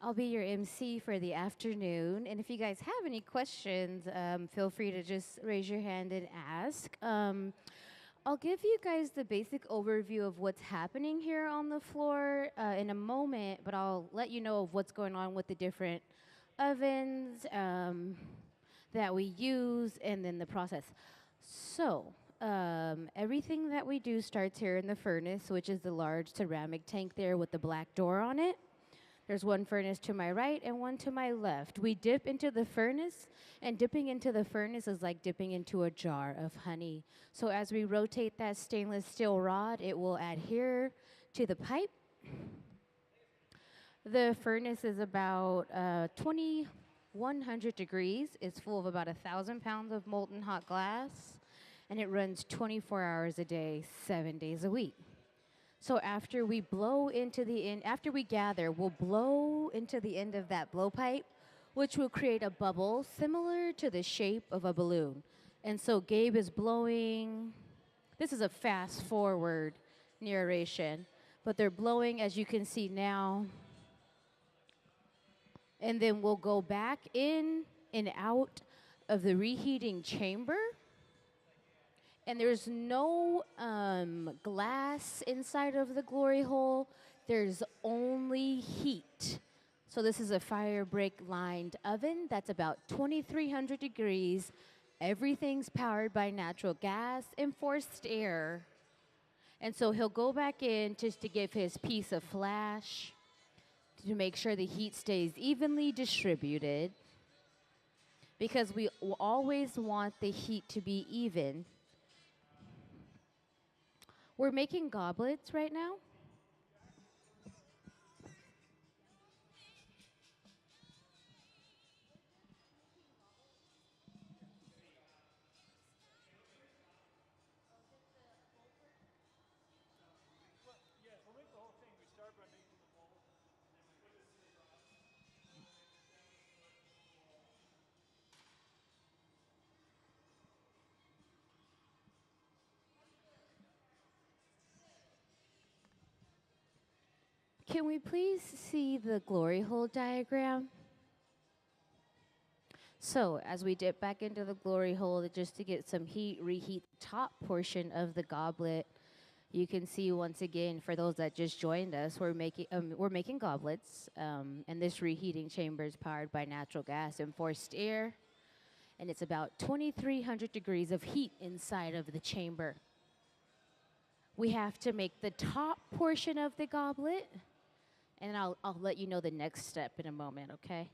I'll be your MC for the afternoon. And if you guys have any questions, feel free to just raise your hand and ask. I'll give you guys the basic overview of what's happening here on the floor in a moment, but I'll let you know of what's going on with the different ovens that we use and then the process. So, everything that we do starts here in the furnace, which is the large ceramic tank there with the black door on it. There's one furnace to my right and one to my left. We dip into the furnace, and dipping into the furnace is like dipping into a jar of honey. So as we rotate that stainless steel rod, it will adhere to the pipe. The furnace is about 2,100 degrees. It's full of about 1,000 pounds of molten hot glass, and it runs 24 hours a day, 7 days a week. So after we blow into the end, after we gather, we'll blow into the end of that blowpipe, which will create a bubble similar to the shape of a balloon. And so Gabe is blowing. This is a fast forward narration, but they're blowing, as you can see now. And then we'll go back in and out of the reheating chamber. And there's no glass inside of the glory hole. There's only heat. So this is a fire break lined oven that's about 2,300 degrees. Everything's powered by natural gas and forced air. And so he'll go back in just to give his piece of flash to make sure the heat stays evenly distributed, because we always want the heat to be even. We're making goblets right now. Can we please see the glory hole diagram? So as we dip back into the glory hole just to get some heat, reheat the top portion of the goblet, you can see once again, for those that just joined us, we're making goblets, and this reheating chamber is powered by natural gas and forced air, and it's about 2,300 degrees of heat inside of the chamber. We have to make the top portion of the goblet, and I'll let you know the next step in a moment, okay?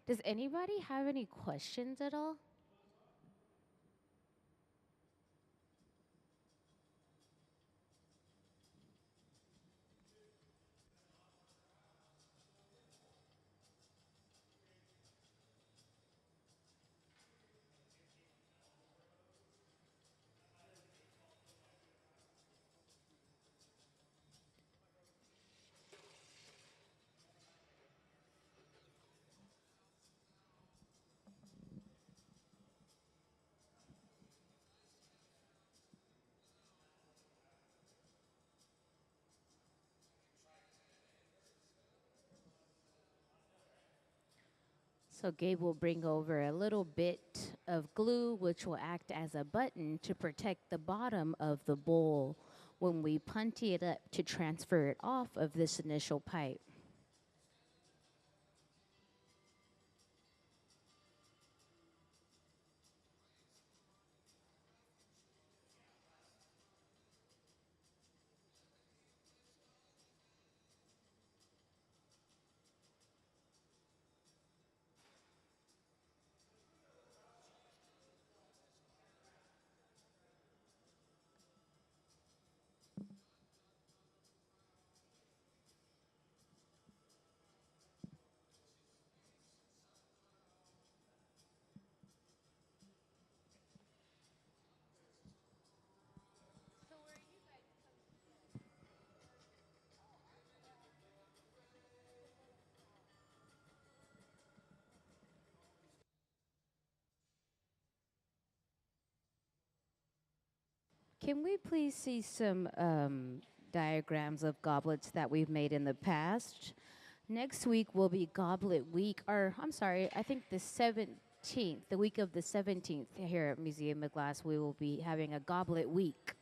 Does anybody have any questions at all? So Gabe will bring over a little bit of glue, which will act as a button to protect the bottom of the bowl when we punty it up to transfer it off of this initial pipe. Can we please see some diagrams of goblets that we've made in the past? Next week will be Goblet Week, or I'm sorry, I think the 17th, the week of the 17th here at Museum of Glass, we will be having a Goblet Week.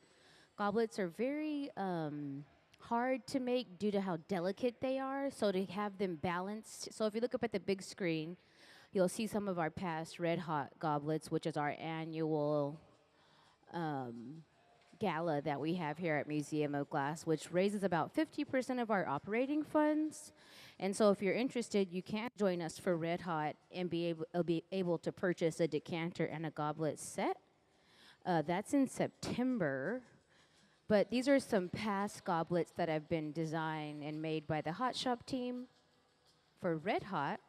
Goblets are very hard to make due to how delicate they are, so to have them balanced. So if you look up at the big screen, you'll see some of our past Red Hot goblets, which is our annual gala that we have here at Museum of Glass, which raises about 50% of our operating funds. And so if you're interested, you can join us for Red Hot and be able to purchase a decanter and a goblet set. That's in September. But these are some past goblets that have been designed and made by the Hot Shop team for Red Hot.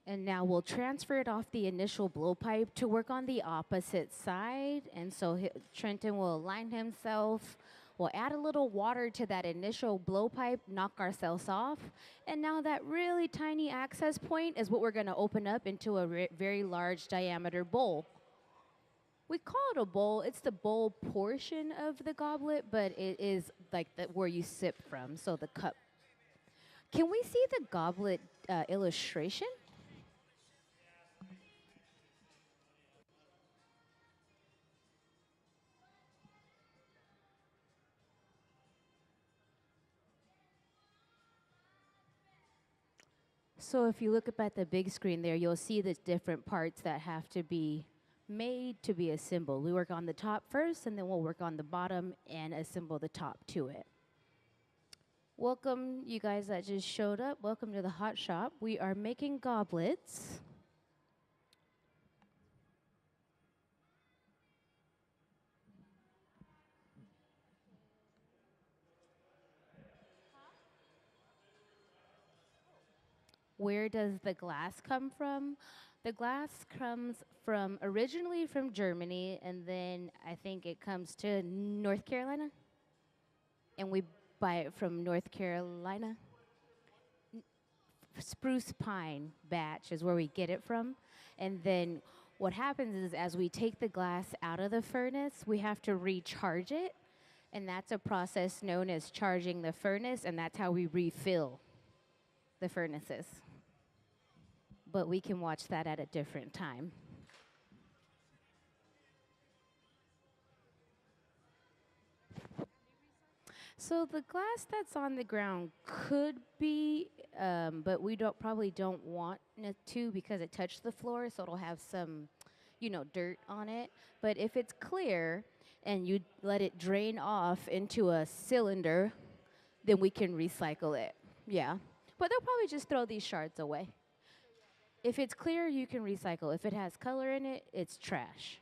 And now we'll transfer it off the initial blowpipe to work on the opposite side. And so Trenton will align himself. We'll add a little water to that initial blowpipe, knock ourselves off. And now that really tiny access point is what we're going to open up into a very large diameter bowl. We call it a bowl. It's the bowl portion of the goblet, but it is like where you sip from, so the cup. Can we see the goblet illustration? So if you look up at the big screen there, you'll see the different parts that have to be made to be assembled. We work on the top first, and then we'll work on the bottom and assemble the top to it. Welcome, you guys that just showed up. Welcome to the Hot Shop. We are making goblets. Where does the glass come from? The glass comes from originally from Germany, and then I think it comes to North Carolina. And we buy it from North Carolina. Spruce pine batch is where we get it from. And then what happens is as we take the glass out of the furnace, we have to recharge it. And that's a process known as charging the furnace, and that's how we refill the furnaces. But we can watch that at a different time. So the glass that's on the ground could be, but we probably don't want it to because it touched the floor, so it'll have some, dirt on it. But if it's clear and you let it drain off into a cylinder, then we can recycle it. Yeah. But they'll probably just throw these shards away. If it's clear, you can recycle. If it has color in it, it's trash.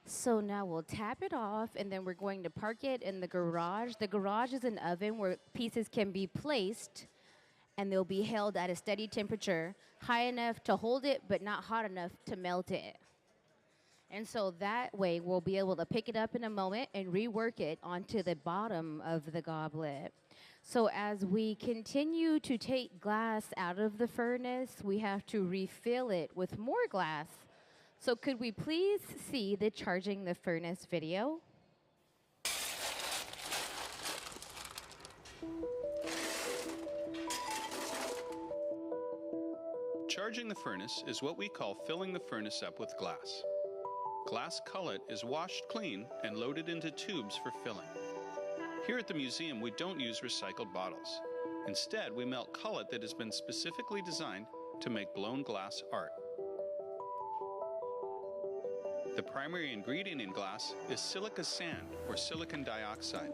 So now we'll tap it off and then we're going to park it in the garage. The garage is an oven where pieces can be placed and they'll be held at a steady temperature, high enough to hold it but not hot enough to melt it. And so that way we'll be able to pick it up in a moment and rework it onto the bottom of the goblet. So as we continue to take glass out of the furnace, we have to refill it with more glass. So could we please see the charging the furnace video? Charging the furnace is what we call filling the furnace up with glass. Glass cullet is washed clean and loaded into tubes for filling. Here at the museum, we don't use recycled bottles. Instead, we melt cullet that has been specifically designed to make blown glass art. The primary ingredient in glass is silica sand, or silicon dioxide.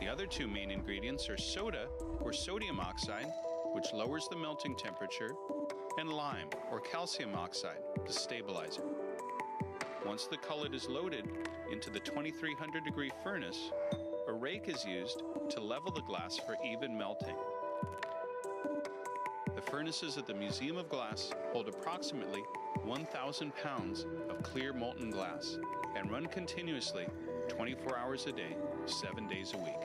The other two main ingredients are soda, or sodium oxide, which lowers the melting temperature, and lime, or calcium oxide, the stabilizer. Once the cullet is loaded into the 2300 degree furnace, a rake is used to level the glass for even melting. The furnaces at the Museum of Glass hold approximately 1,000 pounds of clear molten glass and run continuously 24 hours a day, 7 days a week.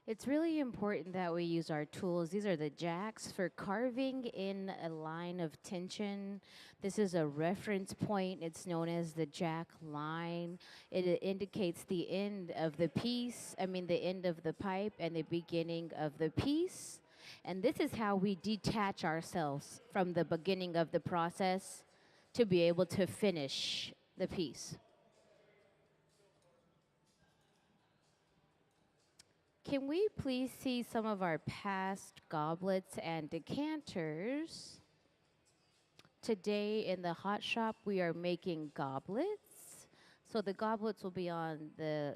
It's really important that we use our tools. These are the jacks for carving in a line of tension. This is a reference point. It's known as the jack line. It indicates the end of the piece, the end of the pipe and the beginning of the piece. And this is how we detach ourselves from the beginning of the process to be able to finish the piece. Can we please see some of our past goblets and decanters? Today in the hot shop, we are making goblets. So the goblets will be on the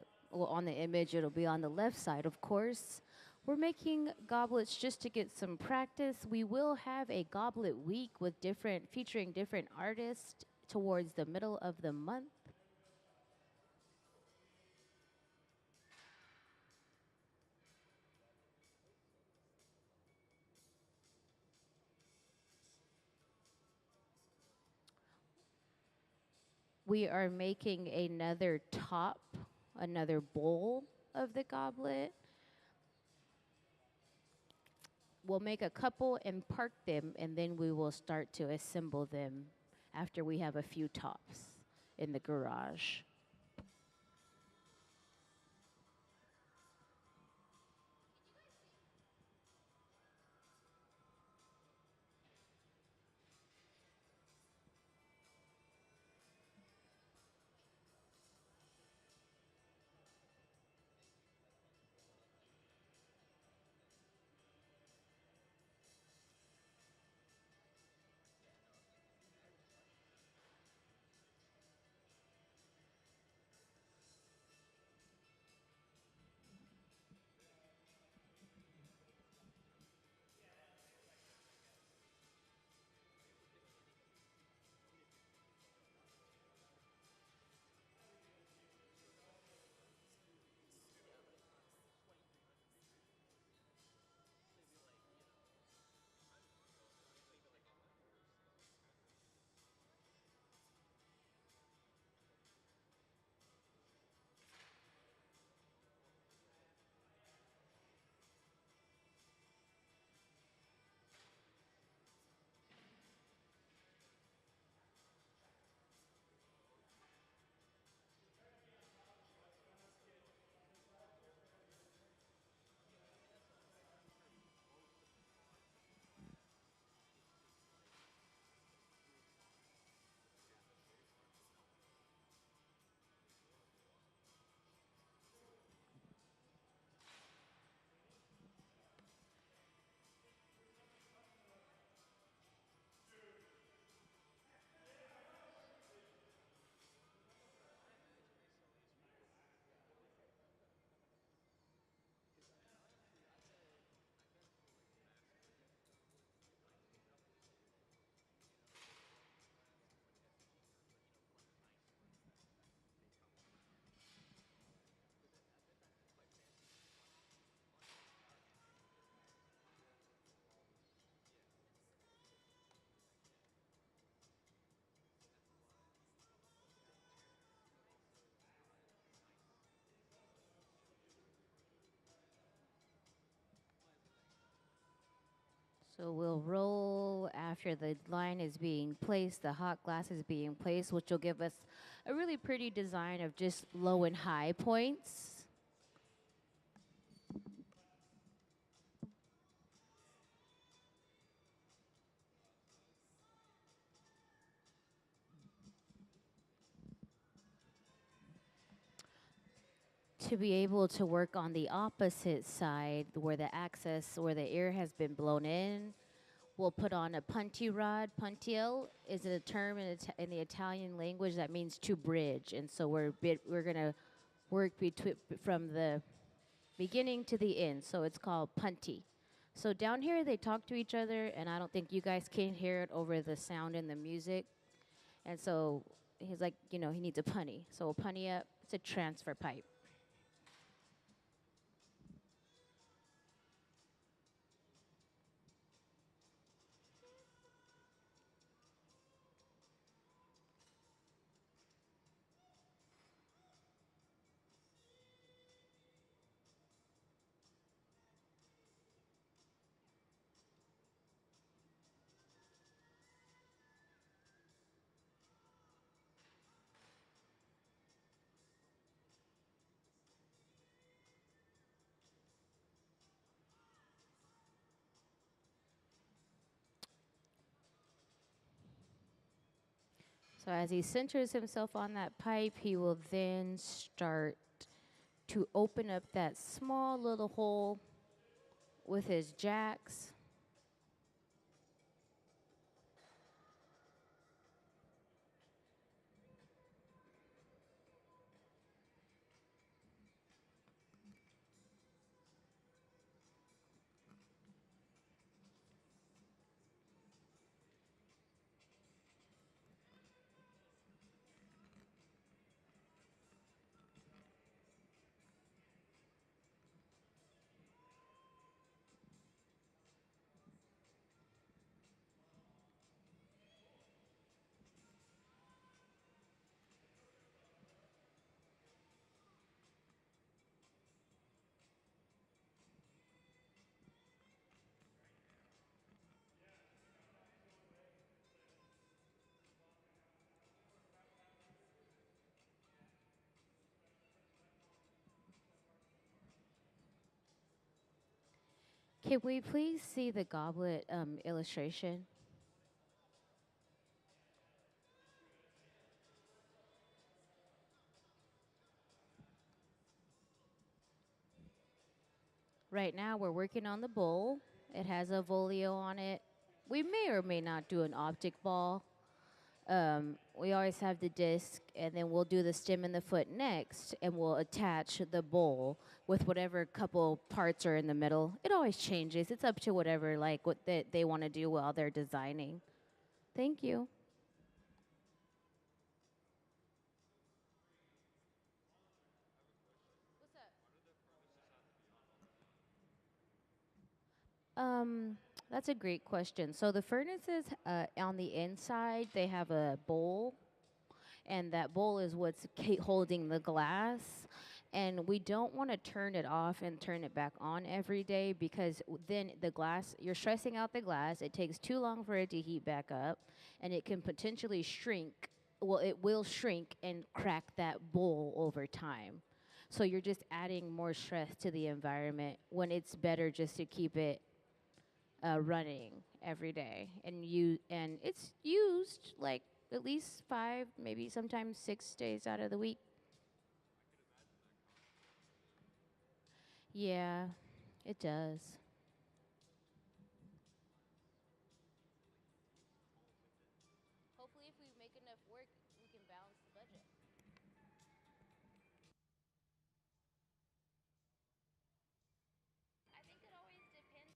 image, it'll be on the left side, of course. We're making goblets just to get some practice. We will have a goblet week with featuring different artists towards the middle of the month. We are making another top, another bowl of the goblet. We'll make a couple and park them, and then we will start to assemble them after we have a few tops in the garage. So we'll roll after the line is being placed, the hot glass is being placed, which will give us a really pretty design of just low and high points. To be able to work on the opposite side where the access, where the air has been blown in, we'll put on a punty rod. Puntiel is a term in the Italian language that means to bridge, and so we're gonna work from the beginning to the end. So it's called punty. So down here they talk to each other, and I don't think you guys can hear it over the sound and the music. And so he's like, he needs a punny. So we'll punny up. It's a transfer pipe. So as he centers himself on that pipe, he will then start to open up that small little hole with his jacks. Can we please see the goblet illustration? Right now we're working on the bowl. It has a volio on it. We may or may not do an optic ball. We always have the disc, and then we'll do the stem and the foot next, and we'll attach the bowl with whatever couple parts are in the middle. It always changes. It's up to whatever, like, what they want to do while they're designing. Thank you. Um, that's a great question. So the furnaces on the inside, they have a bowl, and that bowl is what's holding the glass. And we don't want to turn it off and turn it back on every day because then the glass, you're stressing out the glass. It takes too long for it to heat back up, and it can potentially shrink. Well, it will shrink and crack that bowl over time. So you're just adding more stress to the environment when it's better just to keep it running every day, and it's used like at least 5, maybe sometimes 6 days out of the week. Yeah, it does. Hopefully, if we make enough work, we can balance the budget. I think it always depends.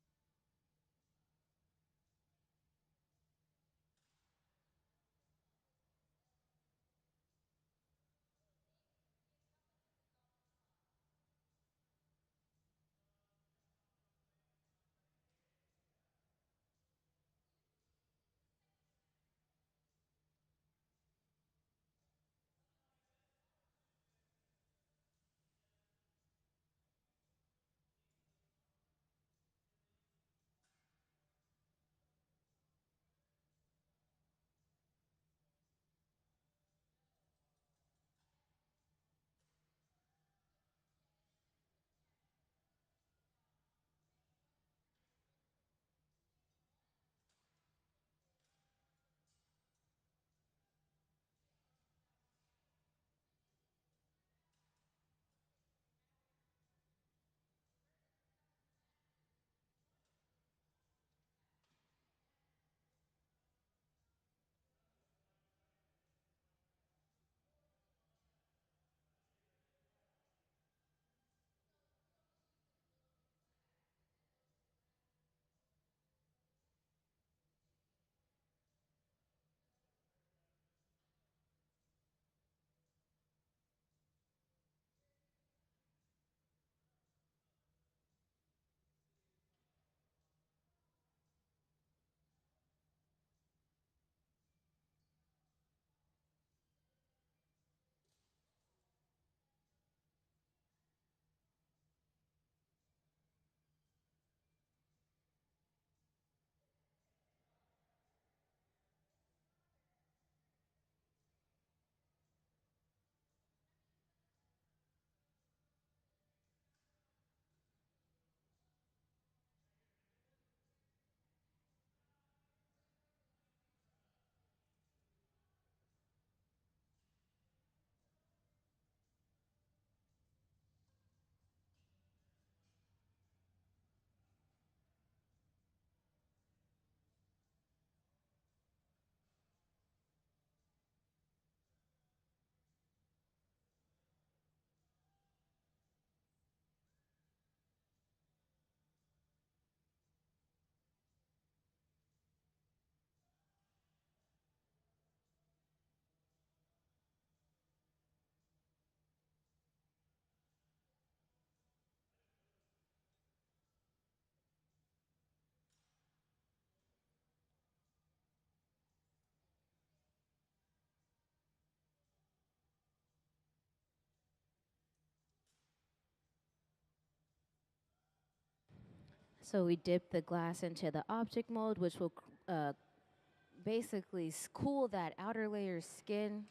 So we dip the glass into the optic mold, which will basically cool that outer layer skin.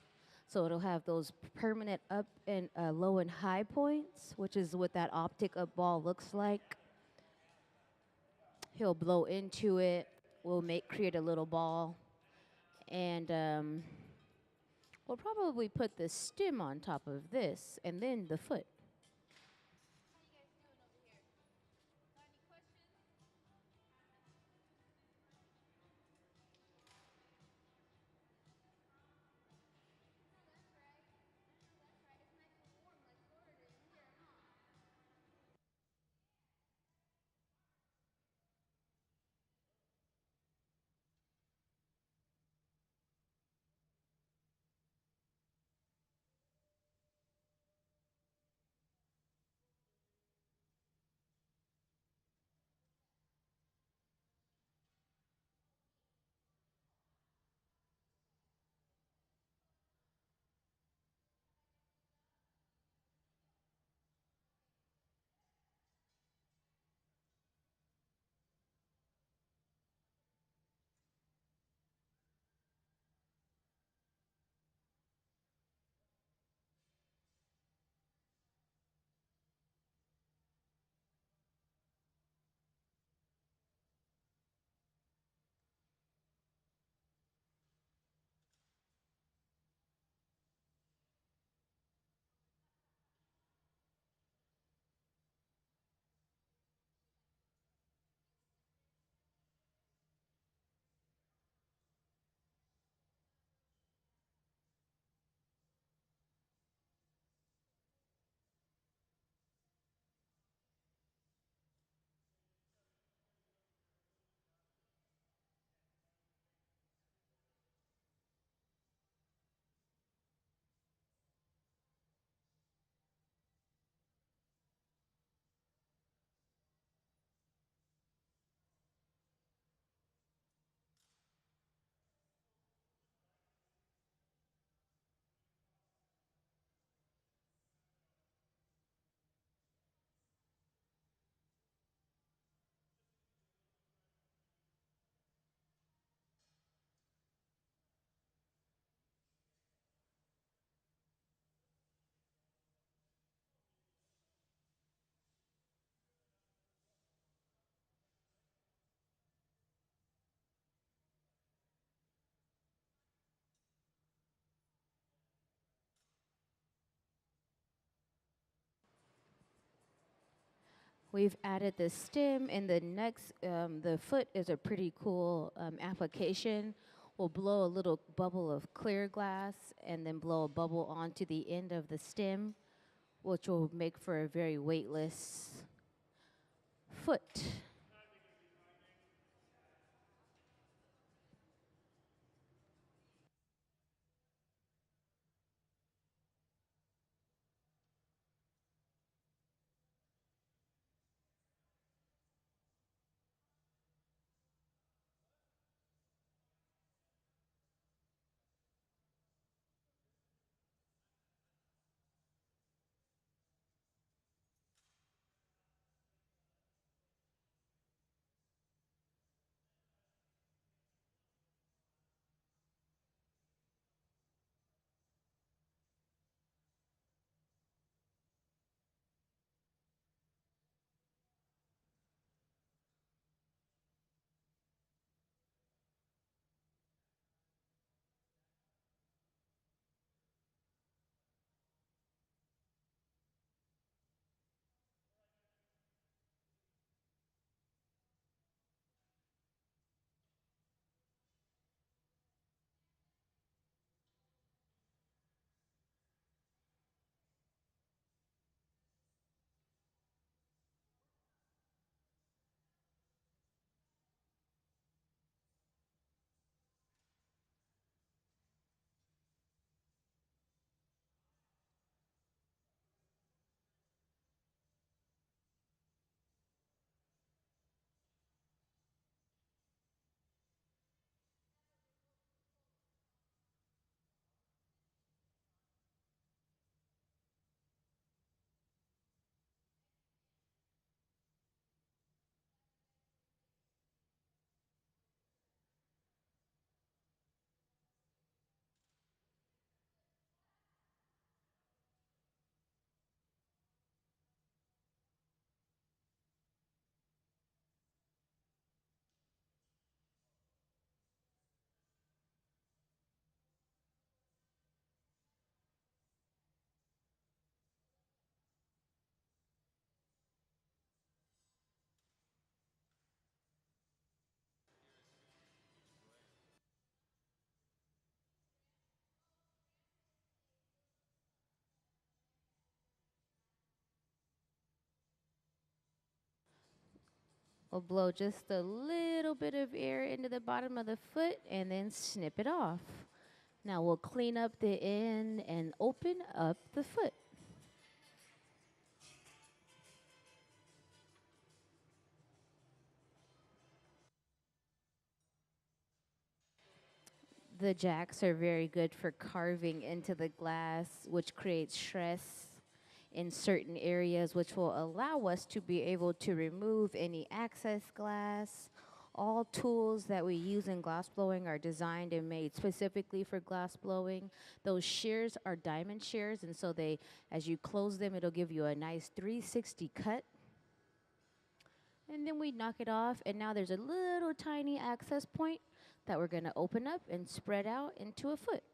So it'll have those permanent up and low and high points, which is what that optic up ball looks like. He'll blow into it. We'll create a little ball, and we'll probably put the stem on top of this, and then the foot. We've added the stem, and the next, the foot is a pretty cool application. We'll blow a little bubble of clear glass and then blow a bubble onto the end of the stem, which will make for a very weightless foot. We'll blow just a little bit of air into the bottom of the foot and then snip it off. Now we'll clean up the end and open up the foot. The jacks are very good for carving into the glass, which creates stress in certain areas, which will allow us to be able to remove any excess glass. All tools that we use in glass blowing are designed and made specifically for glass blowing. Those shears are diamond shears, and so they, as you close them, it'll give you a nice 360 cut. And then we knock it off, and now there's a little tiny access point that we're going to open up and spread out into a foot.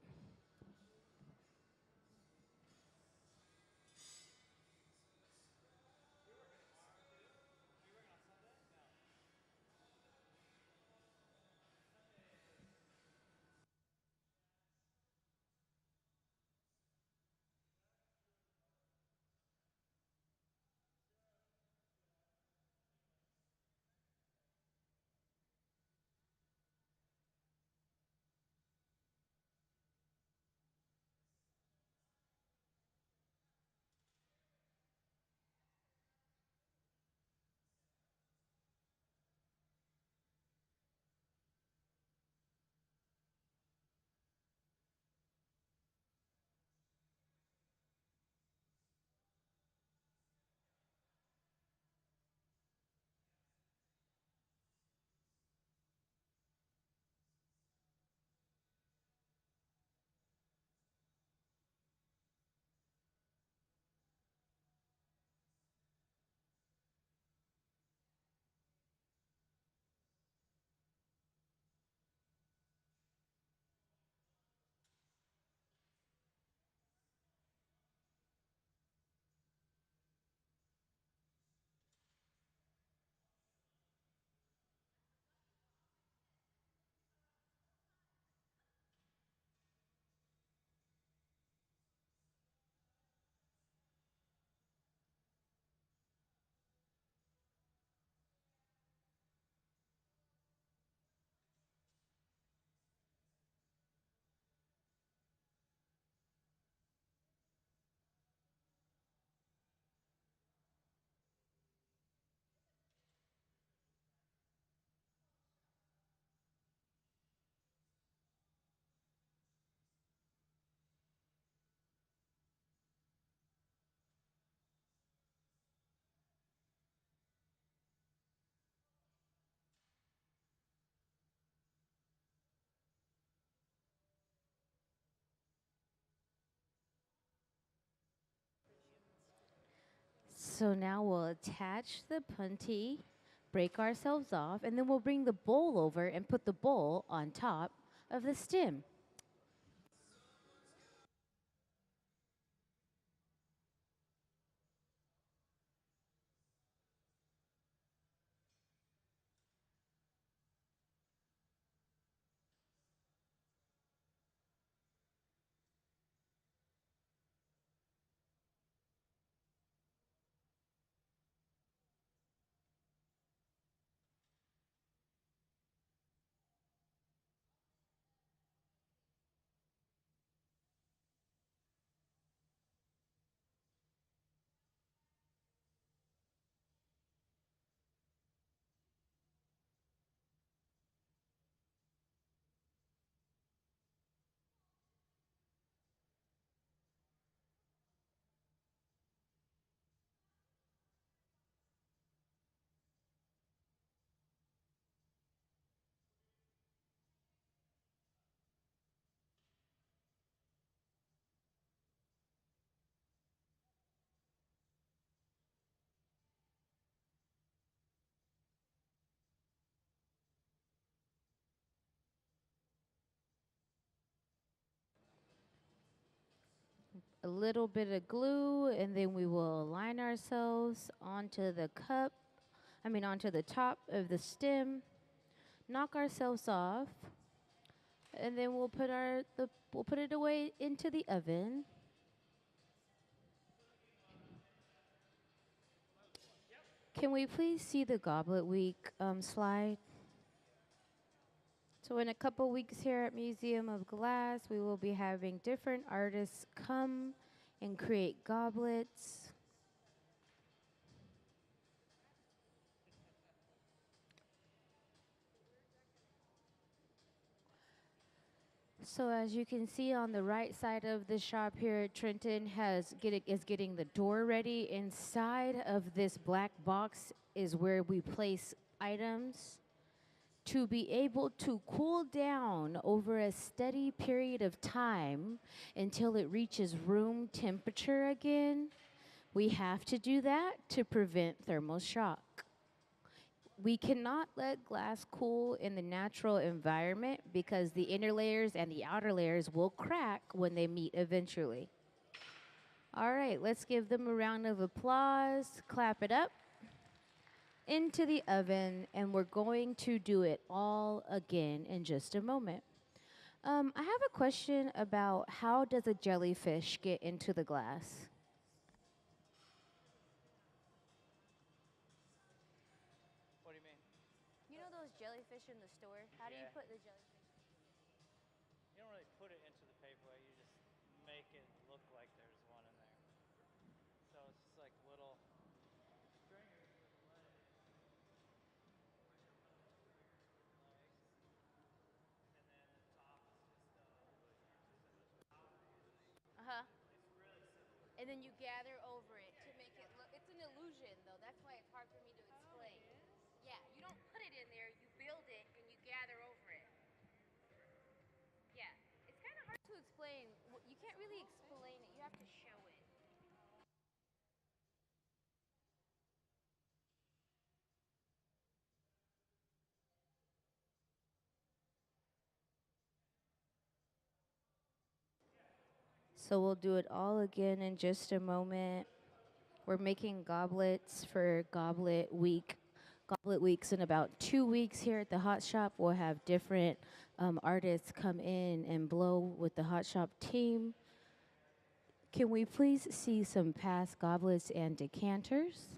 So now we'll attach the puntee, break ourselves off, and then we'll bring the bowl over and put the bowl on top of the stem. A little bit of glue, and then we will align ourselves onto the cup, onto the top of the stem, knock ourselves off, and then we'll put it away into the oven. Can we please see the Goblet Week slide? So in a couple weeks here at Museum of Glass, we will be having different artists come and create goblets. So as you can see on the right side of the shop here, Trenton is getting the door ready. Inside of this black box is where we place items to be able to cool down over a steady period of time until it reaches room temperature again. We have to do that to prevent thermal shock. We cannot let glass cool in the natural environment because the inner layers and the outer layers will crack when they meet eventually. All right, let's give them a round of applause. Clap it up into the oven, and we're going to do it all again in just a moment. I have a question about how does a jellyfish get into the glass? What do you mean? You know those jellyfish in the store? How do you Yeah. put the jellyfish? You don't really put it into the paperweight, you just make it look like there's one in there. So it's just like little stringers with legs. And then the top is just Uh-huh. it's really simple. And then you gather over it to make it look, it's an illusion though. That's why it's hard for me to explain. Yeah, you don't put it in there, you build it and you gather over it. Yeah, it's kind of hard to explain. You can't really explain it, you have to show it. So we'll do it all again in just a moment. We're making goblets for Goblet Week. Goblet Week's in about 2 weeks here at the Hot Shop. We'll have different artists come in and blow with the Hot Shop team. Can we please see some past goblets and decanters?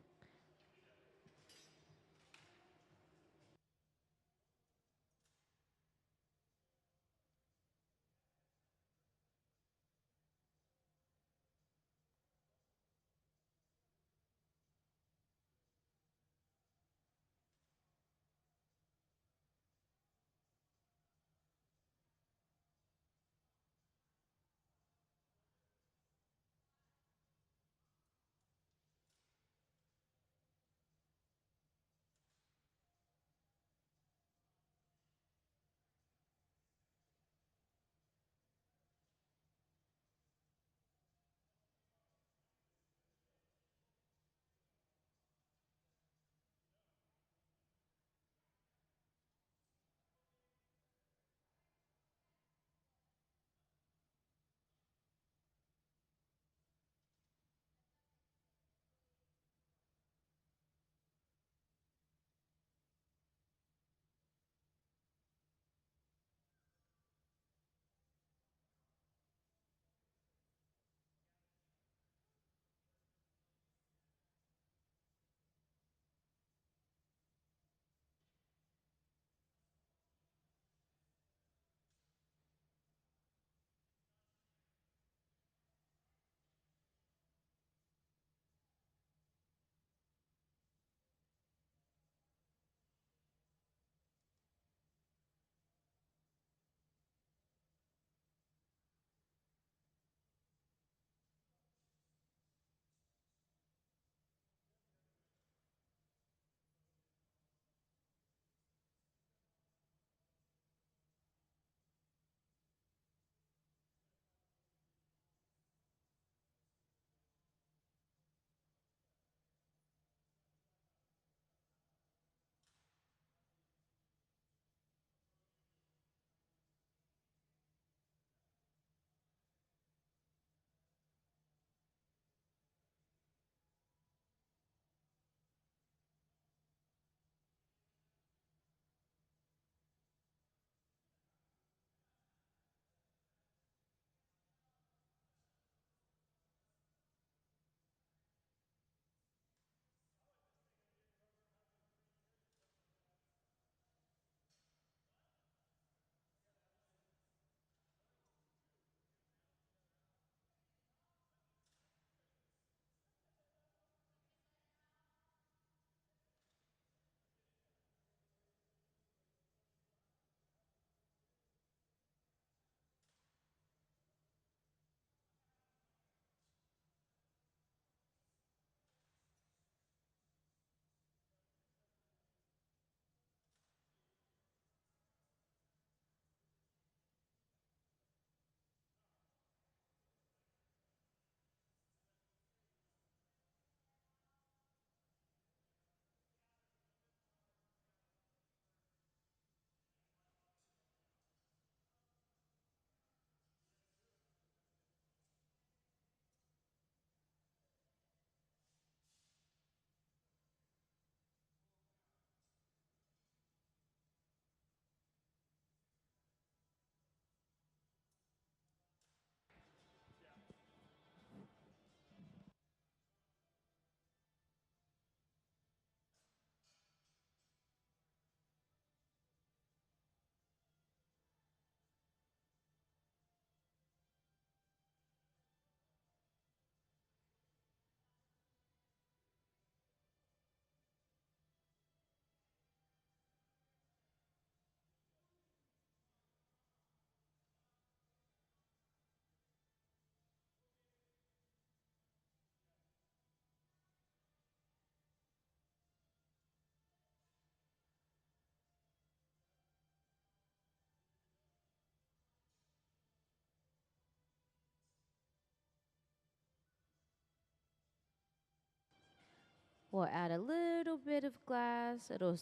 We'll add a little bit of glass. It'll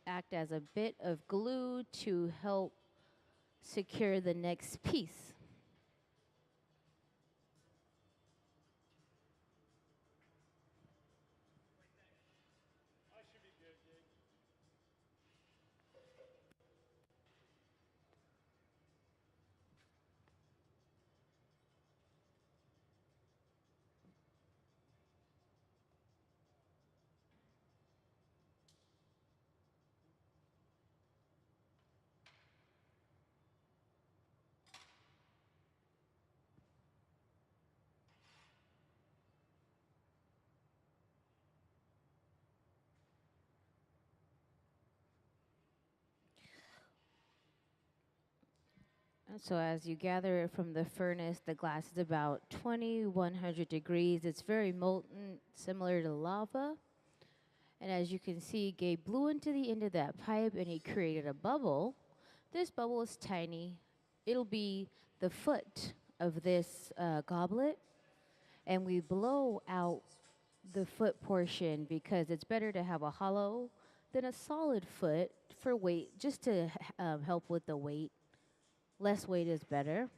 act as a bit of glue to help secure the next piece. And so as you gather it from the furnace, the glass is about 2100 degrees. It's very molten, similar to lava. And as you can see, Gabe blew into the end of that pipe and he created a bubble. This bubble is tiny. It'll be the foot of this goblet. And we blow out the foot portion because it's better to have a hollow than a solid foot for weight, just to help with the weight. Less weight is better.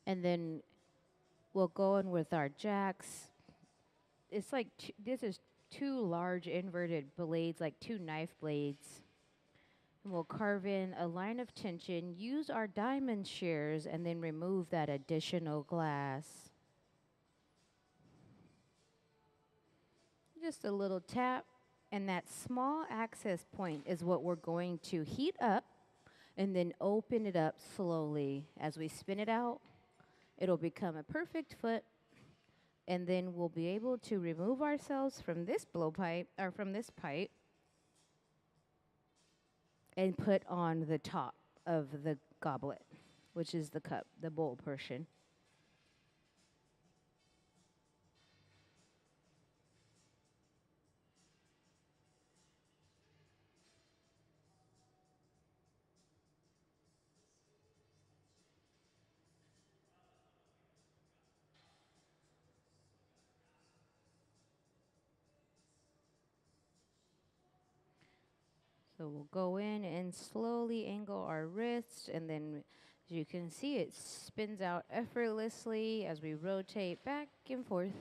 And then we'll go in with our jacks. It's like this is two large inverted blades, like two knife blades. And we'll carve in a line of tension, use our diamond shears, and then remove that additional glass. Just a little tap, and that small access point is what we're going to heat up and then open it up slowly. As we spin it out, it'll become a perfect foot, and then we'll be able to remove ourselves from this blowpipe, or from this pipe, and put on the top of the goblet, which is the cup, the bowl portion. So we'll go in and slowly angle our wrist, and then as you can see, it spins out effortlessly as we rotate back and forth.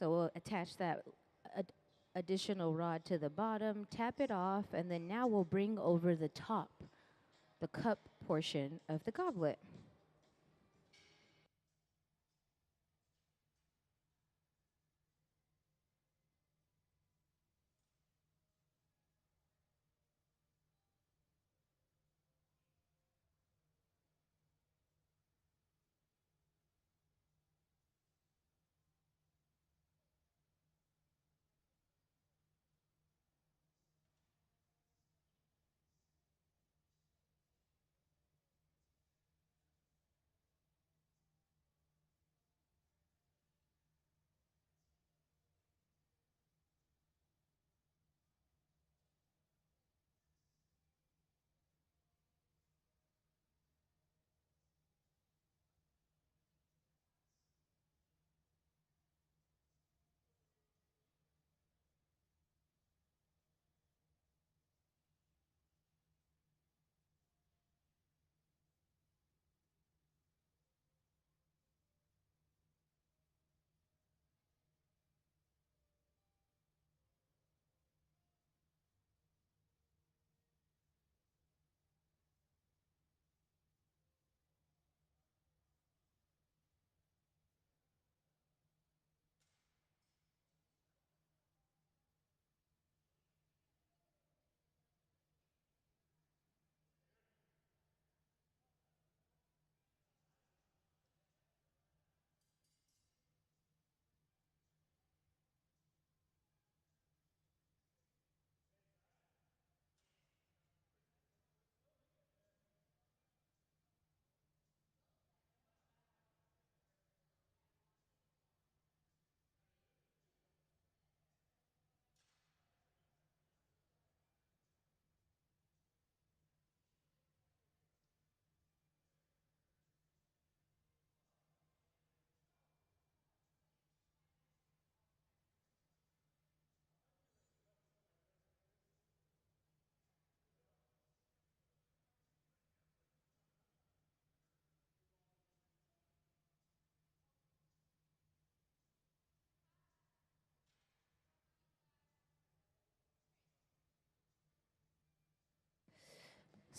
So we'll attach that additional rod to the bottom, tap it off, and then now we'll bring over the top, the cup portion of the goblet.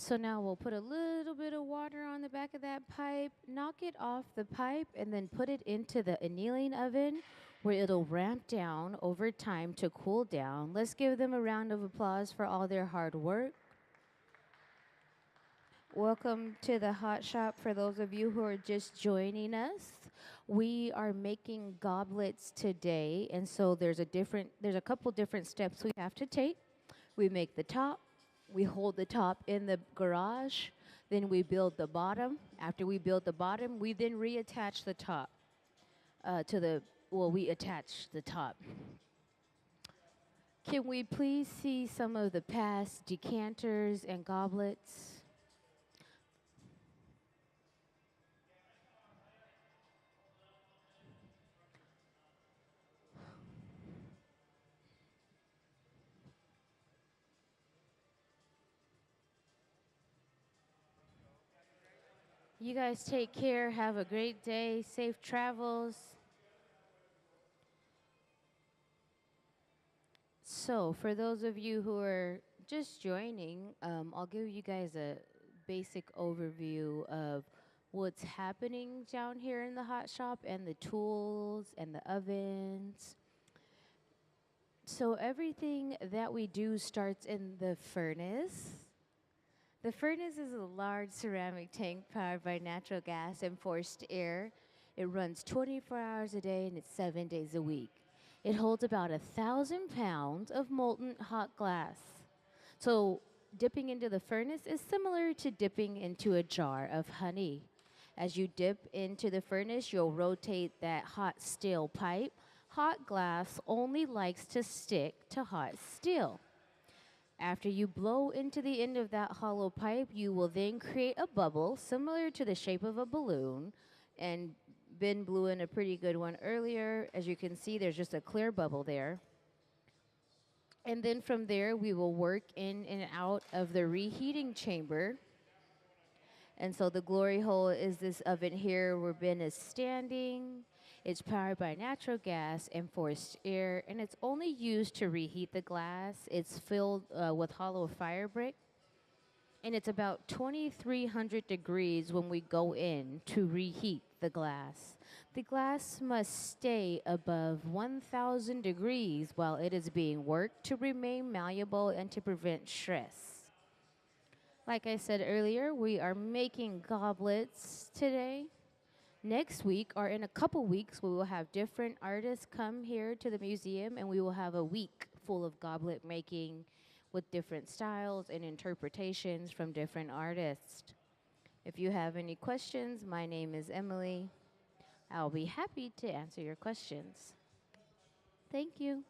So now we'll put a little bit of water on the back of that pipe, knock it off the pipe, and then put it into the annealing oven where it'll ramp down over time to cool down. Let's give them a round of applause for all their hard work. Welcome to the Hot Shop for those of you who are just joining us. We are making goblets today, and so there's a couple different steps we have to take. We make the top, we hold the top in the garage, then we build the bottom. After we build the bottom, we then reattach the top we attach the top. Can we please see some of the past decanters and goblets? You guys take care. Have a great day. Safe travels. So, for those of you who are just joining, I'll give you guys a basic overview of what's happening down here in the hot shop and the tools and the ovens. So, everything that we do starts in the furnace. The furnace is a large ceramic tank powered by natural gas and forced air. It runs 24 hours a day and it's 7 days a week. It holds about 1,000 pounds of molten hot glass. So dipping into the furnace is similar to dipping into a jar of honey. As you dip into the furnace, you'll rotate that hot steel pipe. Hot glass only likes to stick to hot steel. After you blow into the end of that hollow pipe, you will then create a bubble similar to the shape of a balloon. And Ben blew in a pretty good one earlier. As you can see, there's just a clear bubble there. And then from there, we will work in and out of the reheating chamber. And so the glory hole is this oven here where Ben is standing. It's powered by natural gas and forced air, and it's only used to reheat the glass. It's filled with hollow fire brick, and it's about 2,300 degrees when we go in to reheat the glass. The glass must stay above 1,000 degrees while it is being worked to remain malleable and to prevent stress. Like I said earlier, we are making goblets today. Next week, or in a couple weeks, we will have different artists come here to the museum, and we will have a week full of goblet making with different styles and interpretations from different artists. If you have any questions, my name is Emily. I'll be happy to answer your questions. Thank you.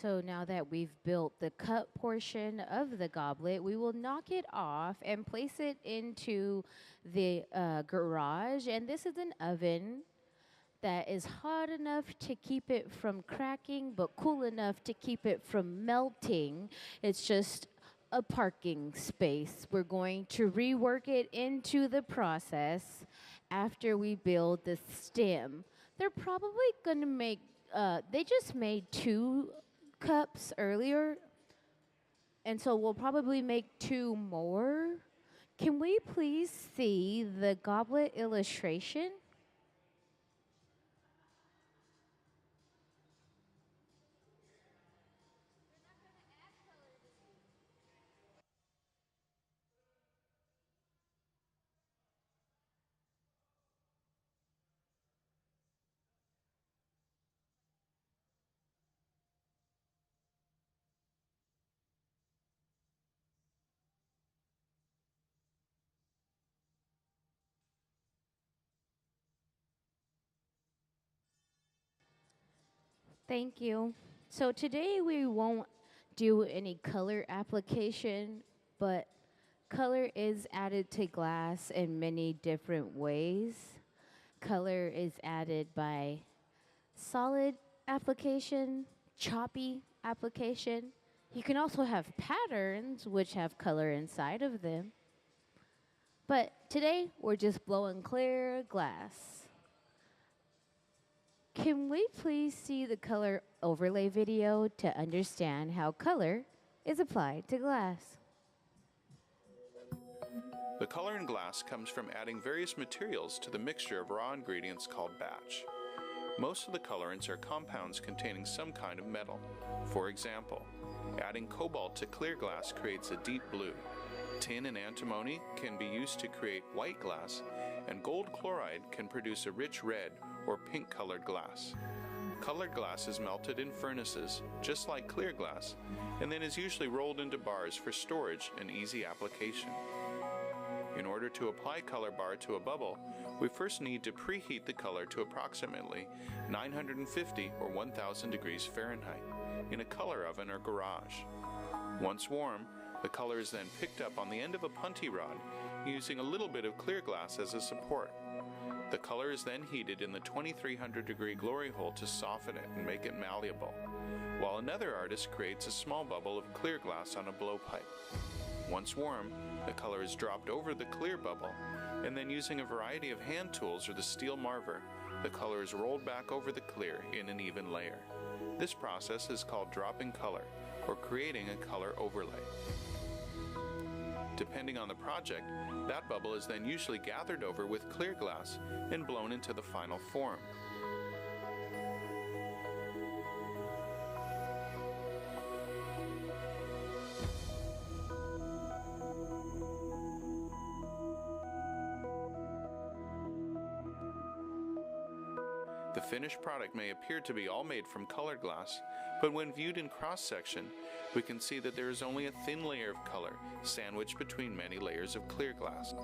So now that we've built the cup portion of the goblet, we will knock it off and place it into the garage. And this is an oven that is hot enough to keep it from cracking, but cool enough to keep it from melting. It's just a parking space. We're going to rework it into the process after we build the stem. They're probably going to make, they just made 2 cups earlier, and so we'll probably make 2 more. Can we please see the goblet illustration? Thank you. So today we won't do any color application, but color is added to glass in many different ways. Color is added by solid application, choppy application. You can also have patterns which have color inside of them. But today we're just blowing clear glass. Can we please see the color overlay video to understand how color is applied to glass? The color in glass comes from adding various materials to the mixture of raw ingredients called batch. Most of the colorants are compounds containing some kind of metal. For example, adding cobalt to clear glass creates a deep blue. Tin and antimony can be used to create white glass, and gold chloride can produce a rich red or pink-colored glass. Colored glass is melted in furnaces, just like clear glass, and then is usually rolled into bars for storage and easy application. In order to apply color bar to a bubble, we first need to preheat the color to approximately 950 or 1000 degrees Fahrenheit in a color oven or garage. Once warm, the color is then picked up on the end of a punty rod using a little bit of clear glass as a support. The color is then heated in the 2300 degree glory hole to soften it and make it malleable, while another artist creates a small bubble of clear glass on a blowpipe. Once warm, the color is dropped over the clear bubble, and then using a variety of hand tools or the steel marver, the color is rolled back over the clear in an even layer. This process is called dropping color, or creating a color overlay. Depending on the project, that bubble is then usually gathered over with clear glass and blown into the final form. The finished product may appear to be all made from colored glass, but when viewed in cross-section, we can see that there is only a thin layer of color sandwiched between many layers of clear glass.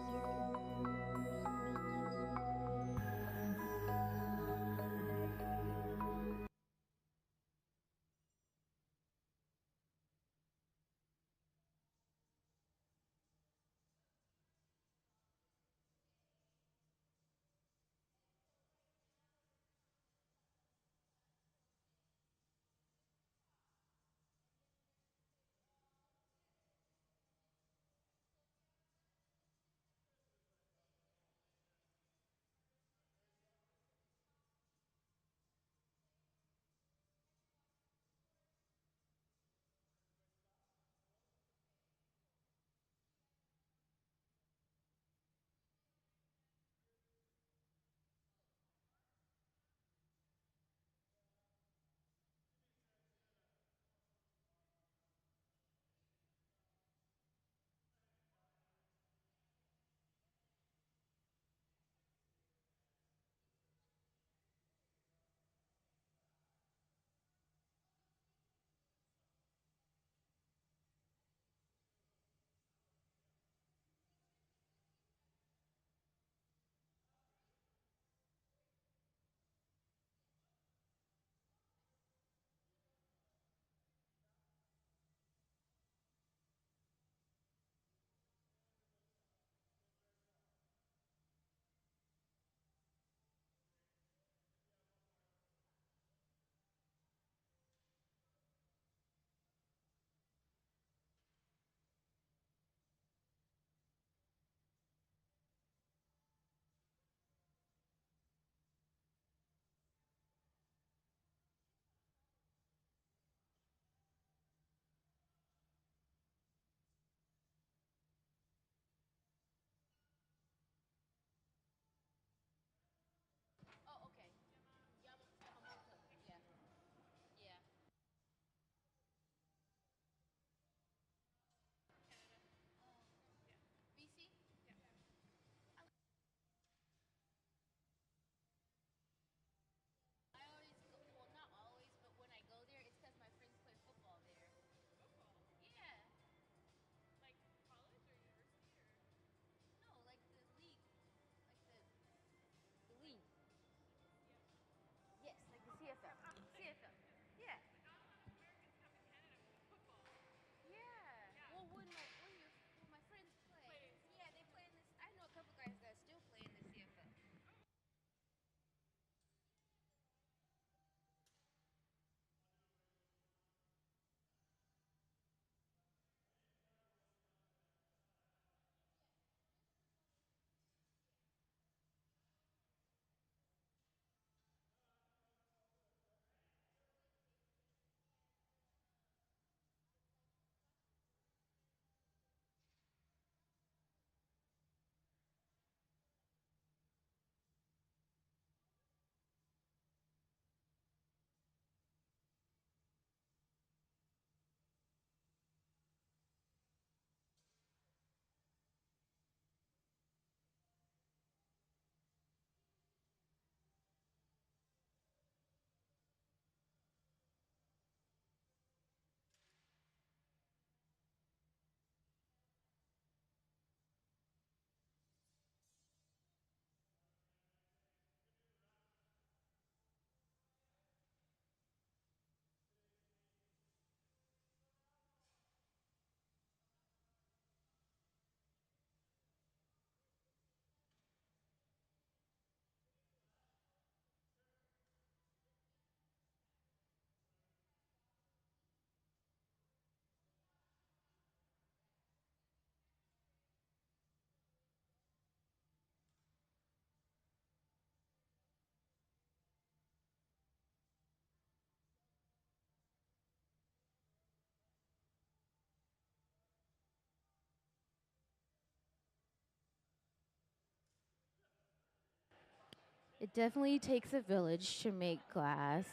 It definitely takes a village to make glass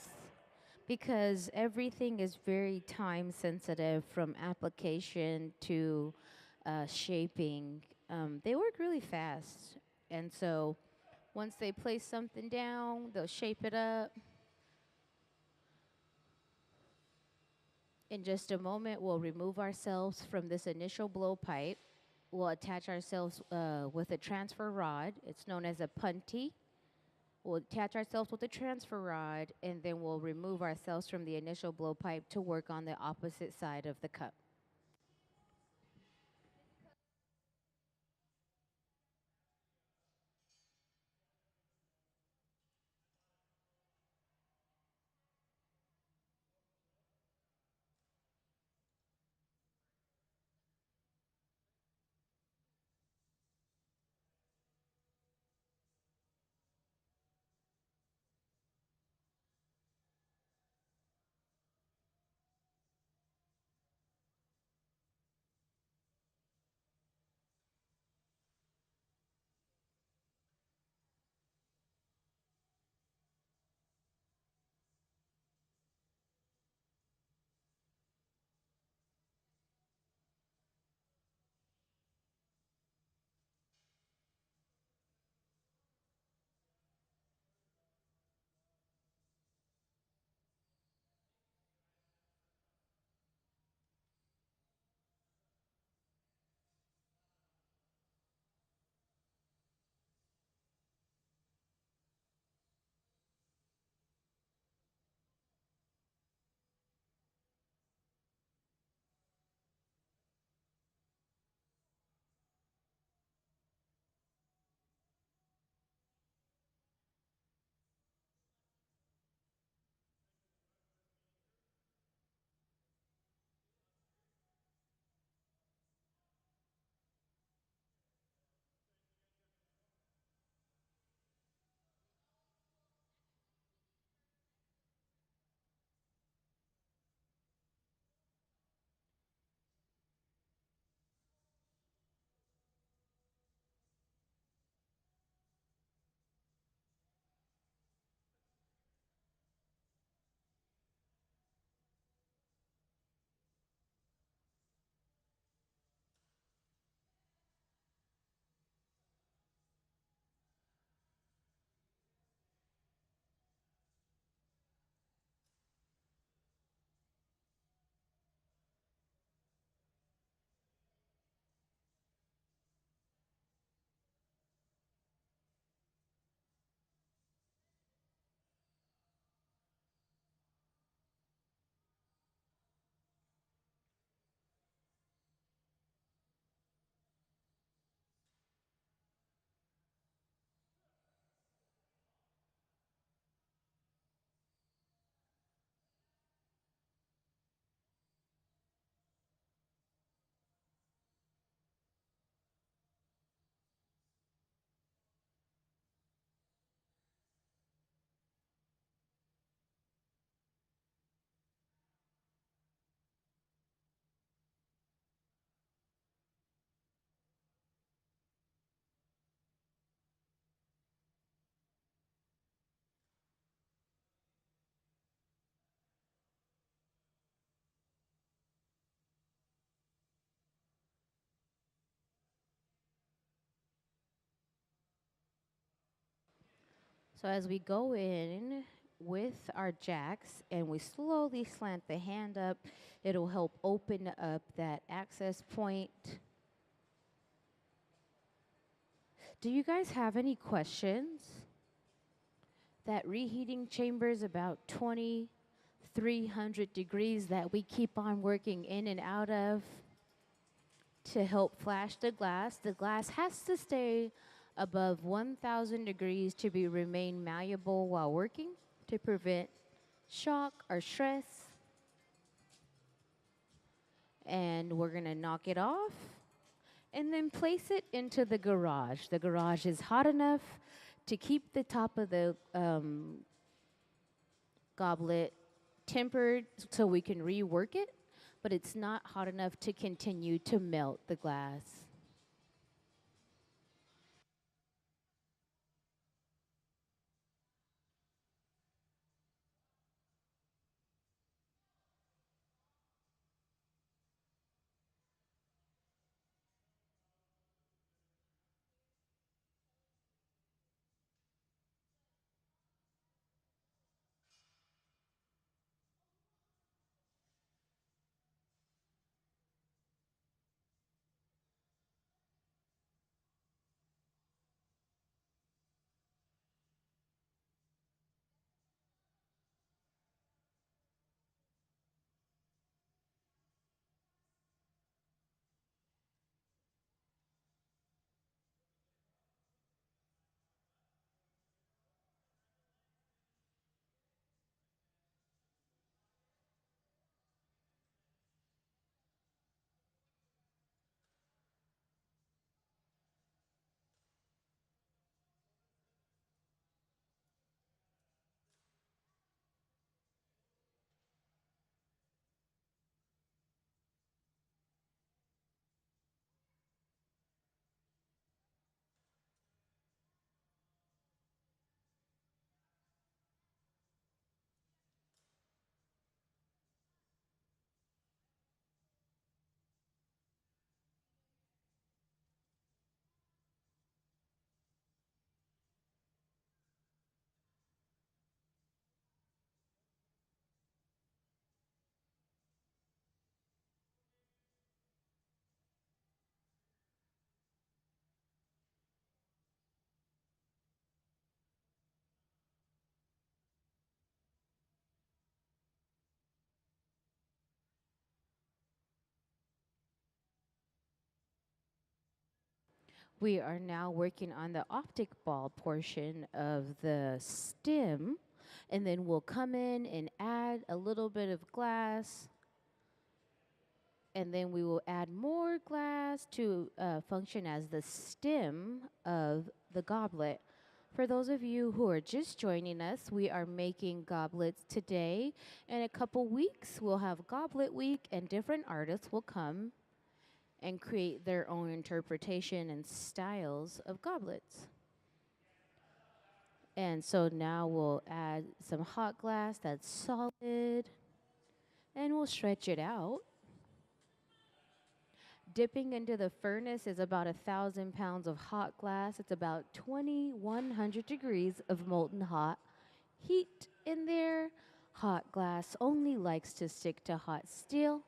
because everything is very time sensitive from application to shaping. They work really fast. And so once they place something down, they'll shape it up. In just a moment, we'll remove ourselves from this initial blowpipe. We'll attach ourselves with a transfer rod. It's known as a punty. We'll attach ourselves with a transfer rod, and then we'll remove ourselves from the initial blowpipe to work on the opposite side of the cup. So as we go in with our jacks and we slowly slant the hand up, it'll help open up that access point. Do you guys have any questions? That reheating chamber is about 2,300 degrees that we keep on working in and out of to help flash the glass. The glass has to stay above 1,000 degrees to remain malleable while working to prevent shock or stress. And we're gonna knock it off and then place it into the garage. The garage is hot enough to keep the top of the goblet tempered so we can rework it, but it's not hot enough to continue to melt the glass. We are now working on the optic ball portion of the stem, and then we'll come in and add a little bit of glass, and then we will add more glass to function as the stem of the goblet. For those of you who are just joining us, we are making goblets today. In a couple weeks, we'll have Goblet Week, and different artists will come and create their own interpretation and styles of goblets. And so now we'll add some hot glass that's solid, and we'll stretch it out. Dipping into the furnace is about 1,000 pounds of hot glass. It's about 2,100 degrees of molten hot heat in there. Hot glass only likes to stick to hot steel.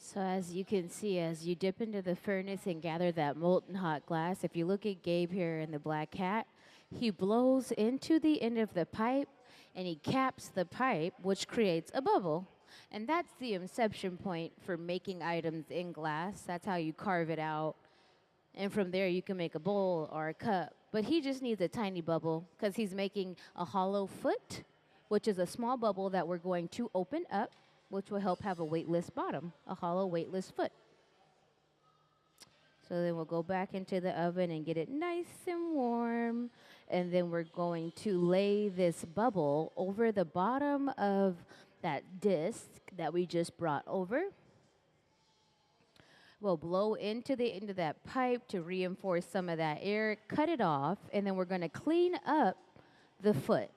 So as you can see, as you dip into the furnace and gather that molten hot glass, if you look at Gabe here in the black hat, he blows into the end of the pipe and he caps the pipe, which creates a bubble. And that's the inception point for making items in glass. That's how you carve it out. And from there, you can make a bowl or a cup. But he just needs a tiny bubble because he's making a hollow foot, which is a small bubble that we're going to open up, which will help have a weightless bottom, a hollow weightless foot. So then we'll go back into the oven and get it nice and warm. And then we're going to lay this bubble over the bottom of that disc that we just brought over. We'll blow into the end of that pipe to reinforce some of that air, cut it off, and then we're going to clean up the foot.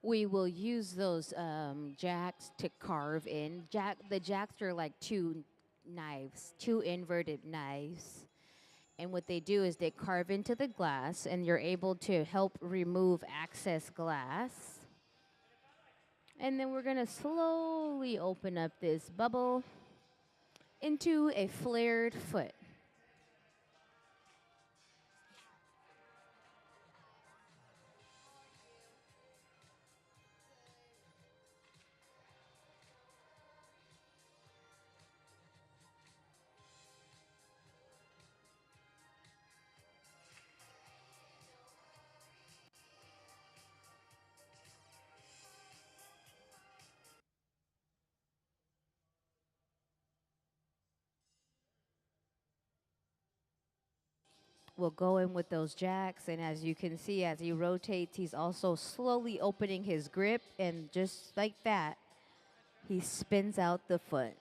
we will use those jacks to carve in. The jacks are like two knives, two inverted knives. And what they do is they carve into the glass, and you're able to help remove excess glass. And then we're gonna slowly open up this bubble into a flared foot. We'll go in with those jacks, and as you can see, as he rotates, he's also slowly opening his grip, and just like that, he spins out the foot.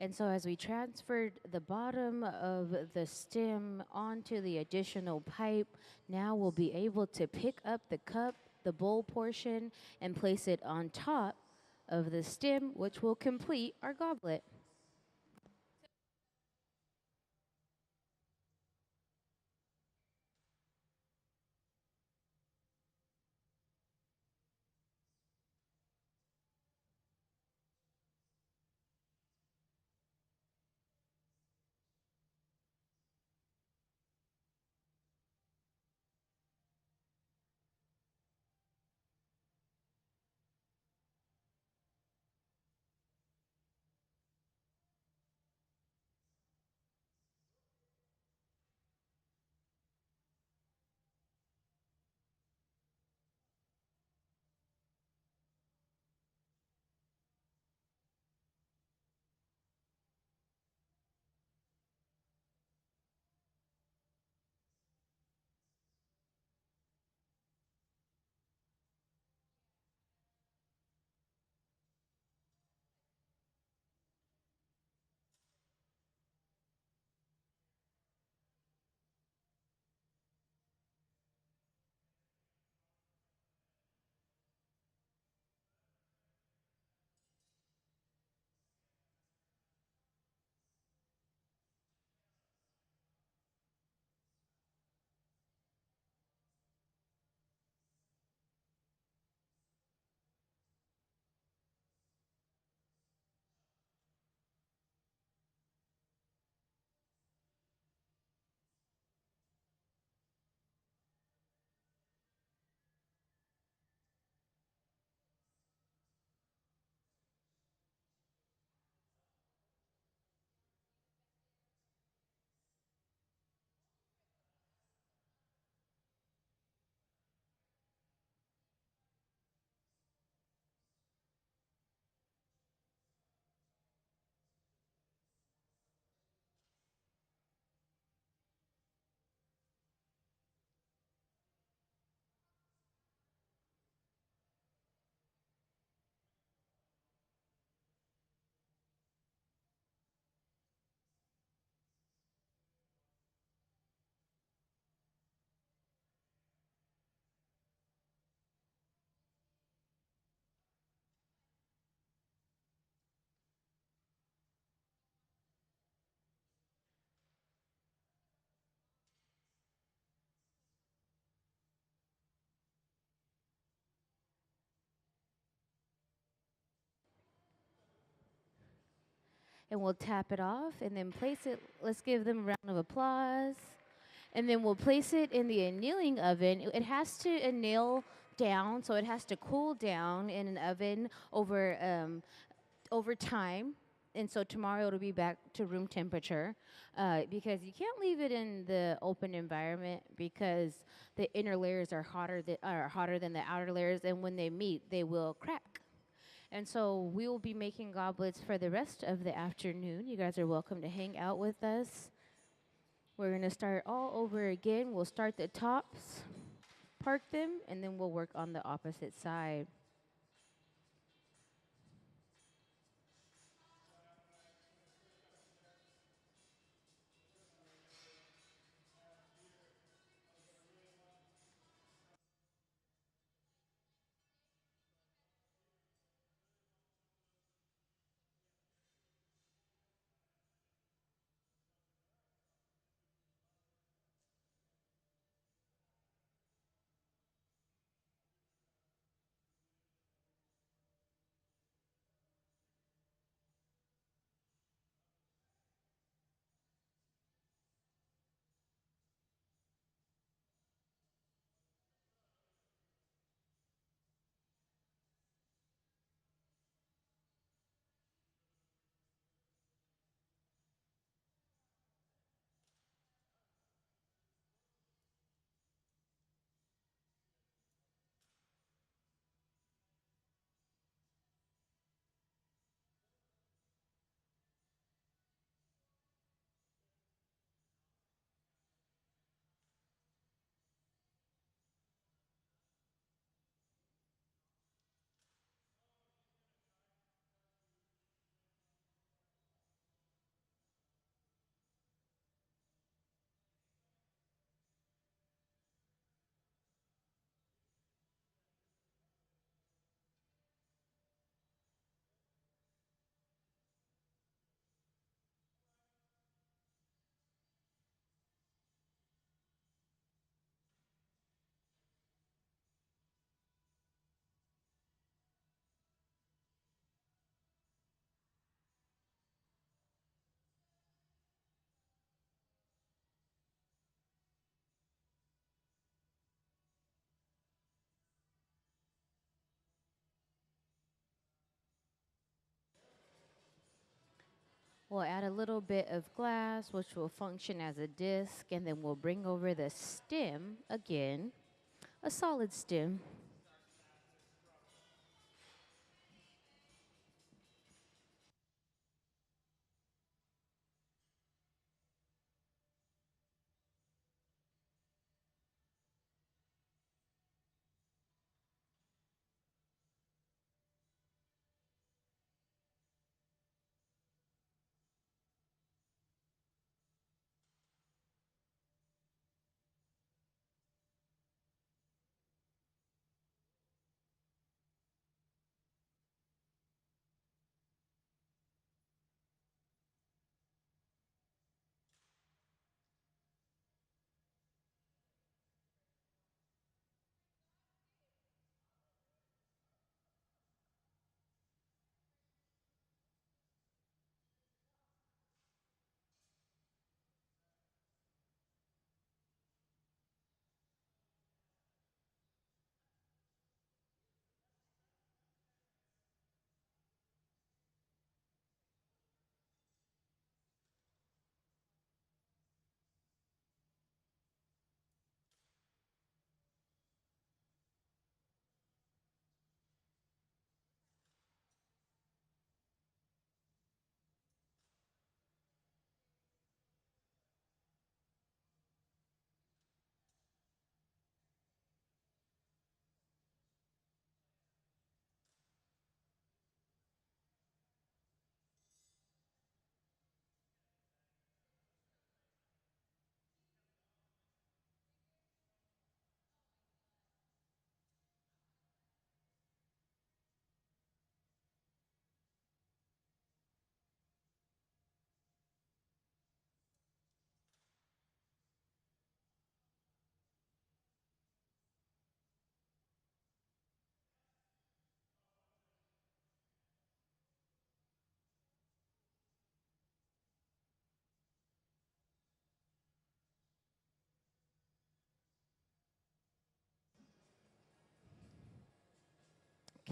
And so as we transferred the bottom of the stem onto the additional pipe, now we'll be able to pick up the cup, the bowl portion, and place it on top of the stem, which will complete our goblet. and we'll tap it off and then place it. Let's give them a round of applause. And then we'll place it in the annealing oven. It has to anneal down, so it has to cool down in an oven over time. And so tomorrow it'll be back to room temperature because you can't leave it in the open environment because the inner layers are hotter than the outer layers, and when they meet, they will crack. And so we will be making goblets for the rest of the afternoon. You guys are welcome to hang out with us. We're going to start all over again. We'll start the tops, park them, and then we'll work on the opposite side. We'll add a little bit of glass, which will function as a disc, and then we'll bring over the stem again, a solid stem.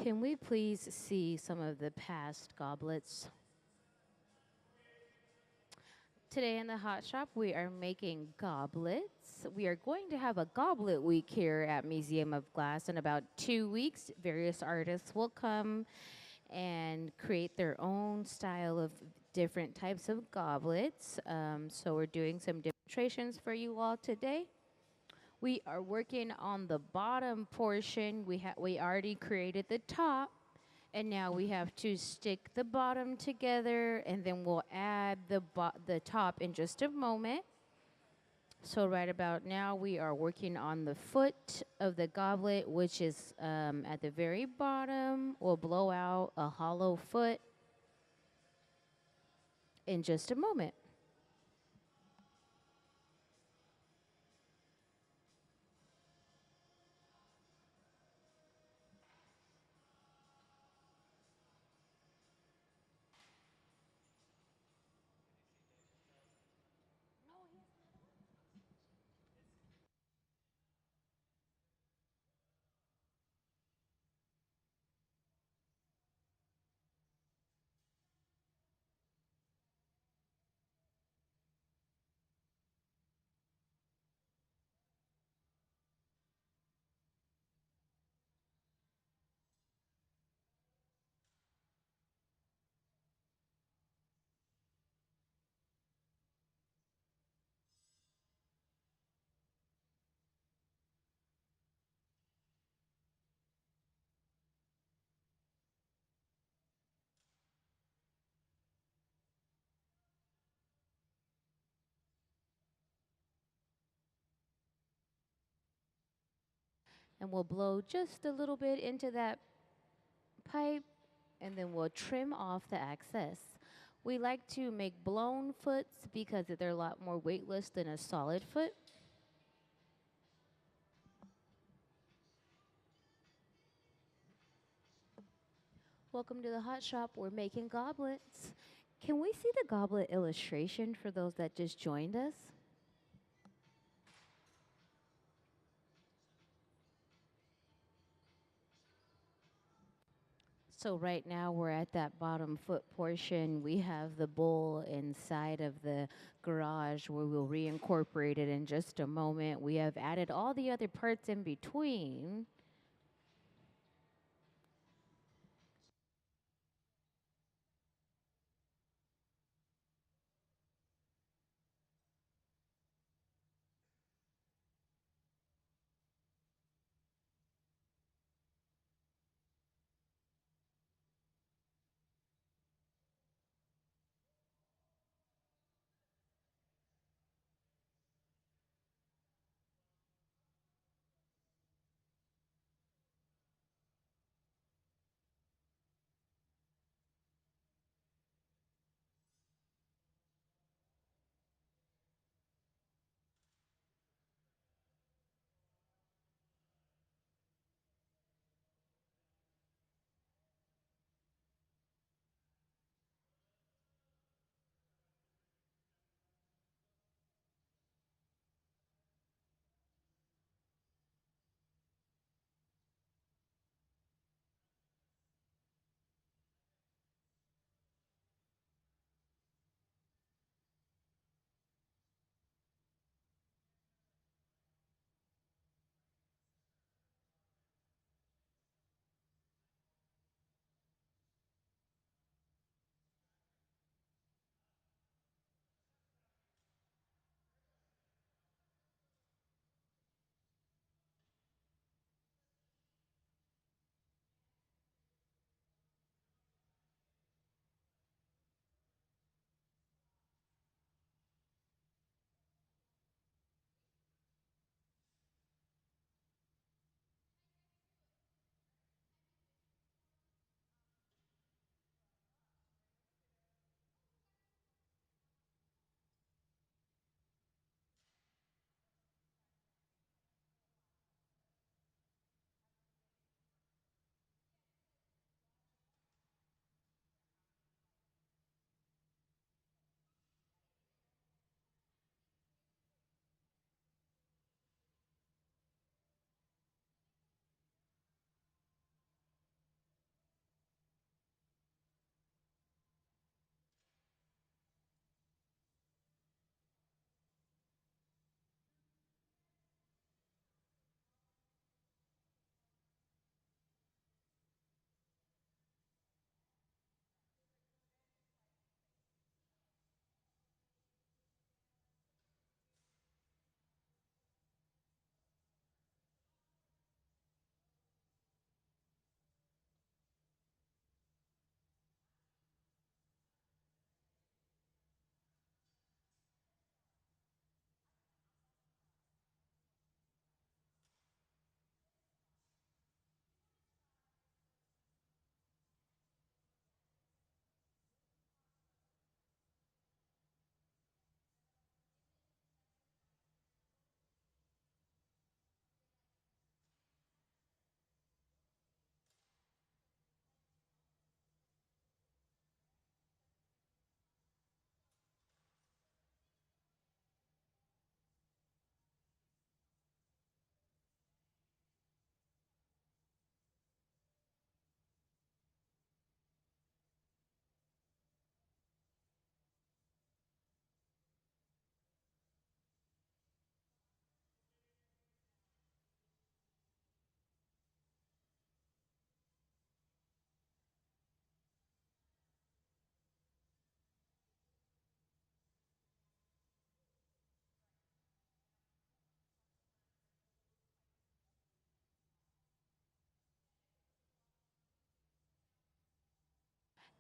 Can we please see some of the past goblets? Today in the Hot Shop, we are making goblets. We are going to have a goblet week here at Museum of Glass in about 2 weeks. Various artists will come and create their own style of different types of goblets. So we're doing some demonstrations for you all today. We are working on the bottom portion. We already created the top, and now we have to stick the bottom together, and then we'll add the top in just a moment. So right about now, we are working on the foot of the goblet, which is at the very bottom. We'll blow out a hollow foot in just a moment. And we'll blow just a little bit into that pipe, and then we'll trim off the excess. We like to make blown foots because they're a lot more weightless than a solid foot. Welcome to the Hot Shop. We're making goblets. Can we see the goblet illustration for those that just joined us? So right now we're at that bottom foot portion. We have the bowl inside of the garage where we'll reincorporate it in just a moment. We have added all the other parts in between.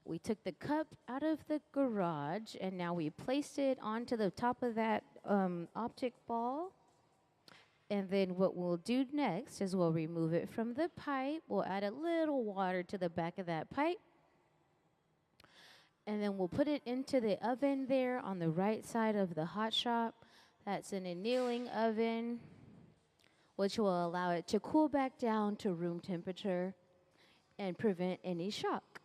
We took the cup out of the garage and now we placed it onto the top of that optic ball. And then what we'll do next is we'll remove it from the pipe. We'll add a little water to the back of that pipe. And then we'll put it into the oven there on the right side of the hot shop. That's an annealing oven, which will allow it to cool back down to room temperature and prevent any shock.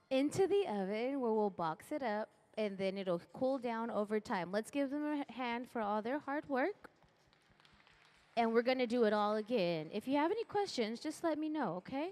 Into the oven where we'll box it up and then it'll cool down over time. Let's give them a hand for all their hard work. And we're going to do it all again. If you have any questions, just let me know, okay?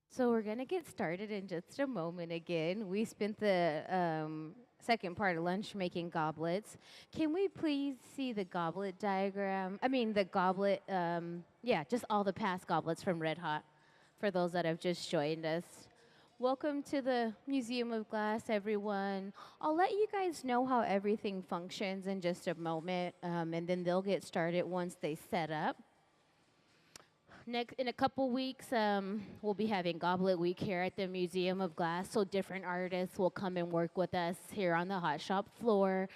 So we're going to get started in just a moment again. We spent the second part of lunch making goblets. Can we please see the goblet diagram? I mean, the goblet, yeah, just all the past goblets from Red Hot for those that have just joined us. Welcome to the Museum of Glass, everyone. I'll let you guys know how everything functions in just a moment, and then they'll get started once they set up. Next, in a couple weeks, we'll be having Goblet Week here at the Museum of Glass. So different artists will come and work with us here on the hot shop floor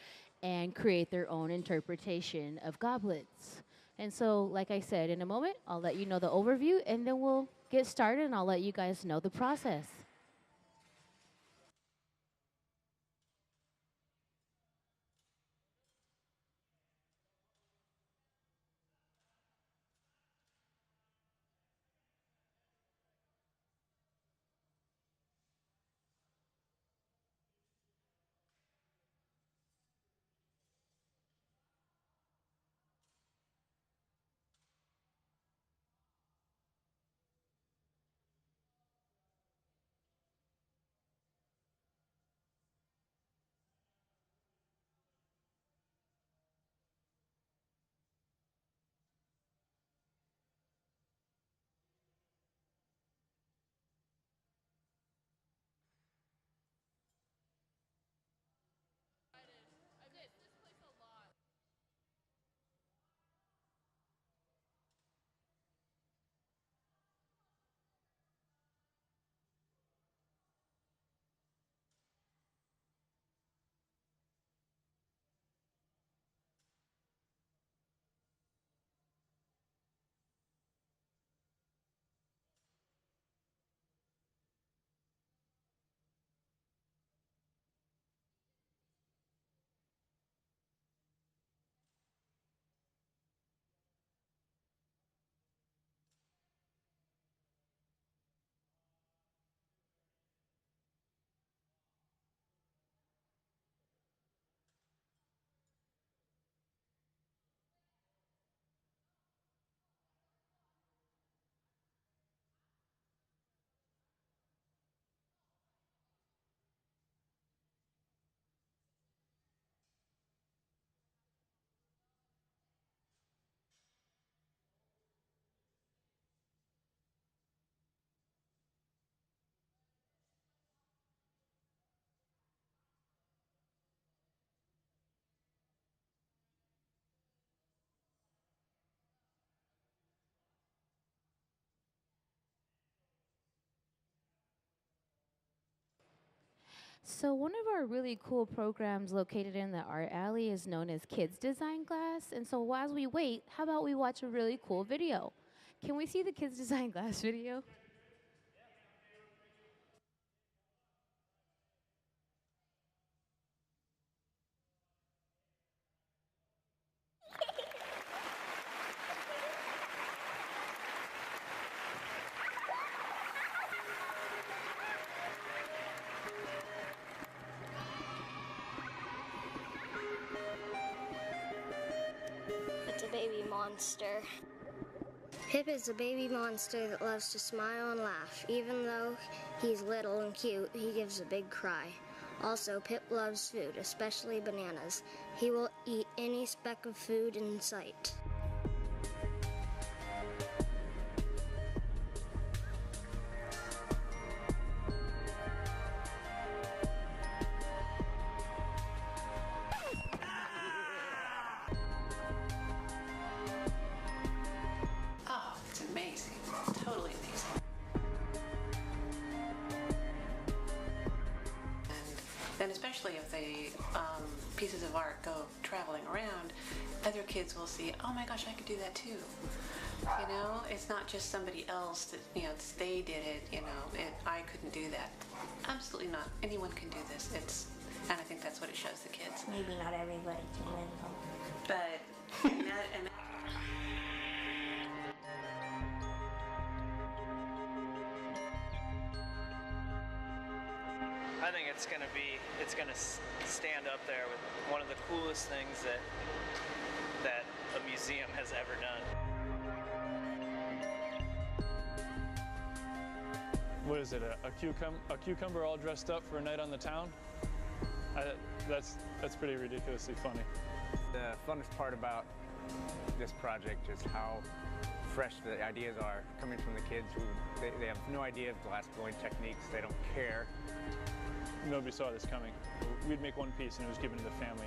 and create their own interpretation of goblets. And so, like I said, in a moment, I'll let you know the overview, and then we'll get started, and I'll let you guys know the process. So, one of our really cool programs located in the art alley is known as Kids Design Glass. And so, as we wait, how about we watch a really cool video? Can we see the Kids Design Glass video? It's a baby monster. Pip is a baby monster that loves to smile and laugh. Even though he's little and cute, he gives a big cry. Also, Pip loves food, especially bananas. He will eat any speck of food in sight. Oh, it's amazing. Totally amazing. And then especially if the pieces of art go traveling around, other kids will see, oh my gosh, I could do that too. You know, it's not just somebody else that, you know, they did it, you know, I couldn't do that. Absolutely not. Anyone can do this. And I think that's what it shows the kids. Maybe not everybody can win, But, and that I think it's gonna stand up there with one of the coolest things that a museum has ever done. What is it? A cucumber all dressed up for a night on the town? That's pretty ridiculously funny. The funnest part about this project is how fresh the ideas are coming from the kids who they have no idea of glass blowing techniques. They don't care. Nobody saw this coming. We'd make one piece and it was given to the family.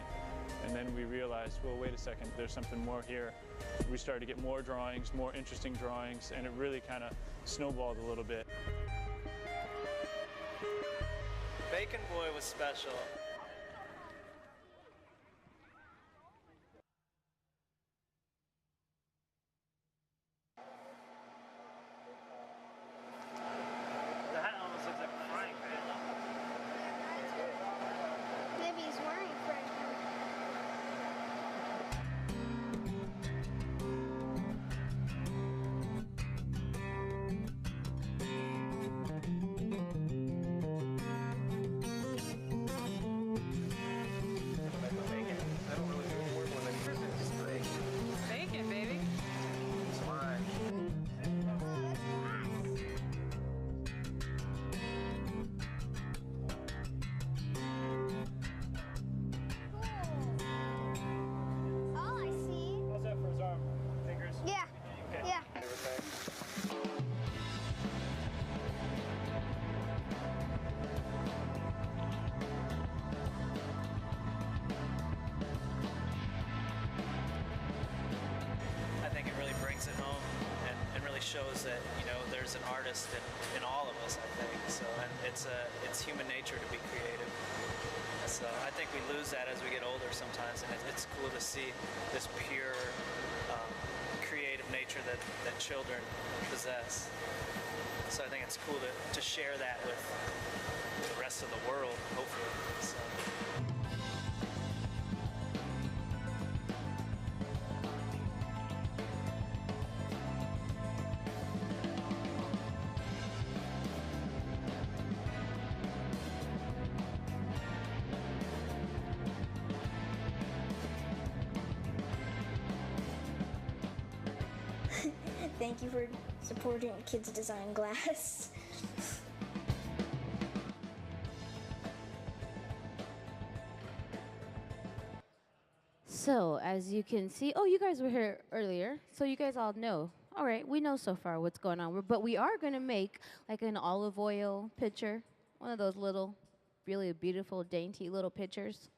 And then we realized, well, wait a second, there's something more here. We started to get more drawings, more interesting drawings, and it really kind of snowballed a little bit. Bacon Boy was special. The hat almost looks like a frying pan. Maybe he's wearing a frying pan. bacon, baby. All I see. How's that for his arm? Fingers? Yeah. Okay. Yeah. I think it really brings it home and really shows that, you know, there's an artist in all of us, I think. So, and it's human nature to be creative. So I think we lose that as we get older sometimes, and it's cool to see this pure creative nature that children possess. So I think it's cool to share that with the rest of the world, hopefully. So. Thank you for supporting Kids Design Glass. So, as you can see, oh, you guys were here earlier, so you guys all know. All right, we know so far what's going on, but we are going to make like an olive oil pitcher, one of those little, really beautiful, dainty little pitchers.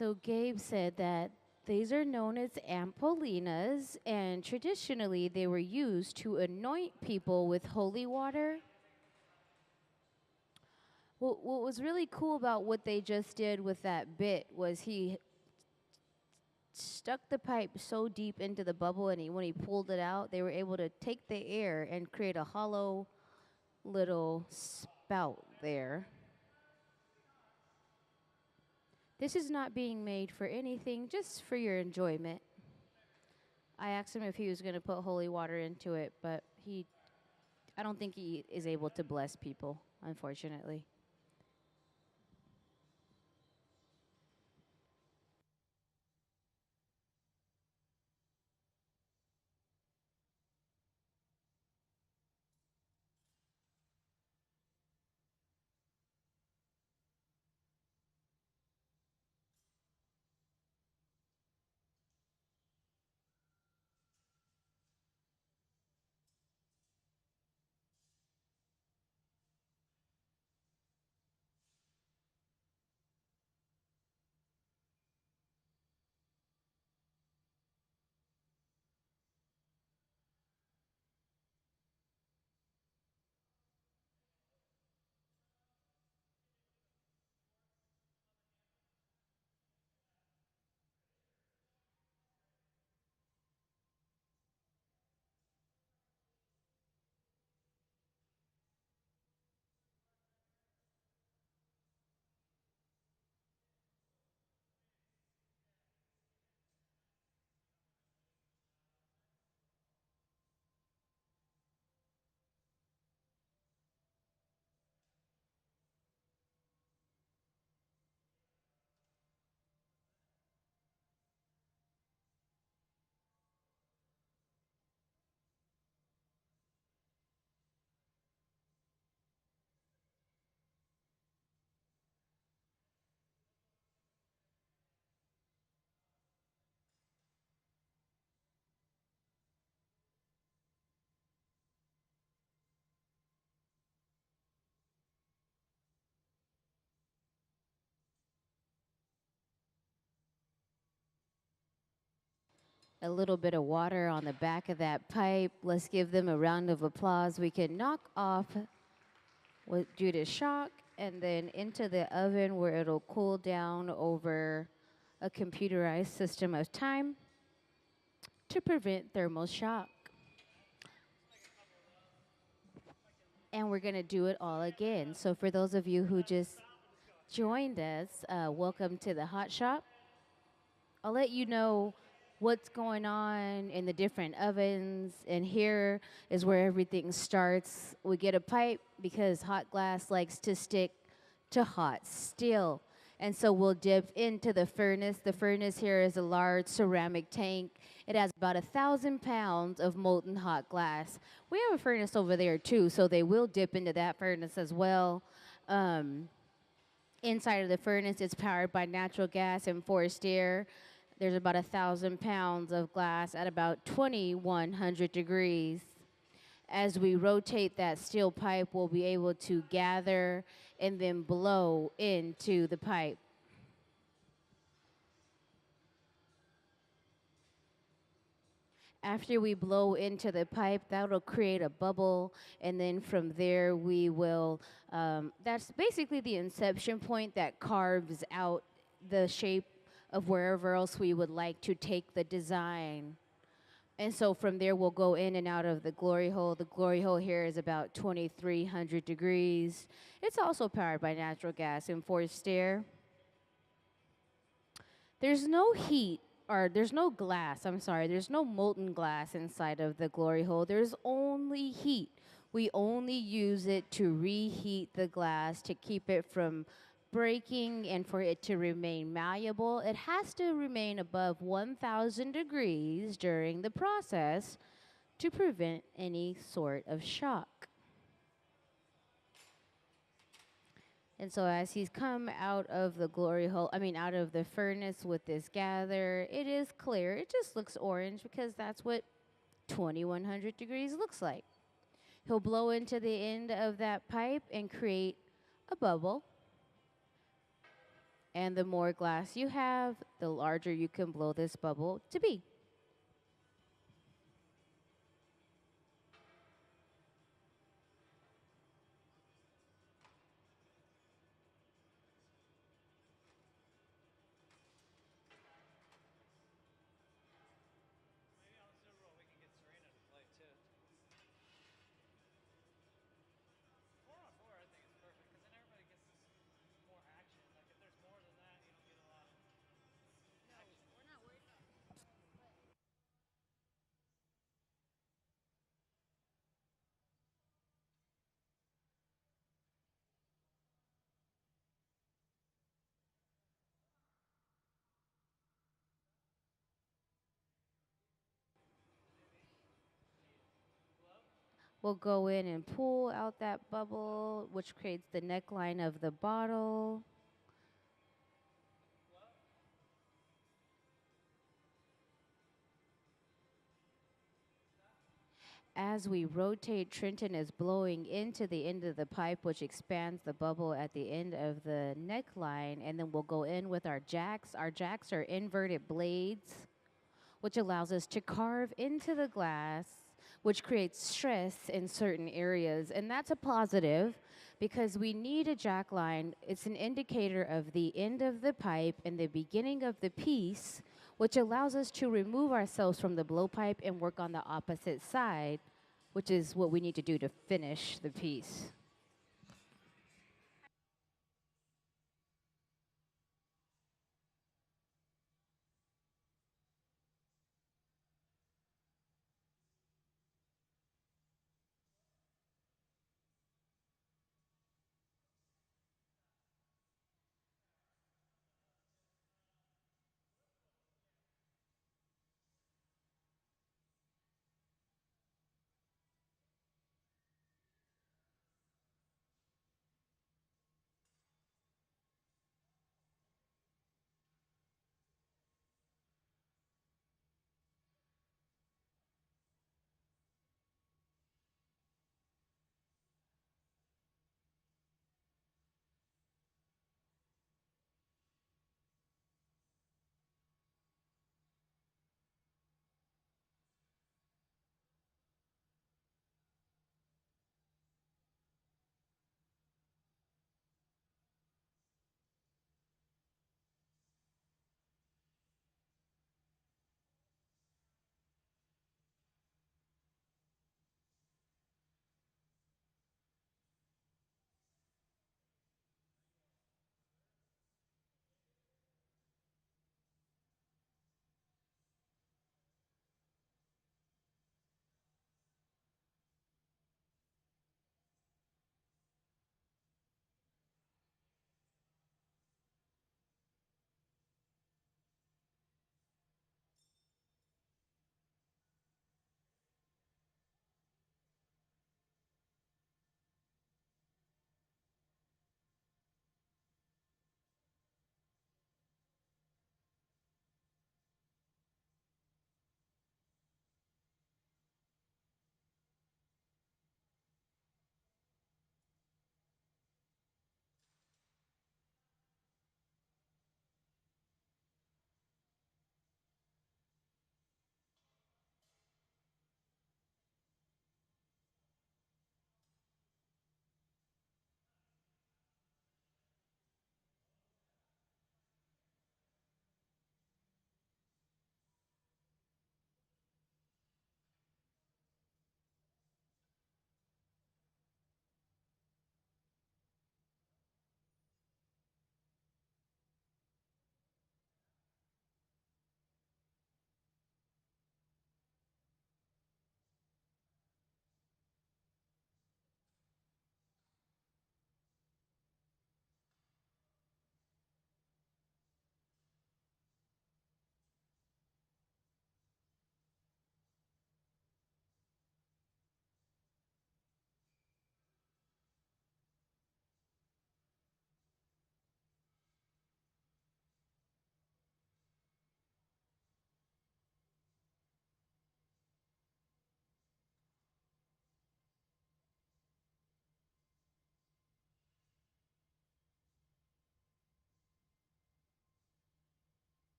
So Gabe said that these are known as ampolinas, and traditionally they were used to anoint people with holy water. Well, what was really cool about what they just did with that bit was he stuck the pipe so deep into the bubble, and when he pulled it out, they were able to take the air and create a hollow little spout there. This is not being made for anything, just for your enjoyment. I asked him if he was going to put holy water into it, but I don't think he is able to bless people, unfortunately. A little bit of water on the back of that pipe. Let's give them a round of applause. We can knock off due to shock and then into the oven where it'll cool down over a computerized system of time to prevent thermal shock. And we're going to do it all again. So for those of you who just joined us, welcome to the hot shop. I'll let you know what's going on in the different ovens, and here is where everything starts. We get a pipe because hot glass likes to stick to hot steel. And so we'll dip into the furnace. The furnace here is a large ceramic tank. It has about 1,000 pounds of molten hot glass. We have a furnace over there too, so they will dip into that furnace as well. Inside of the furnace, it's powered by natural gas and forced air. There's about 1,000 pounds of glass at about 2,100 degrees. As we rotate that steel pipe, we'll be able to gather and then blow into the pipe. After we blow into the pipe, that'll create a bubble, and then from there we will, that's basically the inception point that carves out the shape of wherever else we would like to take the design. And so from there, we'll go in and out of the glory hole. The glory hole here is about 2,300 degrees. It's also powered by natural gas and forced air. There's no heat, or there's no glass, I'm sorry, there's no molten glass inside of the glory hole. There's only heat. We only use it to reheat the glass to keep it from breaking and for it to remain malleable. It has to remain above 1,000 degrees during the process to prevent any sort of shock. And so as he's come out of the glory hole, out of the furnace with this gather, it is clear. It just looks orange because that's what 2,100 degrees looks like. He'll blow into the end of that pipe and create a bubble. And the more glass you have, the larger you can blow this bubble to be. We'll go in and pull out that bubble, which creates the neckline of the bottle. As we rotate, Trenton is blowing into the end of the pipe, which expands the bubble at the end of the neckline. And then we'll go in with our jacks. Our jacks are inverted blades, which allows us to carve into the glass, which creates stress in certain areas. And that's a positive because we need a jack line. It's an indicator of the end of the pipe and the beginning of the piece, which allows us to remove ourselves from the blowpipe and work on the opposite side, which is what we need to do to finish the piece.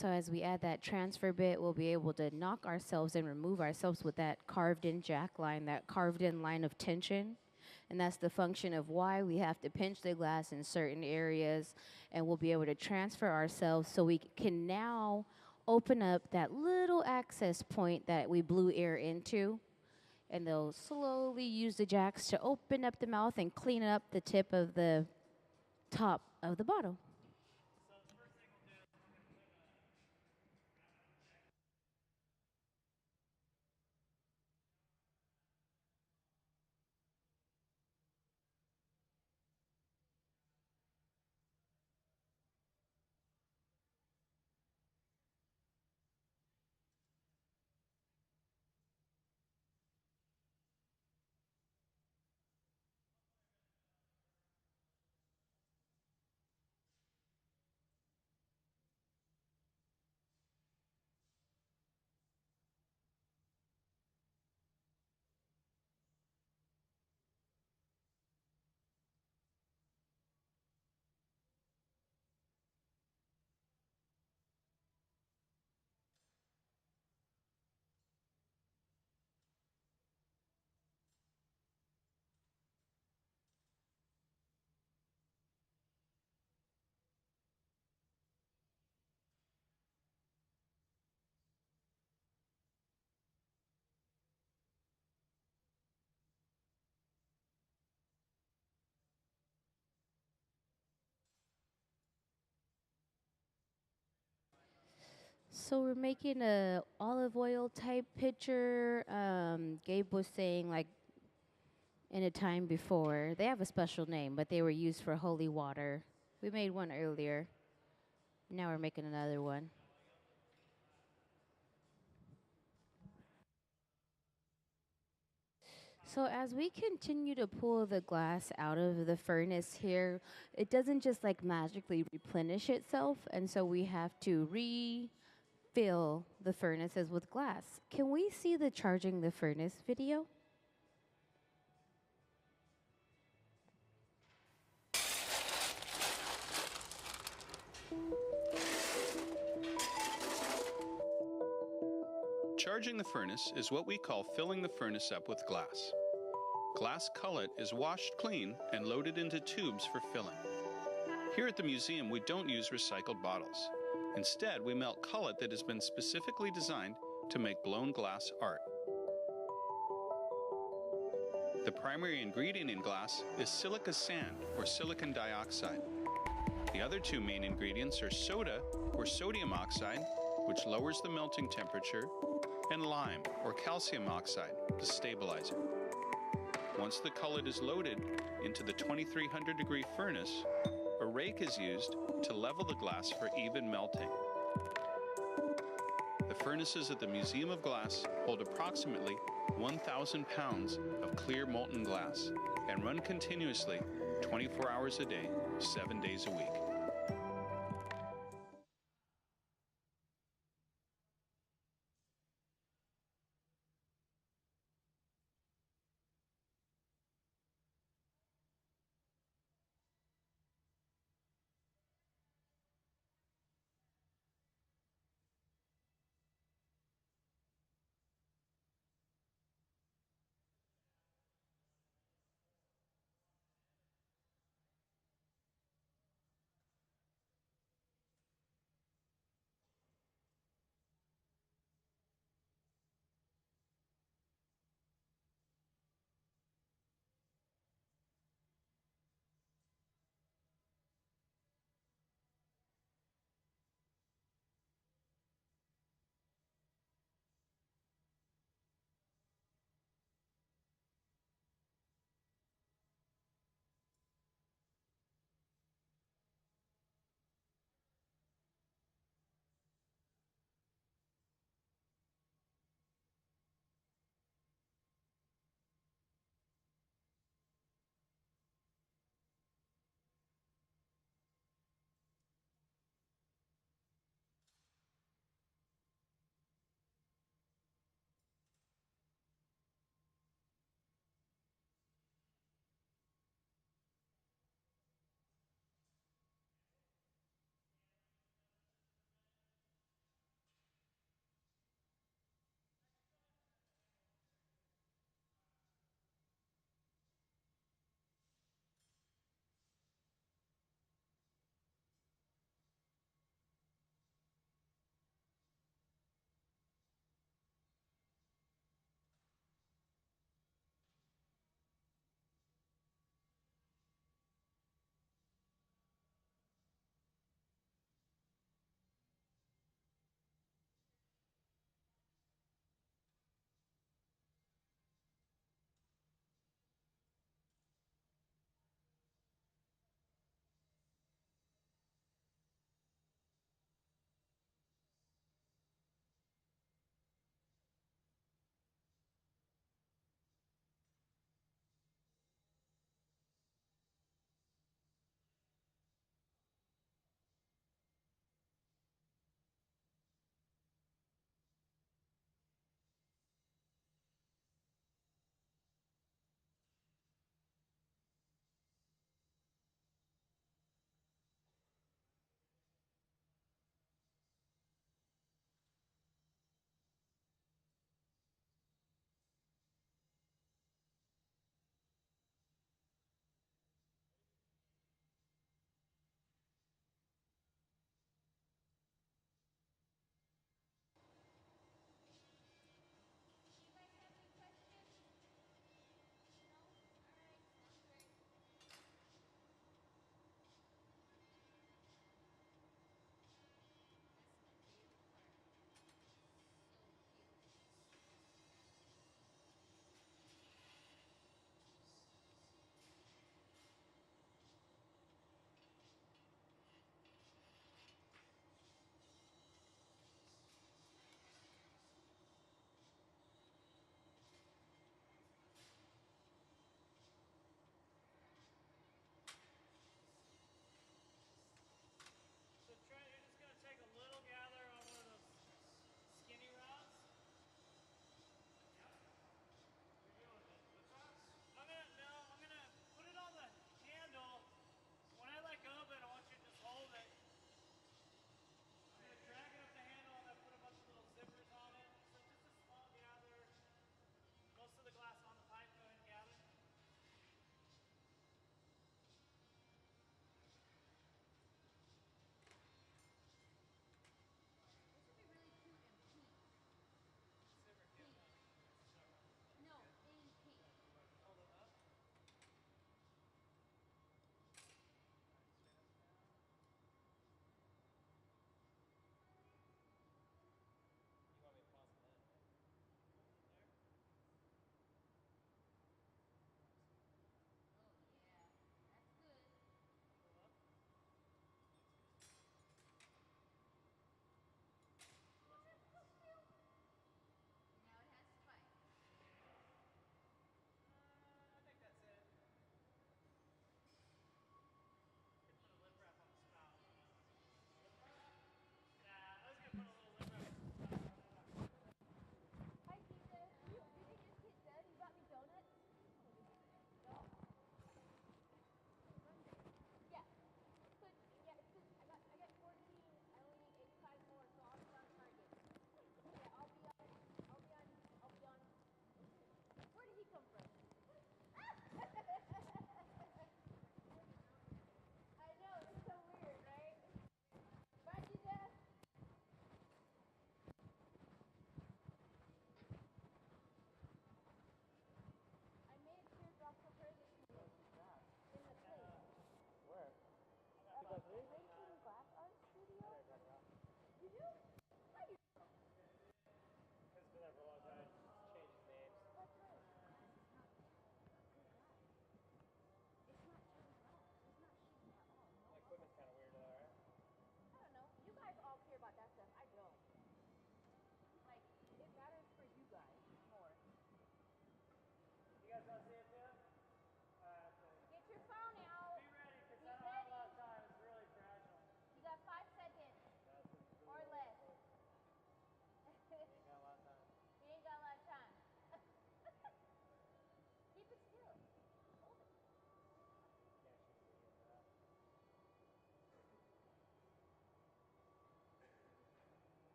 So as we add that transfer bit, we'll be able to knock ourselves and remove ourselves with that carved in jack line, that carved in line of tension. And that's the function of why we have to pinch the glass in certain areas, and we'll be able to transfer ourselves so we can now open up that little access point that we blew air into. And they'll slowly use the jacks to open up the mouth and clean up the tip of the top of the bottle. So we're making a olive oil type pitcher. Gabe was saying like in a time before, they have a special name, but they were used for holy water. We made one earlier. Now we're making another one. So as we continue to pull the glass out of the furnace here, it doesn't just like magically replenish itself, and so we have to refill the furnaces with glass. Can we see the charging the furnace video? Charging the furnace is what we call filling the furnace up with glass. Glass cullet is washed clean and loaded into tubes for filling. Here at the museum, we don't use recycled bottles. Instead, we melt cullet that has been specifically designed to make blown glass art. The primary ingredient in glass is silica sand, or silicon dioxide. The other two main ingredients are soda, or sodium oxide, which lowers the melting temperature, and lime, or calcium oxide, the stabilizer. Once the cullet is loaded into the 2300-degree furnace, a rake is used to level the glass for even melting. The furnaces at the Museum of Glass hold approximately 1,000 pounds of clear molten glass and run continuously 24 hours a day, 7 days a week.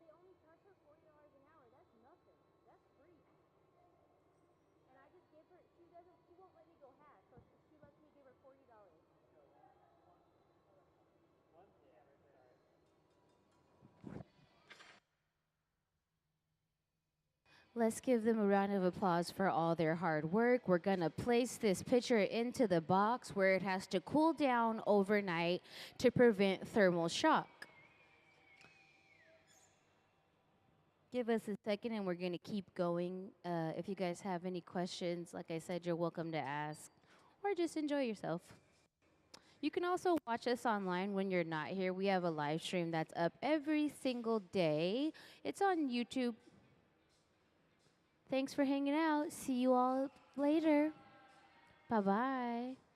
they only charge her $40 an hour. That's nothing. That's free. And I just give her. She won't let me go half. So she lets me give her $40. Let's give them a round of applause for all their hard work. We're going to place this pitcher into the box where it has to cool down overnight to prevent thermal shock. Give us a second and we're going to keep going. If you guys have any questions, like I said, you're welcome to ask or just enjoy yourself. You can also watch us online when you're not here. We have a live stream that's up every single day. It's on YouTube. Thanks for hanging out. See you all later. Bye-bye.